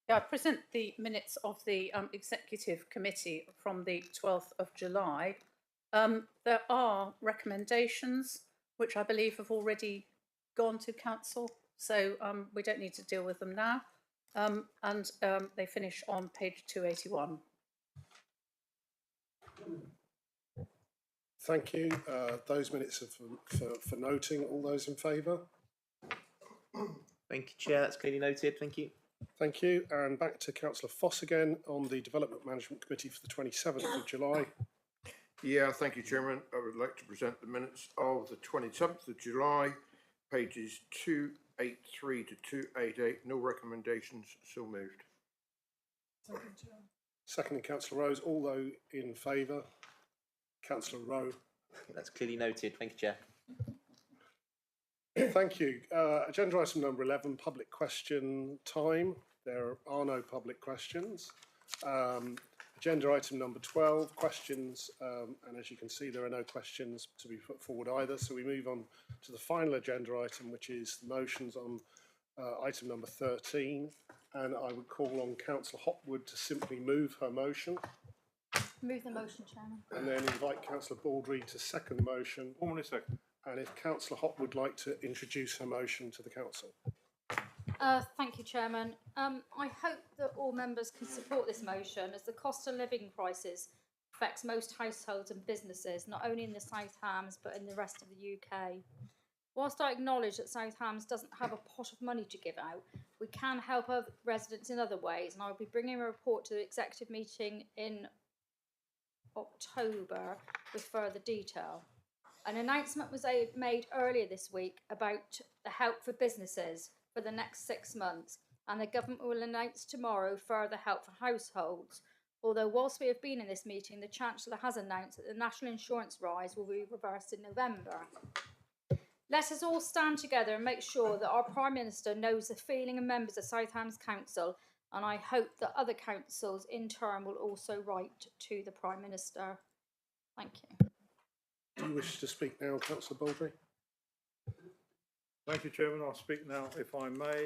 D: Yeah, I present the minutes of the Executive Committee from the 12th of July. There are recommendations which I believe have already gone to Council, so we don't need to deal with them now. And they finish on page 281.
A: Thank you. Those minutes are for noting. All those in favour?
C: Thank you, Chair. That's clearly noted. Thank you.
A: Thank you. And back to Councillor Foss again on the Development Management Committee for the 27th of July.
L: Yeah, thank you, Chairman. I would like to present the minutes of the 27th of July, pages 283 to 288. No recommendations. So moved.
A: Seconding Councillor Rose. All those in favour? Councillor Rowe.
C: That's clearly noted. Thank you, Chair.
A: Thank you. Agenda item number 11, public question time. There are no public questions. Agenda item number 12, questions. And as you can see, there are no questions to be put forward either. So we move on to the final agenda item, which is the motions on item number 13. And I would call on Councillor Hopwood to simply move her motion.
Q: Move the motion, Chairman.
A: And then invite Councillor Baldry to second the motion.
B: 1 minute second.
A: And if Councillor Hopp would like to introduce her motion to the Council.
Q: Thank you, Chairman. I hope that all members can support this motion as the cost of living crisis affects most households and businesses, not only in the South Hams but in the rest of the UK. Whilst I acknowledge that South Hams doesn't have a pot of money to give out, we can help other residents in other ways, and I will be bringing a report to the executive meeting in October with further detail. An announcement was made earlier this week about the help for businesses for the next 6 months, and the government will announce tomorrow further help for households. Although whilst we have been in this meeting, the Chancellor has announced that the national insurance rise will be reversed in November. Let us all stand together and make sure that our Prime Minister knows the feeling of members of South Hams Council, and I hope that other councils in turn will also write to the Prime Minister. Thank you.
A: Do you wish to speak now, Councillor Baldry?
B: Thank you, Chairman. I'll speak now, if I may.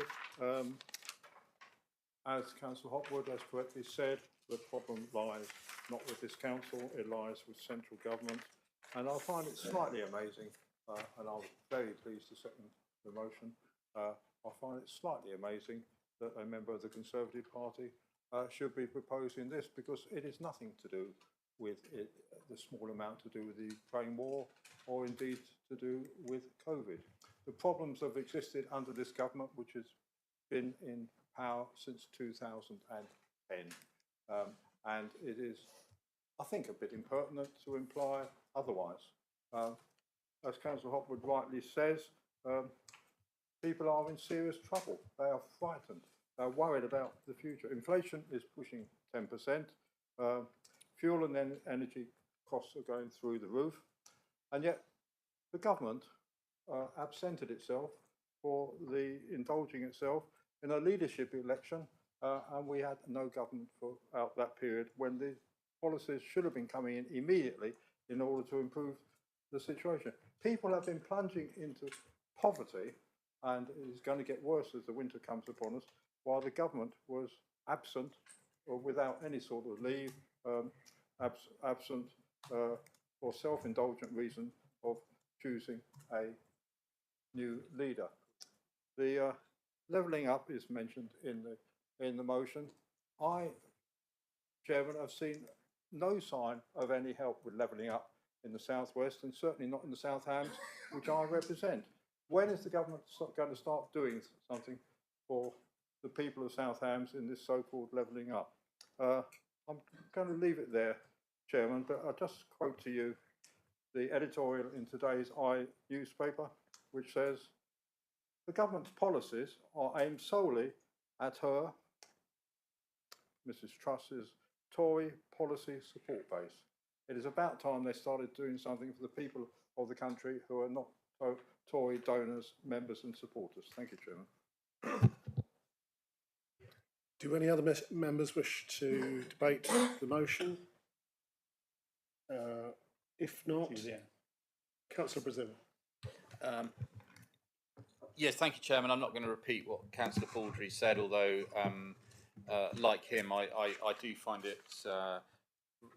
B: As Councillor Hopwood has correctly said, the problem lies not with this council, it lies with central government. And I find it slightly amazing, and I was very pleased to second the motion. I find it slightly amazing that a member of the Conservative Party should be proposing this, because it is nothing to do with it, the small amount to do with the Ukraine war, or indeed to do with COVID. The problems have existed under this government, which has been in power since 2010. And it is, I think, a bit impertinent to imply otherwise. As Councillor Hopwood rightly says, people are in serious trouble. They are frightened. They're worried about the future. Inflation is pushing 10%. Fuel and energy costs are going through the roof. And yet the government absented itself for indulging itself in a leadership election, and we had no government for out that period when the policies should have been coming in immediately in order to improve the situation. People have been plunging into poverty, and it is going to get worse as the winter comes upon us, while the government was absent or without any sort of leave, absent or self-indulgent reason of choosing a new leader. The levelling up is mentioned in the motion. I, Chairman, have seen no sign of any help with levelling up in the southwest, and certainly not in the South Hams, which I represent. When is the government going to start doing something for the people of South Hams in this so-called levelling up? I'm going to leave it there, Chairman, but I'll just quote to you the editorial in today's newspaper, which says, the government's policies are aimed solely at her, Mrs Truss's, Tory policy support base. It is about time they started doing something for the people of the country who are not Tory donors, members and supporters. Thank you, Chairman.
A: Do any other members wish to debate the motion? If not, Councillor Brazil.
R: Yes, thank you, Chairman. I'm not going to repeat what Councillor Baldry said, although, like him, I do find it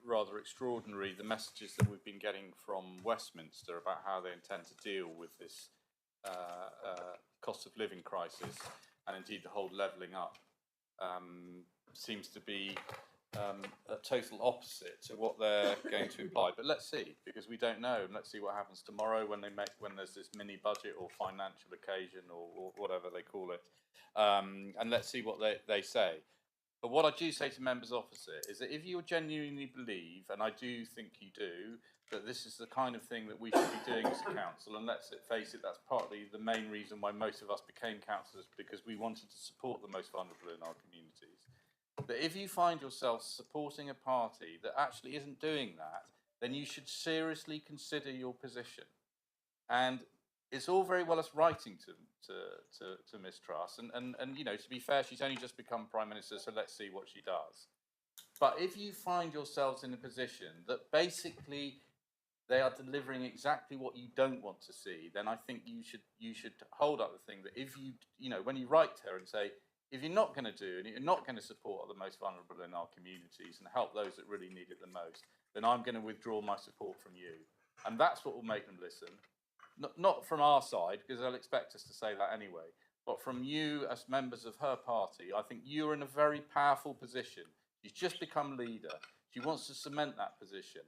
R: rather extraordinary, the messages that we've been getting from Westminster about how they intend to deal with this cost of living crisis, and indeed the whole levelling up seems to be a total opposite to what they're going to imply. But let's see, because we don't know, and let's see what happens tomorrow when there's this mini budget or financial occasion or whatever they call it, and let's see what they say. But what I do say to members opposite is that if you genuinely believe, and I do think you do, that this is the kind of thing that we should be doing as a council, and let's face it, that's partly the main reason why most of us became councillors, because we wanted to support the most vulnerable in our communities. But if you find yourself supporting a party that actually isn't doing that, then you should seriously consider your position. And it's all very well us writing to Miss Truss, and you know, to be fair, she's only just become Prime Minister, so let's see what she does. But if you find yourselves in a position that basically they are delivering exactly what you don't want to see, then I think you should hold up the thing that if you know, when you write to her and say, if you're not going to do and you're not going to support the most vulnerable in our communities and help those that really need it the most, then I'm going to withdraw my support from you. And that's what will make them listen. Not from our side, because they'll expect us to say that anyway, but from you as members of her party. I think you're in a very powerful position. She's just become leader. She wants to cement that position.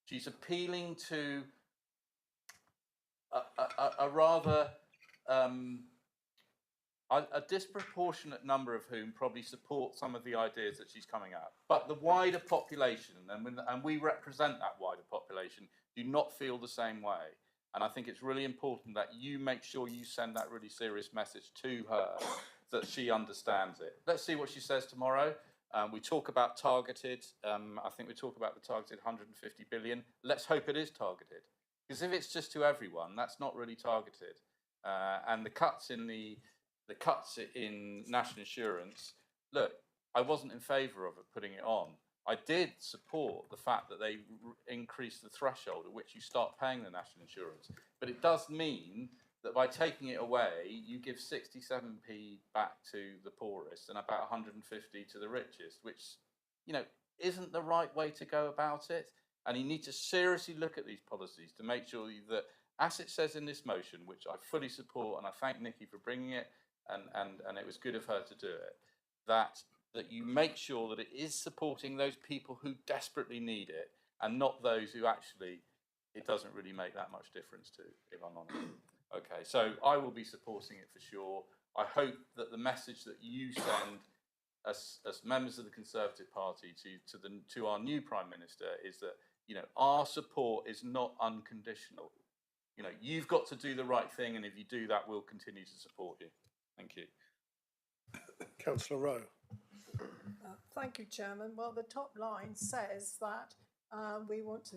R: She's appealing to a rather a disproportionate number of whom probably support some of the ideas that she's coming at. But the wider population, and we represent that wider population, do not feel the same way. And I think it's really important that you make sure you send that really serious message to her, that she understands it. Let's see what she says tomorrow. We talk about targeted. I think we talk about the targeted 150 billion. Let's hope it is targeted. Because if it's just to everyone, that's not really targeted. And the cuts in national insurance, look, I wasn't in favour of it putting it on. I did support the fact that they increased the threshold at which you start paying the national insurance. But it does mean that by taking it away, you give 67p back to the poorest and about 150 to the richest, which, you know, isn't the right way to go about it. And you need to seriously look at these policies to make sure that, as it says in this motion, which I fully support, and I thank Nikki for bringing it, and it was good of her to do it, that you make sure that it is supporting those people who desperately need it and not those who actually it doesn't really make that much difference to, if I'm honest. Okay, so I will be supporting it for sure. I hope that the message that you send as members of the Conservative Party to our new Prime Minister is that, you know, our support is not unconditional. You know, you've got to do the right thing, and if you do that, we'll continue to support you. Thank you.
A: Councillor Rowe.
P: Thank you, Chairman. Well, the top line says that we want to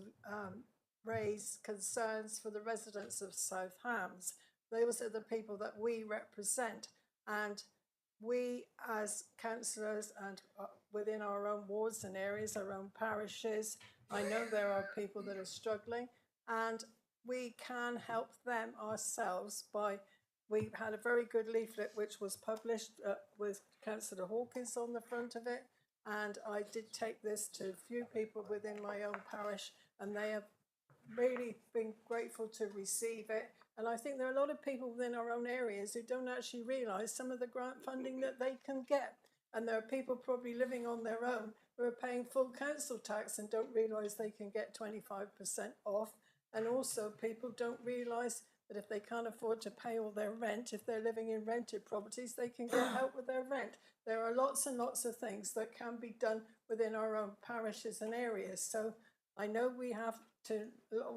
P: raise concerns for the residents of South Hams. Those are the people that we represent, and we as councillors and within our own wards and areas, our own parishes, I know there are people that are struggling, and we can help them ourselves by, we had a very good leaflet which was published with Councillor Hawkins on the front of it, and I did take this to a few people within my own parish, and they have really been grateful to receive it. And I think there are a lot of people within our own areas who don't actually realise some of the grant funding that they can get. And there are people probably living on their own who are paying full council tax and don't realise they can get 25% off. And also people don't realise that if they can't afford to pay all their rent, if they're living in rented properties, they can get help with their rent. There are lots and lots of things that can be done within our own parishes and areas. So I know we have to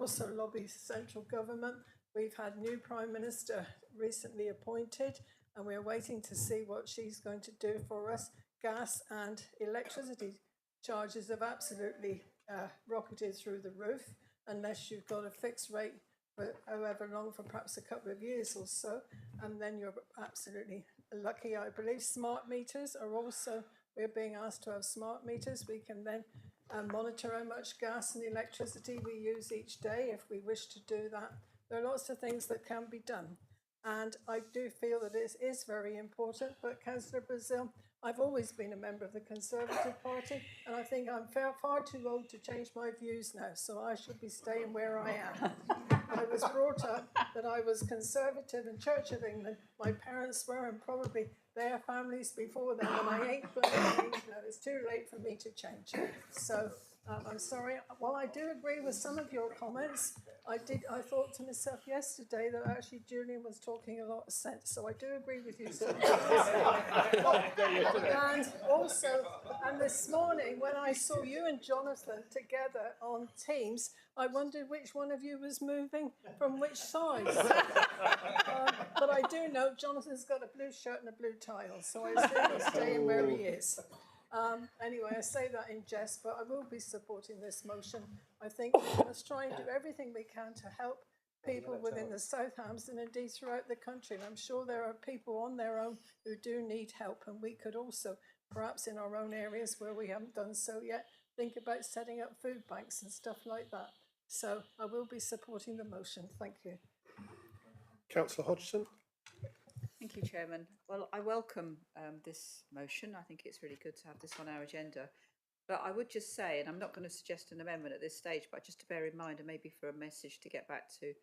P: also lobby central government. We've had new Prime Minister recently appointed, and we're waiting to see what she's going to do for us. Gas and electricity charges have absolutely rocketed through the roof, unless you've got a fixed rate for however long, for perhaps a couple of years or so, and then you're absolutely lucky. I believe smart meters are also, we're being asked to have smart meters. We can then monitor how much gas and electricity we use each day if we wish to do that. There are lots of things that can be done. And I do feel that it is very important, but Councillor Brazil, I've always been a member of the Conservative Party, and I think I'm far too old to change my views now, so I should be staying where I am. I was brought up that I was Conservative in Church of England. My parents were, and probably their families before them, and I ain't going to change now. It's too late for me to change. So I'm sorry. While I do agree with some of your comments, I thought to myself yesterday that actually Julian was talking a lot of sense. So I do agree with you. And also, and this morning when I saw you and Jonathan together on Teams, I wondered which one of you was moving from which side. But I do know Jonathan's got a blue shirt and a blue tie on, so I assume he's staying where he is. Anyway, I say that in jest, but I will be supporting this motion. I think we must try and do everything we can to help people within the South Hams and indeed throughout the country. And I'm sure there are people on their own who do need help, and we could also, perhaps in our own areas where we haven't done so yet, think about setting up food banks and stuff like that. So I will be supporting the motion. Thank you.
A: Councillor Hodgson.
M: Thank you, Chairman. Well, I welcome this motion. I think it's really good to have this on our agenda. But I would just say, and I'm not going to suggest an amendment at this stage, but just to bear in mind, and maybe for a message to get back to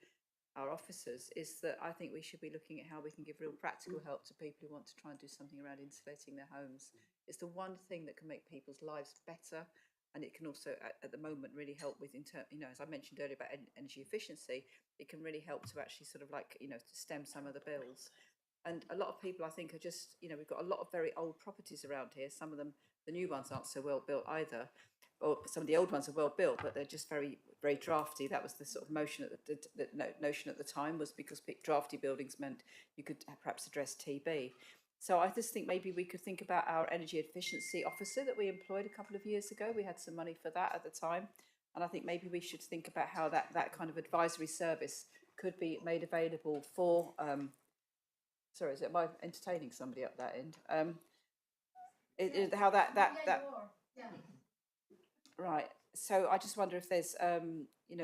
M: our officers, is that I think we should be looking at how we can give real practical help to people who want to try and do something around insulating their homes. It's the one thing that can make people's lives better, and it can also, at the moment, really help with, as I mentioned earlier about energy efficiency, it can really help to actually sort of like, to stem some of the bills. And a lot of people, I think, are just, we've got a lot of very old properties around here. Some of them, the new ones aren't so well built either. Or some of the old ones are well built, but they're just very, very drafty. That was the sort of notion at the time, was because drafty buildings meant you could perhaps address TB. So I just think maybe we could think about our energy efficiency officer that we employed a couple of years ago. We had some money for that at the time. And I think maybe we should think about how that kind of advisory service could be made available for... sorry, am I entertaining somebody up that end? Right. So I just wonder if there's,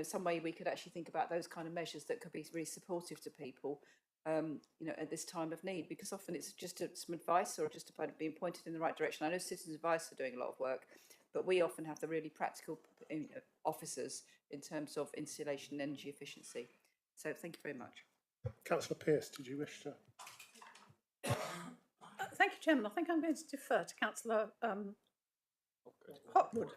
M: some way we could actually think about those kind of measures that could be really supportive to people, at this time of need, because often it's just some advice or just about being pointed in the right direction. I know Citizens Advice are doing a lot of work, but we often have the really practical officers in terms of insulation and energy efficiency. So thank you very much.
A: Councillor Pearce, did you wish to?
D: Thank you, Chairman. I think I'm going to defer to Councillor Hotwood.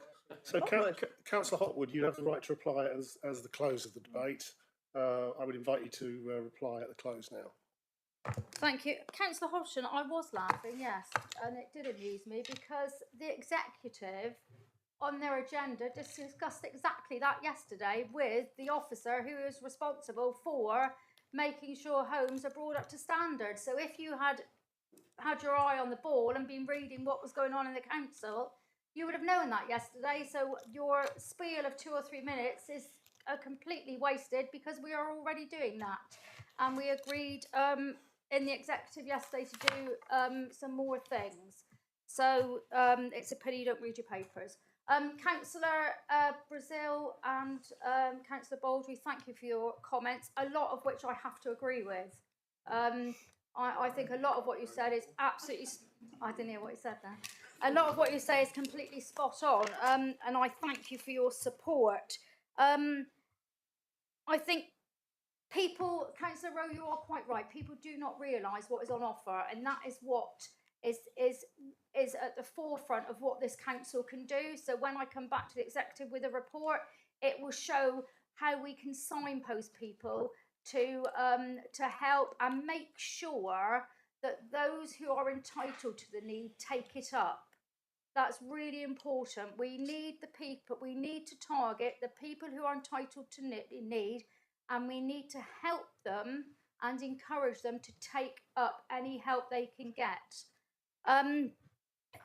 A: So, Councillor Hotwood, you have the right to reply as the close of the debate. I would invite you to reply at the close now.
Q: Thank you. Councillor Hodgson, I was laughing, yes, and it did amuse me because the executive on their agenda discussed exactly that yesterday with the officer who is responsible for making sure homes are brought up to standard. So if you had your eye on the ball and been reading what was going on in the council, you would have known that yesterday. So your spiel of 2 or 3 minutes is completely wasted because we are already doing that. And we agreed in the executive yesterday to do some more things. So it's a pity you don't read your papers. Councillor Brazil and Councillor Baldry, thank you for your comments, a lot of which I have to agree with. I think a lot of what you said is absolutely, I didn't hear what you said there. A lot of what you say is completely spot on, and I thank you for your support. I think people, Councillor Rowe, you are quite right. People do not realise what is on offer, and that is what is at the forefront of what this council can do. So when I come back to the executive with a report, it will show how we can signpost people to help and make sure that those who are entitled to the need take it up. That's really important. We need the people, we need to target the people who are entitled to need, and we need to help them and encourage them to take up any help they can get.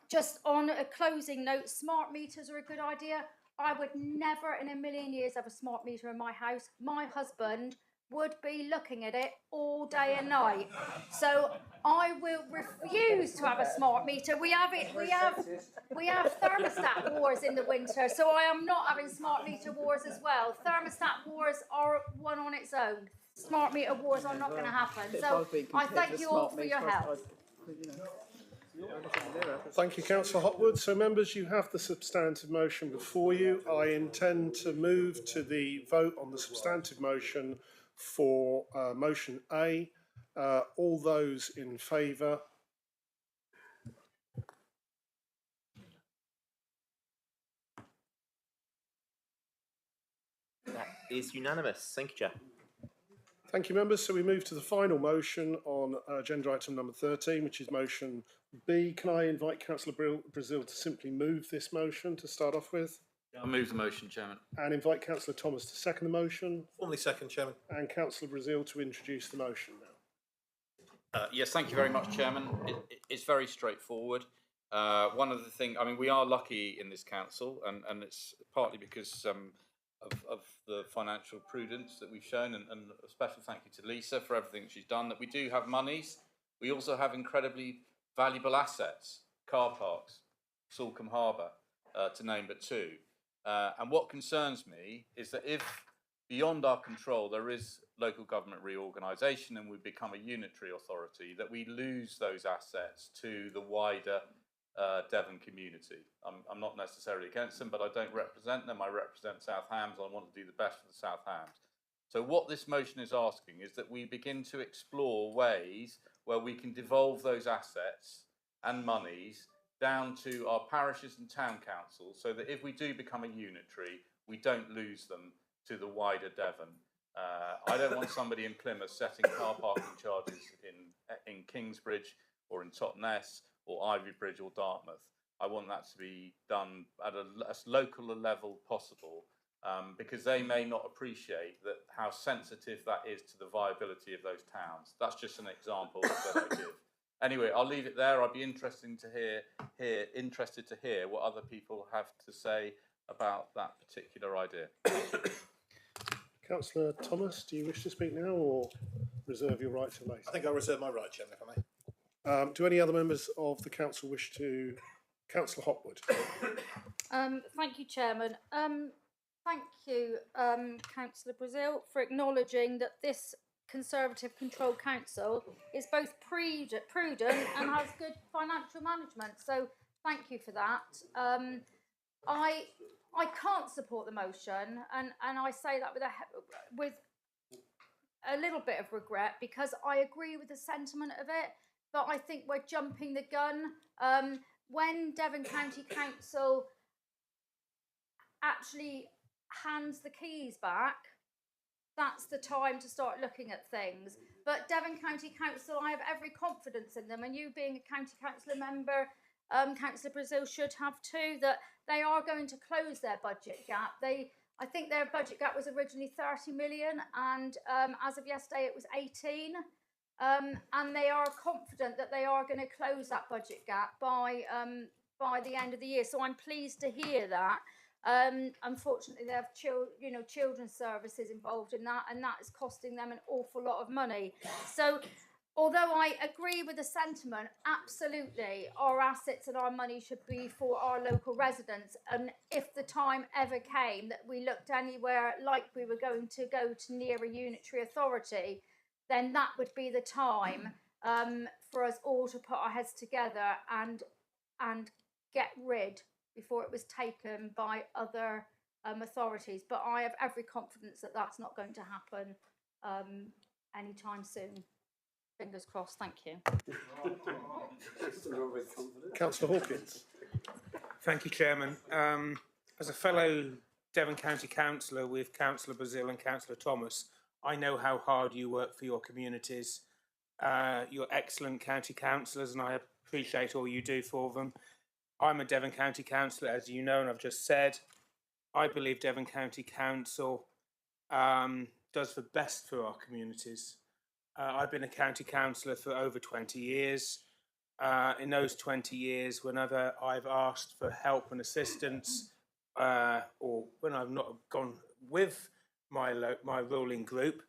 Q: Just on a closing note, smart meters are a good idea. I would never in a million years have a smart meter in my house. My husband would be looking at it all day and night. So I will refuse to have a smart meter. We have thermostat wars in the winter, so I am not having smart meter wars as well. Thermostat wars are one on its own. Smart meter wars are not going to happen. So I thank you all for your help.
A: Thank you, Councillor Hotwood. So, members, you have the substantive motion before you. I intend to move to the vote on the substantive motion for motion A. All those in favour?
K: That is unanimous. Thank you, Chair.
A: Thank you, members. So we move to the final motion on agenda item number 13, which is motion B. Can I invite Councillor Brazil to simply move this motion to start off with?
E: I'll move the motion, Chairman.
A: And invite Councillor Thomas to second the motion.
J: Formally second, Chairman.
A: And Councillor Brazil to introduce the motion now.
E: Yes, thank you very much, Chairman. It's very straightforward. One of the things, I mean, we are lucky in this council, and it's partly because of the financial prudence that we've shown, and a special thank you to Lisa for everything that she's done, that we do have monies. We also have incredibly valuable assets, car parks, Salcombe Harbour, to name but two. And what concerns me is that if beyond our control there is local government reorganisation and we become a unitary authority, that we lose those assets to the wider Devon community. I'm not necessarily against them, but I don't represent them. I represent South Hams. I want to do the best for the South Hams. So what this motion is asking is that we begin to explore ways where we can devolve those assets and monies down to our parishes and town councils, so that if we do become a unitary, we don't lose them to the wider Devon. I don't want somebody in Plymouth setting car parking charges in Kingsbridge or in Totnes or Ivybridge or Dartmouth. I want that to be done at as local a level possible, because they may not appreciate that how sensitive that is to the viability of those towns. That's just an example that I give. Anyway, I'll leave it there. I'd be interested to hear what other people have to say about that particular idea.
A: Councillor Thomas, do you wish to speak now or reserve your right to later?
J: I think I'll reserve my right, Chairman, if I may.
A: Do any other members of the council wish to? Councillor Hotwood.
Q: Thank you, Chairman. Thank you, Councillor Brazil, for acknowledging that this Conservative controlled council is both prudent and has good financial management. So thank you for that. I can't support the motion, and I say that with a little bit of regret, because I agree with the sentiment of it, but I think we're jumping the gun. When Devon County Council actually hands the keys back, that's the time to start looking at things. But Devon County Council, I have every confidence in them, and you being a county councillor member, Councillor Brazil should have too, that they are going to close their budget gap. I think their budget gap was originally 30 million, and as of yesterday it was 18. And they are confident that they are going to close that budget gap by the end of the year. So I'm pleased to hear that. Unfortunately, they have children's services involved in that, and that is costing them an awful lot of money. So although I agree with the sentiment, absolutely, our assets and our money should be for our local residents. And if the time ever came that we looked anywhere like we were going to go to near a unitary authority, then that would be the time for us all to put our heads together and get rid before it was taken by other authorities. But I have every confidence that that's not going to happen anytime soon. Fingers crossed. Thank you.
A: Councillor Hawkins.
S: Thank you, Chairman. As a fellow Devon County Councillor with Councillor Brazil and Councillor Thomas, I know how hard you work for your communities. You're excellent county councillors, and I appreciate all you do for them. I'm a Devon County Councillor, as you know, and I've just said. I believe Devon County Council does the best for our communities. I've been a county councillor for over 20 years. In those 20 years, whenever I've asked for help and assistance, or when I've not gone with my ruling group,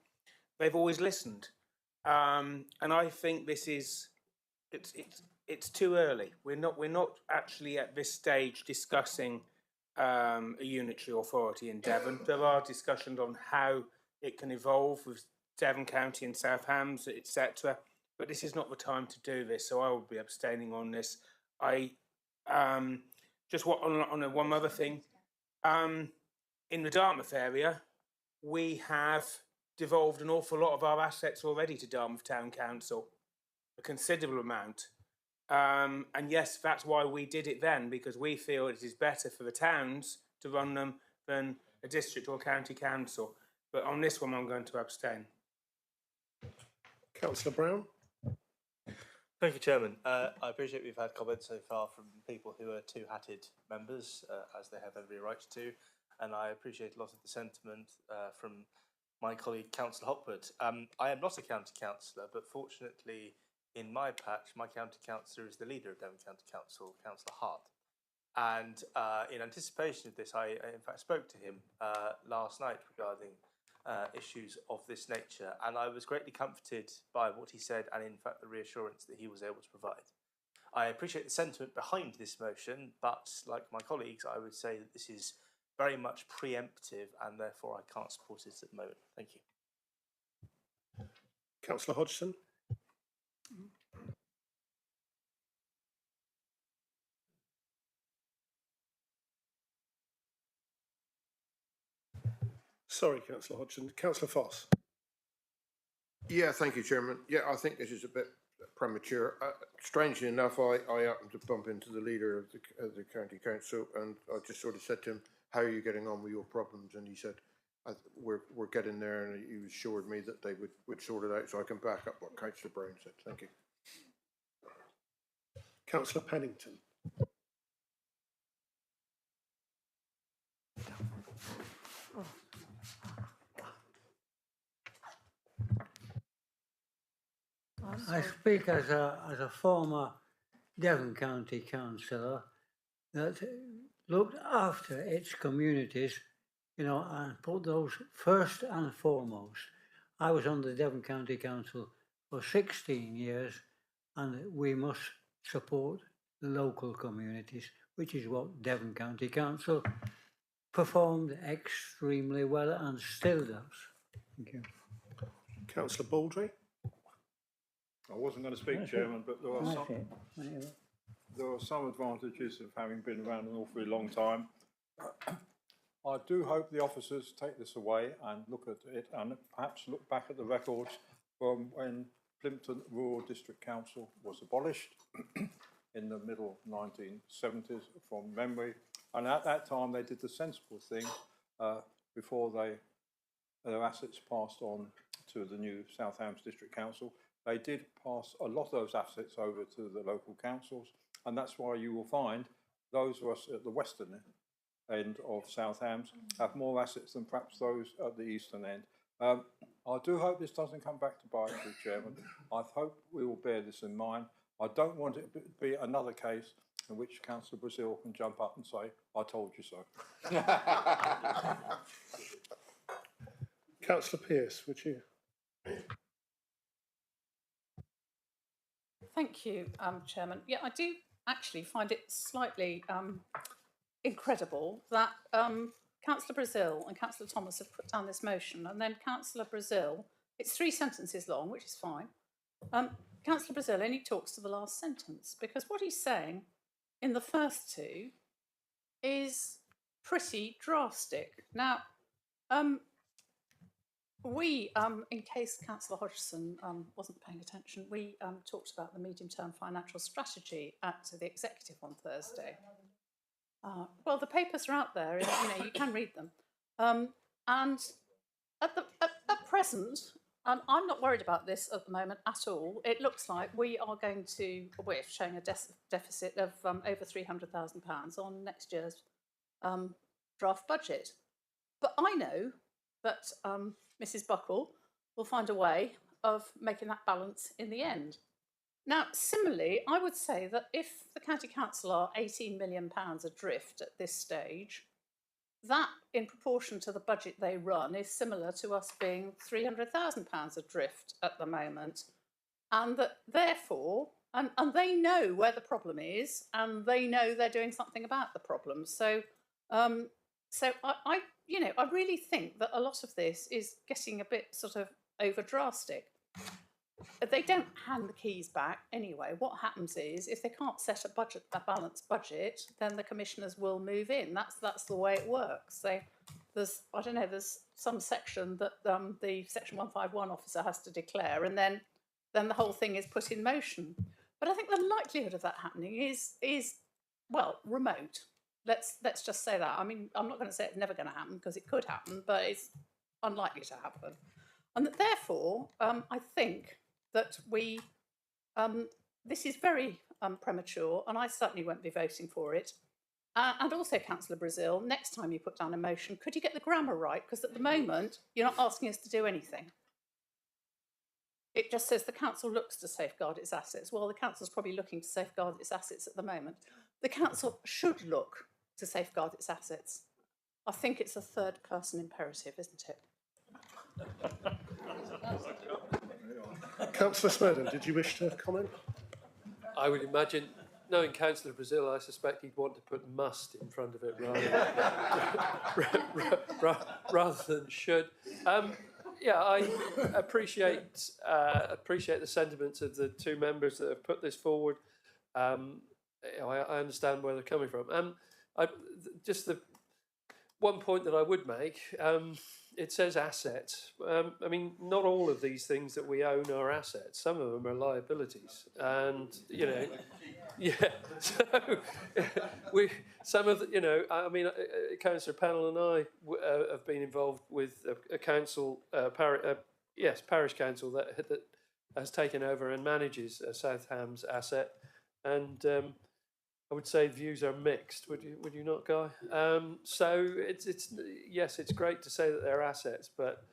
S: they've always listened. And I think this is it's too early. We're not actually at this stage discussing a unitary authority in Devon. There are discussions on how it can evolve with Devon County and South Hams, etc. But this is not the time to do this, so I will be abstaining on this. I just on one other thing. In the Dartmouth area, we have devolved an awful lot of our assets already to Dartmouth Town Council, a considerable amount. And yes, that's why we did it then, because we feel it is better for the towns to run them than a district or county council. But on this one, I'm going to abstain.
A: Councillor Brown.
O: Thank you, Chairman. I appreciate we've had comments so far from people who are two-hatted members, as they have every right to, and I appreciate a lot of the sentiment from my colleague, Councillor Hopwood. I am not a county councillor, but fortunately, in my patch, my county councillor is the leader of Devon County Council, Councillor Hart. And in anticipation of this, I in fact spoke to him last night regarding issues of this nature, and I was greatly comforted by what he said and in fact the reassurance that he was able to provide. I appreciate the sentiment behind this motion, but like my colleagues, I would say that this is very much preemptive and therefore I can't support it at the moment. Thank you.
A: Councillor Hodgson. Sorry, Councillor Hodgson. Councillor Foss.
L: Yeah, thank you, Chairman. Yeah, I think this is a bit premature. Strangely enough, I happened to bump into the leader of the county council, and I just sort of said to him, "How are you getting on with your problems?" And he said, "We're getting there," and he assured me that they would sort it out. So I can back up what Councillor Brown said. Thank you.
A: Councillor Pennington.
H: I speak as a former Devon County councillor that looked after its communities, you know, and put those first and foremost. I was on the Devon County Council for 16 years, and we must support the local communities, which is what Devon County Council performed extremely well and still does. Thank you.
A: Councillor Baldry.
B: I wasn't going to speak, Chairman, but there are some advantages of having been around an awfully long time. I do hope the officers take this away and look at it and perhaps look back at the records from when Plimpton Rural District Council was abolished in the middle 1970s from memory. And at that time they did the sensible thing before their assets passed on to the new South Hams District Council. They did pass a lot of those assets over to the local councils, and that's why you will find those of us at the western end of South Hams have more assets than perhaps those at the eastern end. I do hope this doesn't come back to bite you, Chairman. I hope we will bear this in mind. I don't want it to be another case in which Councillor Brazil can jump up and say, "I told you so."
A: Councillor Pearce, would you?
D: Thank you, Chairman. Yeah, I do actually find it slightly incredible that Councillor Brazil and Councillor Thomas have put down this motion, and then Councillor Brazil, it's 3 sentences long, which is fine. Councillor Brazil only talks to the last sentence, because what he's saying in the first 2 is pretty drastic. Now, we, in case Councillor Hodgson wasn't paying attention, we talked about the medium-term financial strategy at the executive on Thursday. Well, the papers are out there, and, you can read them. And at present, I'm not worried about this at the moment at all. It looks like we're showing a deficit of over £300,000 on next year's draft budget. But I know that Mrs. Buckle will find a way of making that balance in the end. Now, similarly, I would say that if the County Council are £18 million adrift at this stage, that, in proportion to the budget they run, is similar to us being £300,000 adrift at the moment. And that, therefore, and they know where the problem is, and they know they're doing something about the problem. So, I really think that a lot of this is getting a bit sort of over drastic. They don't hand the keys back anyway. What happens is, if they can't set a balanced budget, then the commissioners will move in. That's the way it works. There's some section that the Section 151 officer has to declare, and then the whole thing is put in motion. But I think the likelihood of that happening is well, remote. Let's just say that. I mean, I'm not going to say it's never going to happen, because it could happen, but it's unlikely to happen. And that, therefore, I think that this is very premature, and I certainly won't be voting for it. And also, Councillor Brazil, next time you put down a motion, could you get the grammar right? Because at the moment, you're not asking us to do anything. It just says the council looks to safeguard its assets. Well, the council's probably looking to safeguard its assets at the moment. The council should look to safeguard its assets. I think it's a third-person imperative, isn't it?
A: Councillor Snowden, did you wish to comment?
N: I would imagine, knowing Councillor Brazil, I suspect he'd want to put must in front of it rather than should. Yeah, I appreciate the sentiments of the 2 members that have put this forward. I understand where they're coming from. Just the one point that I would make, it says assets. I mean, not all of these things that we own are assets. Some of them are liabilities, and yeah. So Councillor Pennell and I have been involved with a council, parish council that has taken over and manages South Ham's asset, and I would say views are mixed. Would you not, Guy? So it's great to say that they're assets, but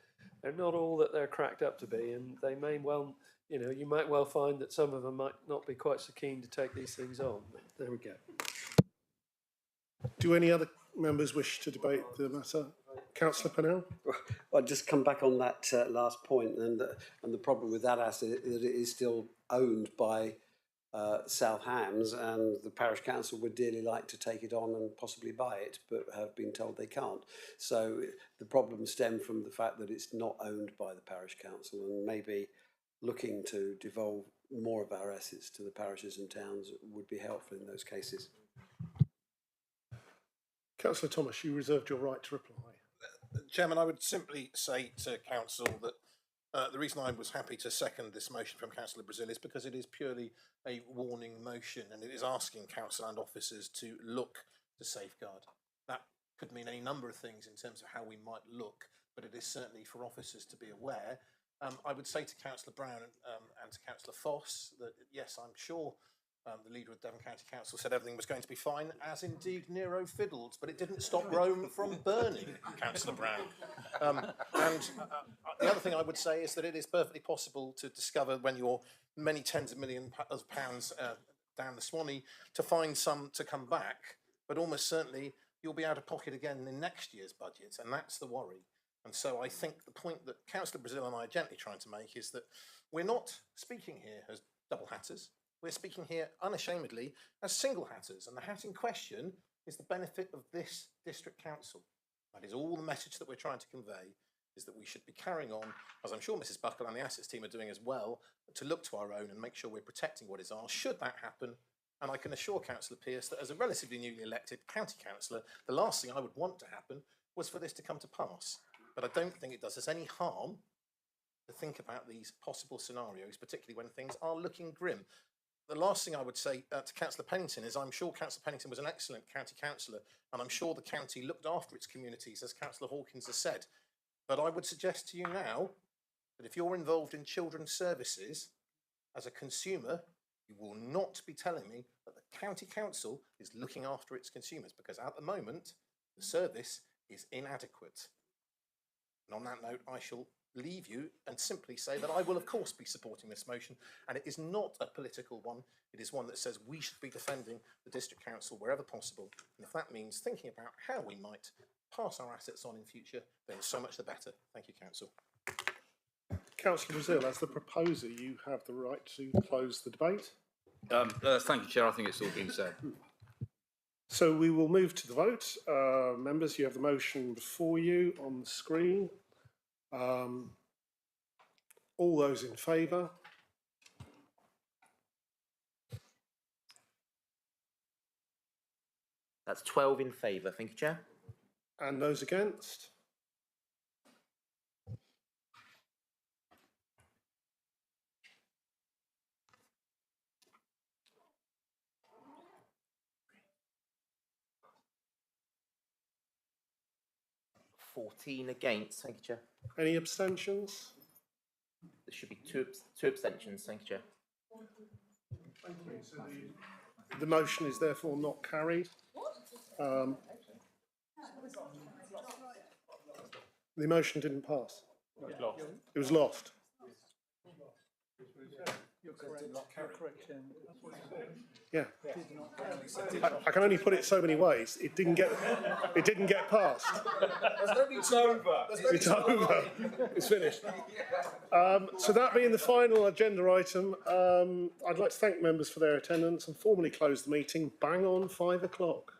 N: they're not all that they're cracked up to be, and they may well, you might well find that some of them might not be quite so keen to take these things on. But there we go.
A: Do any other members wish to debate the matter? Councillor Pennell?
U: Well, I'll just come back on that last point, and the problem with that asset is that it is still owned by South Hams, and the parish council would dearly like to take it on and possibly buy it, but have been told they can't. So the problem stems from the fact that it's not owned by the parish council, and maybe looking to devolve more of our assets to the parishes and towns would be helpful in those cases.
A: Councillor Thomas, you reserved your right to reply.
J: Chairman, I would simply say to Council that the reason I was happy to second this motion from Councillor Brazil is because it is purely a warning motion, and it is asking Council and officers to look to safeguard. That could mean any number of things in terms of how we might look, but it is certainly for officers to be aware. I would say to Councillor Brown and to Councillor Foss that, yes, I'm sure the leader of Devon County Council said everything was going to be fine, as indeed Nero fiddled, but it didn't stop Rome from burning, Councillor Brown. And the other thing I would say is that it is perfectly possible to discover, when you're many tens of millions of pounds down the Swanee, to find some to come back, but almost certainly you'll be out of pocket again in next year's budget, and that's the worry. And so I think the point that Councillor Brazil and I are gently trying to make is that we're not speaking here as double hatters. We're speaking here unashamedly as single hatters, and the hat in question is the benefit of this district council. That is all the message that we're trying to convey, is that we should be carrying on, as I'm sure Mrs Buckle and the assets team are doing as well, to look to our own and make sure we're protecting what is ours, should that happen. And I can assure Councillor Pearce that as a relatively newly elected county councillor, the last thing I would want to happen was for this to come to pass. But I don't think it does us any harm to think about these possible scenarios, particularly when things are looking grim. The last thing I would say to Councillor Pennington is I'm sure Councillor Pennington was an excellent county councillor, and I'm sure the county looked after its communities, as Councillor Hawkins has said. But I would suggest to you now that if you're involved in children's services as a consumer, you will not be telling me that the county council is looking after its consumers, because at the moment, the service is inadequate. And on that note, I shall leave you and simply say that I will of course be supporting this motion, and it is not a political one. It is one that says we should be defending the district council wherever possible, and if that means thinking about how we might pass our assets on in future, then so much the better. Thank you, council.
A: Councillor Brazil, as the proposer, you have the right to close the debate.
E: Thank you, Chair. I think it's all been said.
A: So we will move to the vote. Members, you have the motion before you on the screen. All those in favour?
K: That's 12 in favour. Thank you, Chair.
A: And those against?
K: Against. Thank you, Chair.
A: Any abstentions?
K: There should be two abstentions. Thank you, Chair.
A: The motion is therefore not carried. The motion didn't pass. It was lost.
B: You're correct.
A: Yeah. I can only put it so many ways. It didn't get passed.
B: It's over.
A: It's over. It's finished. So that being the final agenda item, I'd like to thank members for their attendance and formally close the meeting bang on 5 o'clock.